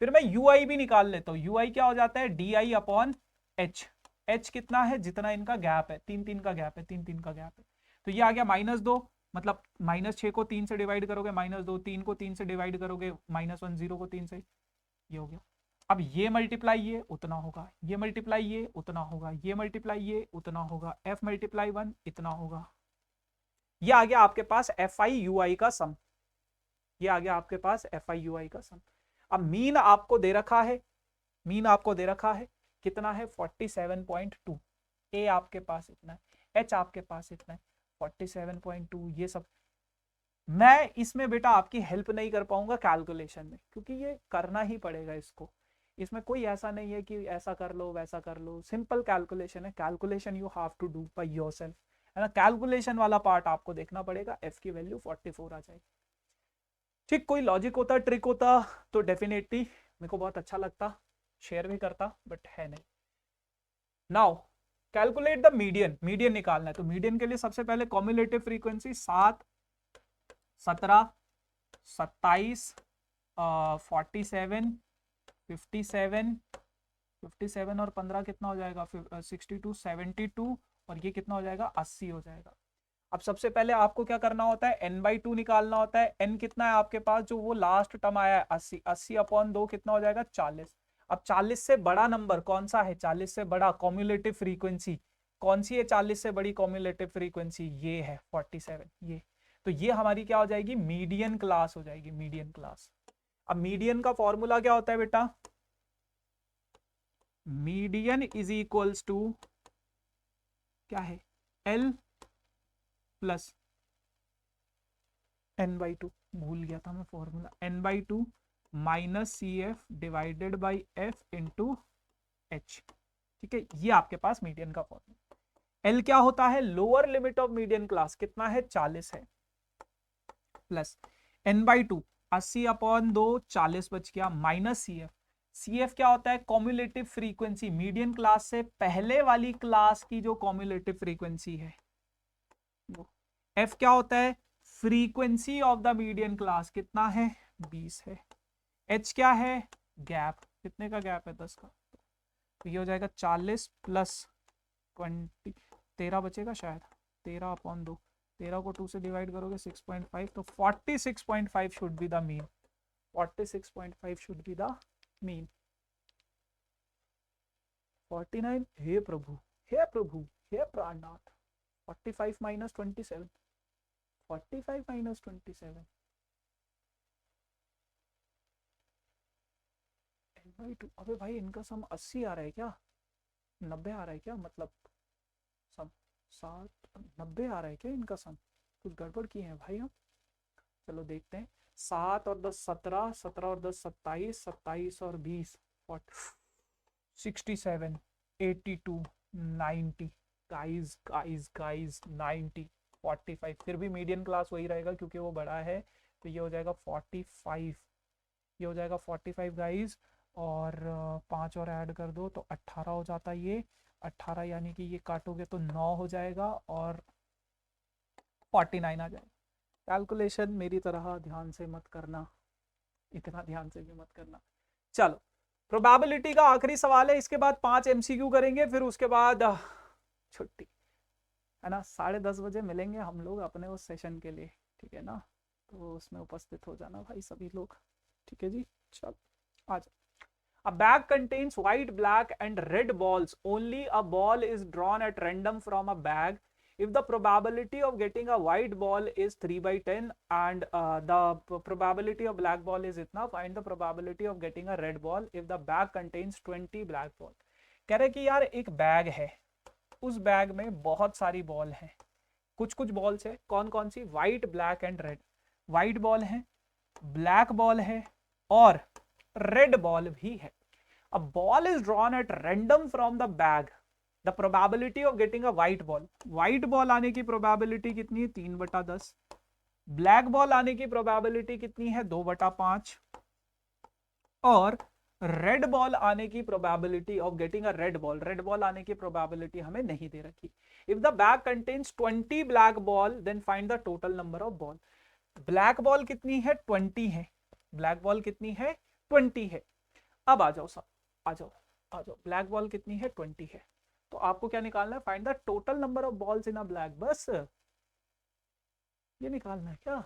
फिर मैं UI भी निकाल लेता हूँ, UI क्या हो जाता है DI अपॉन H। H कितना है, जितना इनका गैप है, 3 3 का गैप है, 3 3 का गैप है। तो ये आ गया -2, मतलब -6 को 3 से डिवाइड करोगे -2, 3 को 3 से डिवाइड करोगे -1, 0 को 3 से, ये हो गया। अब ये मल्टीप्लाई ये उतना होगा, ये मल्टीप्लाई ये उतना होगा, ये मल्टीप्लाई ये उतना होगा, F मल्टीप्लाई 1 इतना होगा। ये आ गया आपके पास FI UI का सम, ये आ गया आपके पास FI UI का सम। अब मीन आपको दे रखा है, मीन आपको दे रखा है कितना है 47.2, A आपके पास इतना है, H आपके पास इतना है 47.2। ये सब मैं इसमें बेटा आपकी हेल्प नहीं कर पाऊंगा कैलकुलेशन में, क्योंकि ये करना ही पड़ेगा इसको, इसमें कोई ऐसा नहीं है कि ऐसा कर लो वैसा कर लो, सिंपल कैलकुलेशन है, calculation you have to do by yourself, है ना। कैलकुलेशन वाला पार्ट आपको देखना पड़ेगा, F की वैल्यू 44 आ जाएगी, ठीक। कोई लॉजिक होता, ट्रिक होता तो डेफिनेटली मेरे को बहुत अच्छा लगता, शेयर भी करता, बट है नहीं। Now calculate the median, median निकालना है। तो मीडियन के लिए सबसे पहले कॉम्युलेटिव फ्रीक्वेंसी 7 17 27 47 57 और 15 कितना हो जाएगा 62 72, और ये कितना हो जाएगा 80 हो जाएगा। अब सबसे पहले आपको क्या करना होता है, n/2 निकालना होता है। n कितना है आपके पास, जो वो लास्ट टर्म आया है 80, 80 अपॉन 2 कितना हो जाएगा 40। अब 40 से बड़ा नंबर कौन सा है, 40 से बड़ा कॉम्युलेटिव फ्रीक्वेंसी कौन सी है, 40 से बड़ी कॉम्युलेटिव फ्रीक्वेंसी ये है 47, ये। तो ये हमारी क्या हो जाएगी, मीडियन क्लास हो जाएगी, मीडियन क्लास। अब मीडियन का फॉर्मूला क्या होता है बेटा, मीडियन इज इक्वल्स टू क्या है, l plus n by two, भूल गया था मैं formula, n by two minus c f divided by f into h. ठीक है, ये आपके पास मीडियन का फॉर्मूला। एल क्या होता है, lower limit of median class कितना है, 40 है, प्लस एन बाई टू 80/2 40 बच गया, minus c f, c f क्या होता है, कॉम्युलेटिव फ्रीक्वेंसी, मीडियन क्लास से पहले वाली क्लास की जो कॉम्युलेटिव फ्रीक्वेंसी है वो। एफ क्या होता है, frequency of the median class कितना है, 20 है। एच क्या है, गैप, कितने का गैप है, 10 का, तो ये हो जाएगा 40 प्लस 20, 13 बचेगा शायद, 13/2, 13 को 2 से डिवाइड करोगे 6.5, तो 46.5 should be the mean, 46.5 should be the mean. 49, हे प्रभु, हे प्रभु, हे प्राणनाथ, 45 माइनस 27, 45 माइनस 27 भाई टू। अबे भाई इनका सम 80 आ रहा है क्या, 90 आ रहा है क्या, मतलब सम 90 आ रहा है क्या इनका सम, कुछ गड़बड़ की है भाई हम। चलो देखते हैं, 7 और 10 17, 17 और 10 27, 27 और 20 67, 82, 90, गाइस गाइस गाइस 90, 45, फिर भी मीडियन क्लास वही रहेगा क्योंकि वो बड़ा है, तो ये हो जाएगा 45, ये हो जाएगा 45 गाइस, और 5 और ऐड कर दो तो 18 हो जाता है, ये 18 यानी कि ये काटोगे तो 9 हो जाएगा और 49 आ जाएगा। कैलकुलेशन मेरी तरह ध्यान से मत करना, इतना ध्यान से भी मत करना। चलो प्रोबेबिलिटी का आखिरी सवाल है, इसके बाद 5 एमसीक्यू करेंगे, फिर उसके बाद छुट्टी है ना। 10:30 बजे मिलेंगे हम लोग अपने उस सेशन के लिए, ठीक है ना, तो उसमें उपस्थित हो जाना भाई सभी लोग, ठीक है जी। चलो आ जाओ। A bag contains white, black and red balls. Only a ball is drawn at random from a bag. If the probability of getting a white ball is 3/10 and the probability of black ball is itna, find the probability of getting a red ball if the bag contains 20 black ball. कह रहे कि यार एक bag है, उस bag में बहुत सारी बॉल है, कुछ कुछ बॉल्स है, कौन कौन सी, white black and red, white ball है, ब्लैक बॉल है और रेड बॉल भी है। A ball is drawn at random from the bag. The probability of getting a white ball. White ball आने की probability कितनी है, 3/10। Black ball आने की probability कितनी है, 2/5। और रेड बॉल आने की probability of getting a red ball, red ball आने की probability हमें नहीं दे रखी। If the bag contains 20 black ball, then find the total number of ball. Black ball कितनी है, 20 है, ब्लैक बॉल कितनी है, 20 है। अब आ जाओ सब, आ जाओ आ जाओ, ब्लैक बॉल कितनी है, 20 है, तो आपको क्या निकालना है, find the total number of balls in a black, बस ये निकालना है क्या।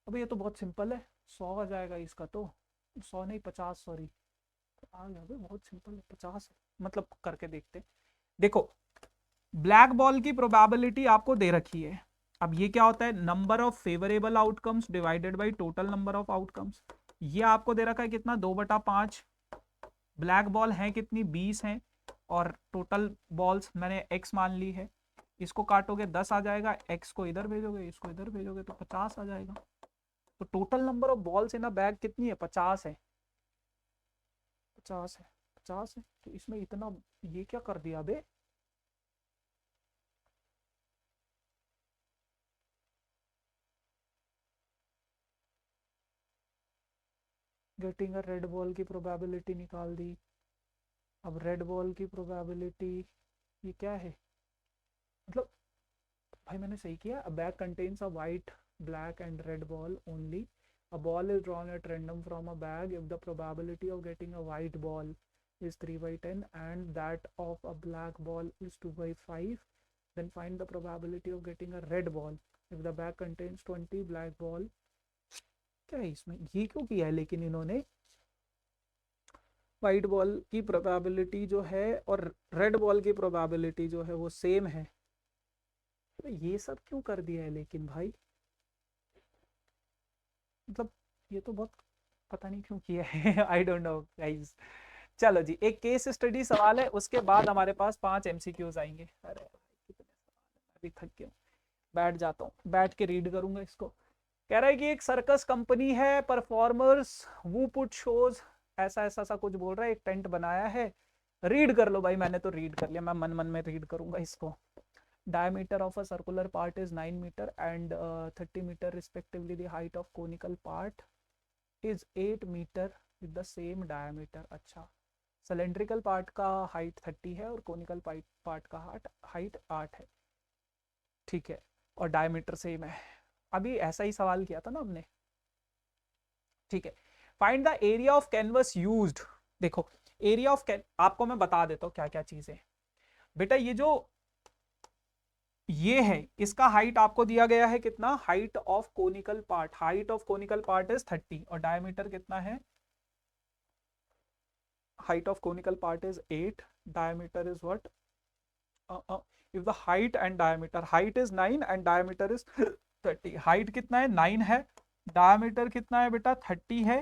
अबे ये तो बहुत सिंपल है, 100 आ जाएगा इसका, तो 100 नहीं 50, सॉरी आ गया, बहुत सिंपल है, 50 मतलब करके देखते। देखो ब्लैक बॉल की प्रोबेबिलिटी आपको दे रखी है, अब ये क्या होता है, number of favourable outcomes divided by total number of outcomes. ये आपको दे रखा है कितना, 2/5, ब्लैक बॉल है कितनी, 20 है, और टोटल बॉल्स मैंने x मान ली है, इसको काटोगे 10 आ जाएगा, x को इधर भेजोगे, इसको इधर भेजोगे तो 50 आ जाएगा। तो total number of balls in a bag कितनी है, 50 है, 50 है, 50 है, तो इसमें इतना ये क्या कर दिया बे, गेटिंग अ रेड बॉल की प्रोबेबिलिटी निकाल दी। अब रेड बॉल की प्रोबेबिलिटी ये क्या है, मतलब भाई मैंने सही किया, a bag contains a white, black and red ball only. A ball is drawn at random from a bag. If the probability of getting a white ball is 3/10 and that of a black ball is 2/5, then find the probability of getting a red ball if the bag contains 20 black ball. क्या है इसमें, ये क्यों किया है लेकिन इन्होंने, white ball की प्रोबेबिलिटी जो है और रेड बॉल की प्रोबेबिलिटी जो है वो सेम है, तो ये सब क्यों कर दिया है लेकिन भाई, मतलब ये तो बहुत पता नहीं क्यों किया है आई डोंट नो गाइस। चलो जी, एक केस स्टडी सवाल है, उसके बाद हमारे पास 5 एमसीक्यूज आएंगे। अरे कितने सवाल है, अभी थक गया हूँ, बैठ जाता हूँ, बैठ के रीड करूंगा इसको। कह रहा है कि एक सर्कस कंपनी है, परफॉर्मर्स वो पुट शोज, ऐसा ऐसा सा कुछ बोल रहा है, एक टेंट बनाया है। रीड कर लो भाई, मैंने तो रीड कर लिया, मैं मन मन में रीड करूंगा इसको। diameter of a circular part is 9 meter and 30 meter respectively. The height of conical part is 8 meter with the same diameter. अच्छा, सिलेंड्रिकल पार्ट का हाइट 30 है और कोनिकल पार्ट का हाइट 8 है, ठीक है, और डायमीटर सेम है। अभी ऐसा ही सवाल किया था ना हमने, ठीक है। Find the area of canvas used. देखो एरिया ऑफ आपको मैं बता देता हूँ क्या क्या चीजें। बेटा ये है, इसका हाइट आपको दिया गया है कितना, height of conical part, height of conical part is 30 और डायमीटर कितना है, height of conical part is 8, diameter is what, if the height and diameter, height is 9 and diameter is 30, height कितना है 9 है, diameter कितना है बेटा 30 है,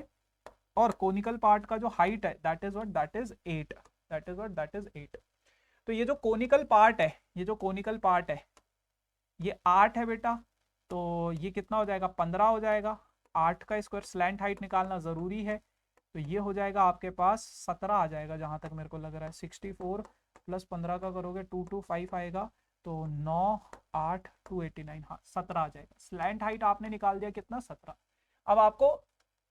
और कोनिकल पार्ट का जो हाइट है that is what, that is 8, that is what, that is 8। तो ये जो कोनिकल पार्ट है, ये जो कोनिकल पार्ट है ये 8 है बेटा, तो ये कितना हो जाएगा 15 हो जाएगा, 8 का स्क्वायर, स्लैंट हाइट निकालना जरूरी है, तो ये हो जाएगा आपके पास 17 आ जाएगा जहां तक मेरे को लग रहा है। 64 प्लस 15 का करोगे 225 आएगा, तो 9 8 289, हाँ 17 आ जाएगा। स्लैंट हाइट आपने निकाल दिया कितना 17। अब आपको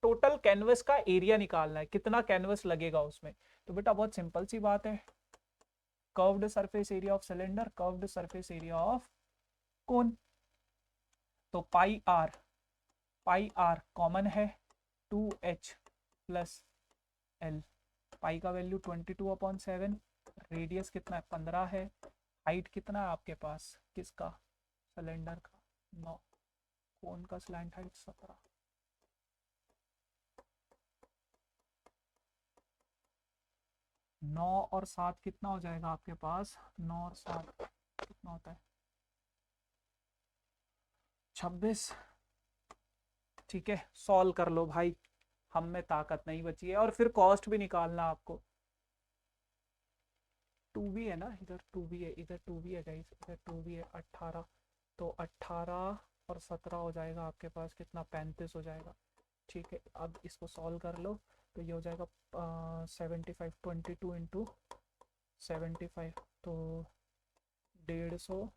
टोटल कैनवस का एरिया निकालना है, कितना कैनवस लगेगा उसमें। तो बेटा बहुत सिंपल सी बात है, curved surface area of cylinder, curved surface area of cone, तो पाई आर कॉमन है, 2h प्लस एल, पाई का वैल्यू 22/7, रेडियस कितना है 15 है, हाइट कितना है आपके पास किसका, सिलेंडर का 9, कोन का स्लैंट हाइट 17। नौ और 7 कितना हो जाएगा आपके पास, 9 और 7 कितना होता है 26, ठीक है। सॉल्व कर लो भाई, हम में ताकत नहीं बची है, और फिर कॉस्ट भी निकालना आपको। 2 भी है ना, इधर 2 भी है, इधर 2 भी है गाइस, इधर 2 भी है, 18, तो 18 और 17 हो जाएगा आपके पास कितना, 35 हो जाएगा, ठीक है। अब इसको सॉल्व कर लो, तो ये हो जाएगा 75, 22 इंटू 75, तो 150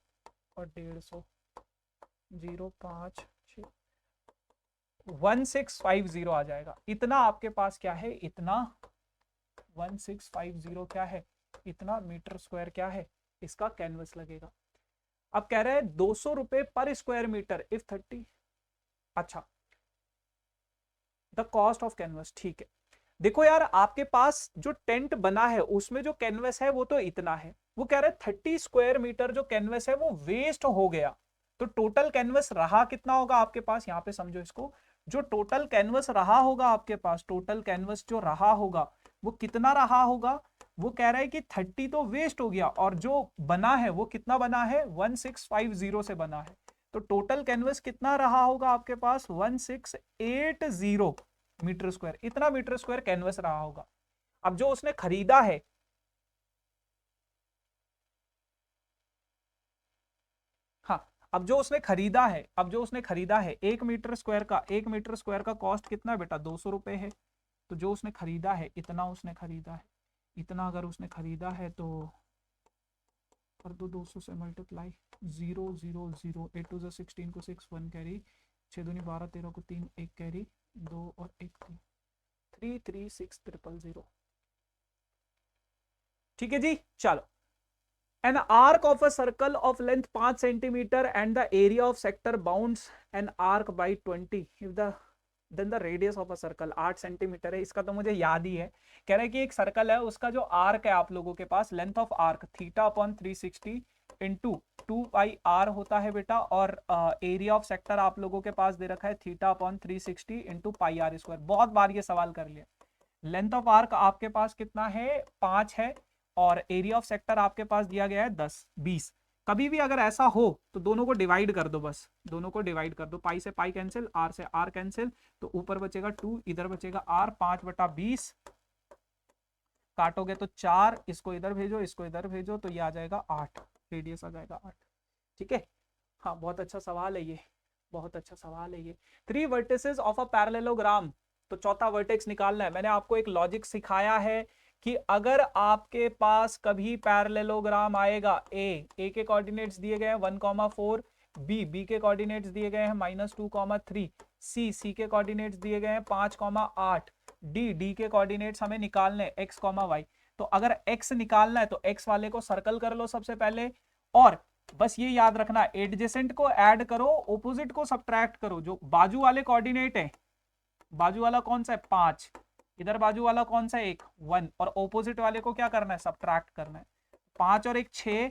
और 150, 0.5 1650 आ जाएगा। इतना आपके पास क्या है, इतना 1650 क्या है, इतना मीटर स्क्वायर क्या है इसका कैनवस लगेगा। अब कह रहे हैं 200 रुपए पर स्क्वायर मीटर इफ 30, अच्छा द कॉस्ट ऑफ कैनवस, ठीक है। देखो यार आपके पास जो टेंट बना है उसमें जो कैनवस है वो तो इतना है, वो कह रहे हैं 30 स्क्वायर मीटर जो कैनवस है वो वेस्ट हो गया, तो टोटल कैनवस रहा कितना होगा आपके पास, यहां पे समझो इसको, जो टोटल कैनवस रहा होगा आपके पास, टोटल कैनवस जो रहा होगा वो कितना रहा होगा, वो कह रहा है कि 30 तो वेस्ट हो गया, और जो बना है वो कितना बना है 1650 से बना है, तो टोटल कैनवस कितना रहा होगा आपके पास 1680 मीटर स्क्वायर, इतना मीटर स्क्वायर कैनवस रहा होगा। अब जो उसने खरीदा है, हाँ अब जो उसने खरीदा है, अब जो उसने खरीदा है 1 मीटर स्क्वायर का, 1 मीटर स्क्वायर का कॉस्ट कितना है बेटा 200 रुपए है, तो जो उसने खरीदा है इतना उसने खरीदा है, इतना अगर उसने खरीदा है तो कर दो 200 से मल्टीप्लाई, 0 0 0, 8 टू 16 को 6 1 कैरी, 6 दूनी 12 13 को 3 1 कैरी, 2 और 1 3, 336000, ठीक है जी। चलो, an arc of a circle of length 5 centimeter and the area of sector bounds an arc by 20 if the then the radius of a circle 8 centimetre है, इसका तो मुझे याद ही है। कह रहा है कि एक सर्कल है, उसका जो आर्क है आप लोगों के पास, length of arc θ/360 into 2πr होता है बेटा, और एरिया ऑफ सेक्टर आप लोगों के पास दे रखा है θ/360 इंटू πr²। बहुत बार ये सवाल कर लिया। लेंथ ऑफ आर्क आपके पास कितना है 5 है, और एरिया ऑफ सेक्टर आपके पास दिया गया है 20, कभी भी अगर ऐसा हो तो दोनों को डिवाइड कर दो, बस दोनों को डिवाइड कर दो, पाई से पाई कैंसिल, आर से आर कैंसिल, तो ऊपर बचेगा 2, इधर बचेगा आर, 5/20 काटोगे तो 4, इसको इधर भेजो, इसको इधर भेजो, तो ये आ जाएगा 8, रेडियस आ जाएगा 8। ठीक है, हाँ बहुत अच्छा सवाल है ये, बहुत अच्छा सवाल है ये। 3 वर्टिसेस ऑफ अ पैरेललोग्राम, तो चौथा वर्टेक्स निकालना है। मैंने आपको एक लॉजिक सिखाया है कि अगर आपके पास कभी पैरेललोग्राम आएगा, ए के कोऑर्डिनेट्स दिए गए हैं 1,4, बी के कोऑर्डिनेट्स दिए गए हैं -2,3, सी के कोऑर्डिनेट्स दिए गए हैं 5,8, डी के कोऑर्डिनेट्स हमें निकालने x, y। तो अगर x निकालना है तो x वाले को सर्कल कर लो सबसे पहले, और बस ये याद रखना एडजेसेंट को ऐड करो, ऑपोजिट को सब्ट्रैक्ट करो। जो बाजू वाले कोऑर्डिनेट है, बाजू वाला कौन सा है 5, इधर बाजू वाला कौन सा है 1, 1, और ऑपोजिट वाले को क्या करना है सब्ट्रैक्ट करना है। 5 और 1 6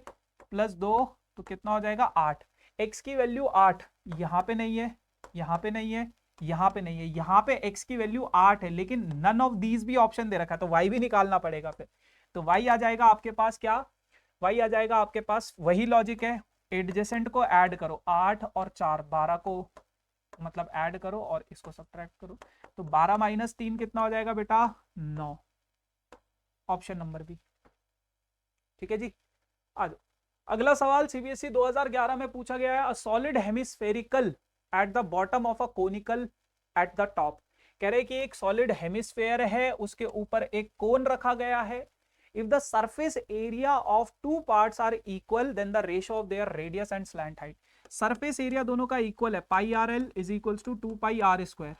+ 2 तो कितना हो जाएगा 8। x की वैल्यू 8 यहाँ पे नहीं है, यहाँ पे नहीं है, यहाँ पे नहीं है, यहाँ पे x की वैल्यू 8 है, लेकिन नन ऑफ दीज भी ऑप्शन दे रखा है, तो y भी निकालना पड़ेगा फिर। तो y आ जाएगा आपके पास क्या, y आ जाएगा आपके पास, वही लॉजिक है, एडजेसेंट को ऐड करो, 8 और 4 12 को मतलब ऐड करो और इसको सब्ट्रैक्ट करो, तो 12 - 3 कितना हो जाएगा बेटा 9, ऑप्शन नंबर बी। ठीक है जी, आ जाओ। अगला सवाल सीबीएसई 2011 में पूछा गया है, a solid hemispherical at the bottom of a conical at the top. कह रहे कि एक सॉलिड हेमिस्फेयर है, उसके ऊपर एक कोन रखा गया है। If the surface area of two parts are equal then the ratio of their radius and slant height. Surface area दोनों का इक्वल है, πrl is equals to 2πr²।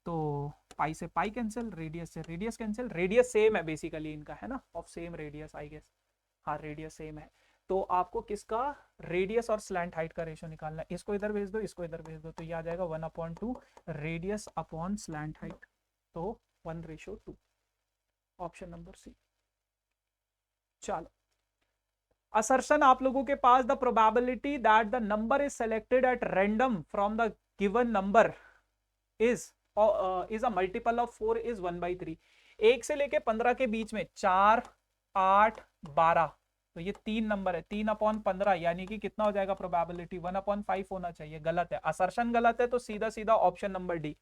तो पाई से पाई कैंसिल, रेडियस से रेडियस कैंसिल, रेडियस सेम है basically इनका, है ना, of same radius I guess, हाँ रेडियस सेम है। तो आपको किसका रेडियस और स्लैंट हाइट का रेशियो निकालना है, इसको इधर भेज दो, इसको इधर भेज दो, तो ये आ जाएगा 1/2 रेडियस अपॉन स्लैंट हाइट, तो 1:2, ऑप्शन नंबर सी। चलो, असर्शन आप लोगों के पास, the probability that the number is selected at random from the given number is a multiple of 4 is 1/3। 1 से लेके 15 के बीच में 4, 8, 12, तो ये 3 नंबर है, 3/15, यानी कि कितना हो जाएगा प्रोबेबिलिटी 1/5 होना चाहिए। गलत है, असर्शन गलत है, तो सीधा सीधा option number D,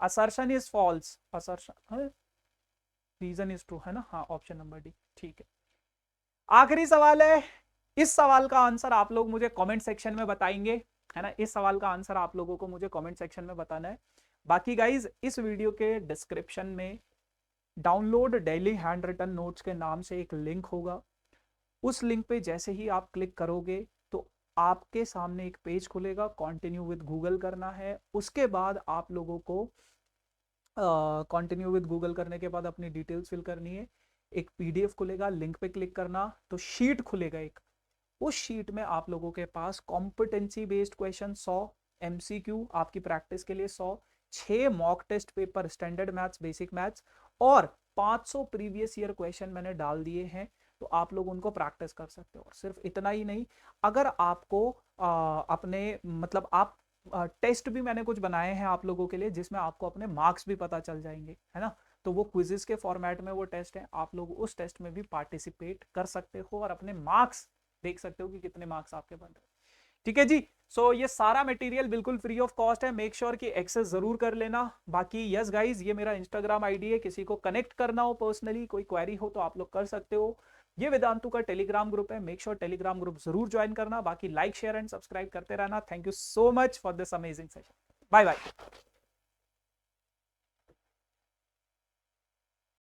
assertion is false, assertion reason is true, है ना, हाँ ऑप्शन नंबर डी। ठीक है, आखिरी सवाल है, इस सवाल का आंसर आप लोग मुझे कमेंट सेक्शन में बताएंगे, है ना, इस सवाल का आंसर आप लोगों को मुझे कमेंट सेक्शन में बताना है। बाकी गाइज इस वीडियो के डिस्क्रिप्शन में download daily hand written notes के नाम से एक लिंक होगा, उस लिंक पे जैसे ही आप क्लिक करोगे तो आपके सामने एक पेज खुलेगा, कंटिन्यू विद गूगल करना है। उसके बाद आप लोगों को कंटिन्यू विद गूगल करने के बाद अपनी डिटेल्स फिल करनी है, एक पीडीएफ खुलेगा, लिंक पे क्लिक करना तो शीट खुलेगा एक, उस शीट में आप लोगों के पास कॉम्पिटेंसी बेस्ड क्वेश्चन 100, एमसीक्यू आपकी प्रैक्टिस के लिए 100, 6 mock test paper standard maths, basic maths और 500 प्रीवियस ईयर क्वेश्चन मैंने डाल दिए हैं, तो आप लोग उनको प्रैक्टिस कर सकते हो। और सिर्फ इतना ही नहीं, अगर आपको अपने मतलब आप टेस्ट भी मैंने कुछ बनाए हैं आप लोगों के लिए, जिसमें आपको अपने मार्क्स भी पता चल जाएंगे, है ना, तो वो क्विजेस के फॉर्मेट में वो टेस्ट है, आप लोग उस टेस्ट में भी पार्टिसिपेट कर सकते हो और अपने मार्क्स देख सकते हो कि कितने मार्क्स आपके बन रहे हैं। ठीक है जी, सो ये सारा मटेरियल बिल्कुल फ्री ऑफ कॉस्ट है, मेक श्योर कि एक्सेस जरूर कर लेना। बाकी यस गाइज, ये मेरा इंस्टाग्राम आईडी है, किसी को कनेक्ट करना हो पर्सनली, कोई क्वेरी हो तो आप लोग कर सकते हो। ये वेदांतु का टेलीग्राम ग्रुप है, मेक श्योर टेलीग्राम ग्रुप जरूर ज्वाइन करना। बाकी लाइक शेयर एंड सब्सक्राइब करते रहना। Thank you so much for this amazing session, bye bye.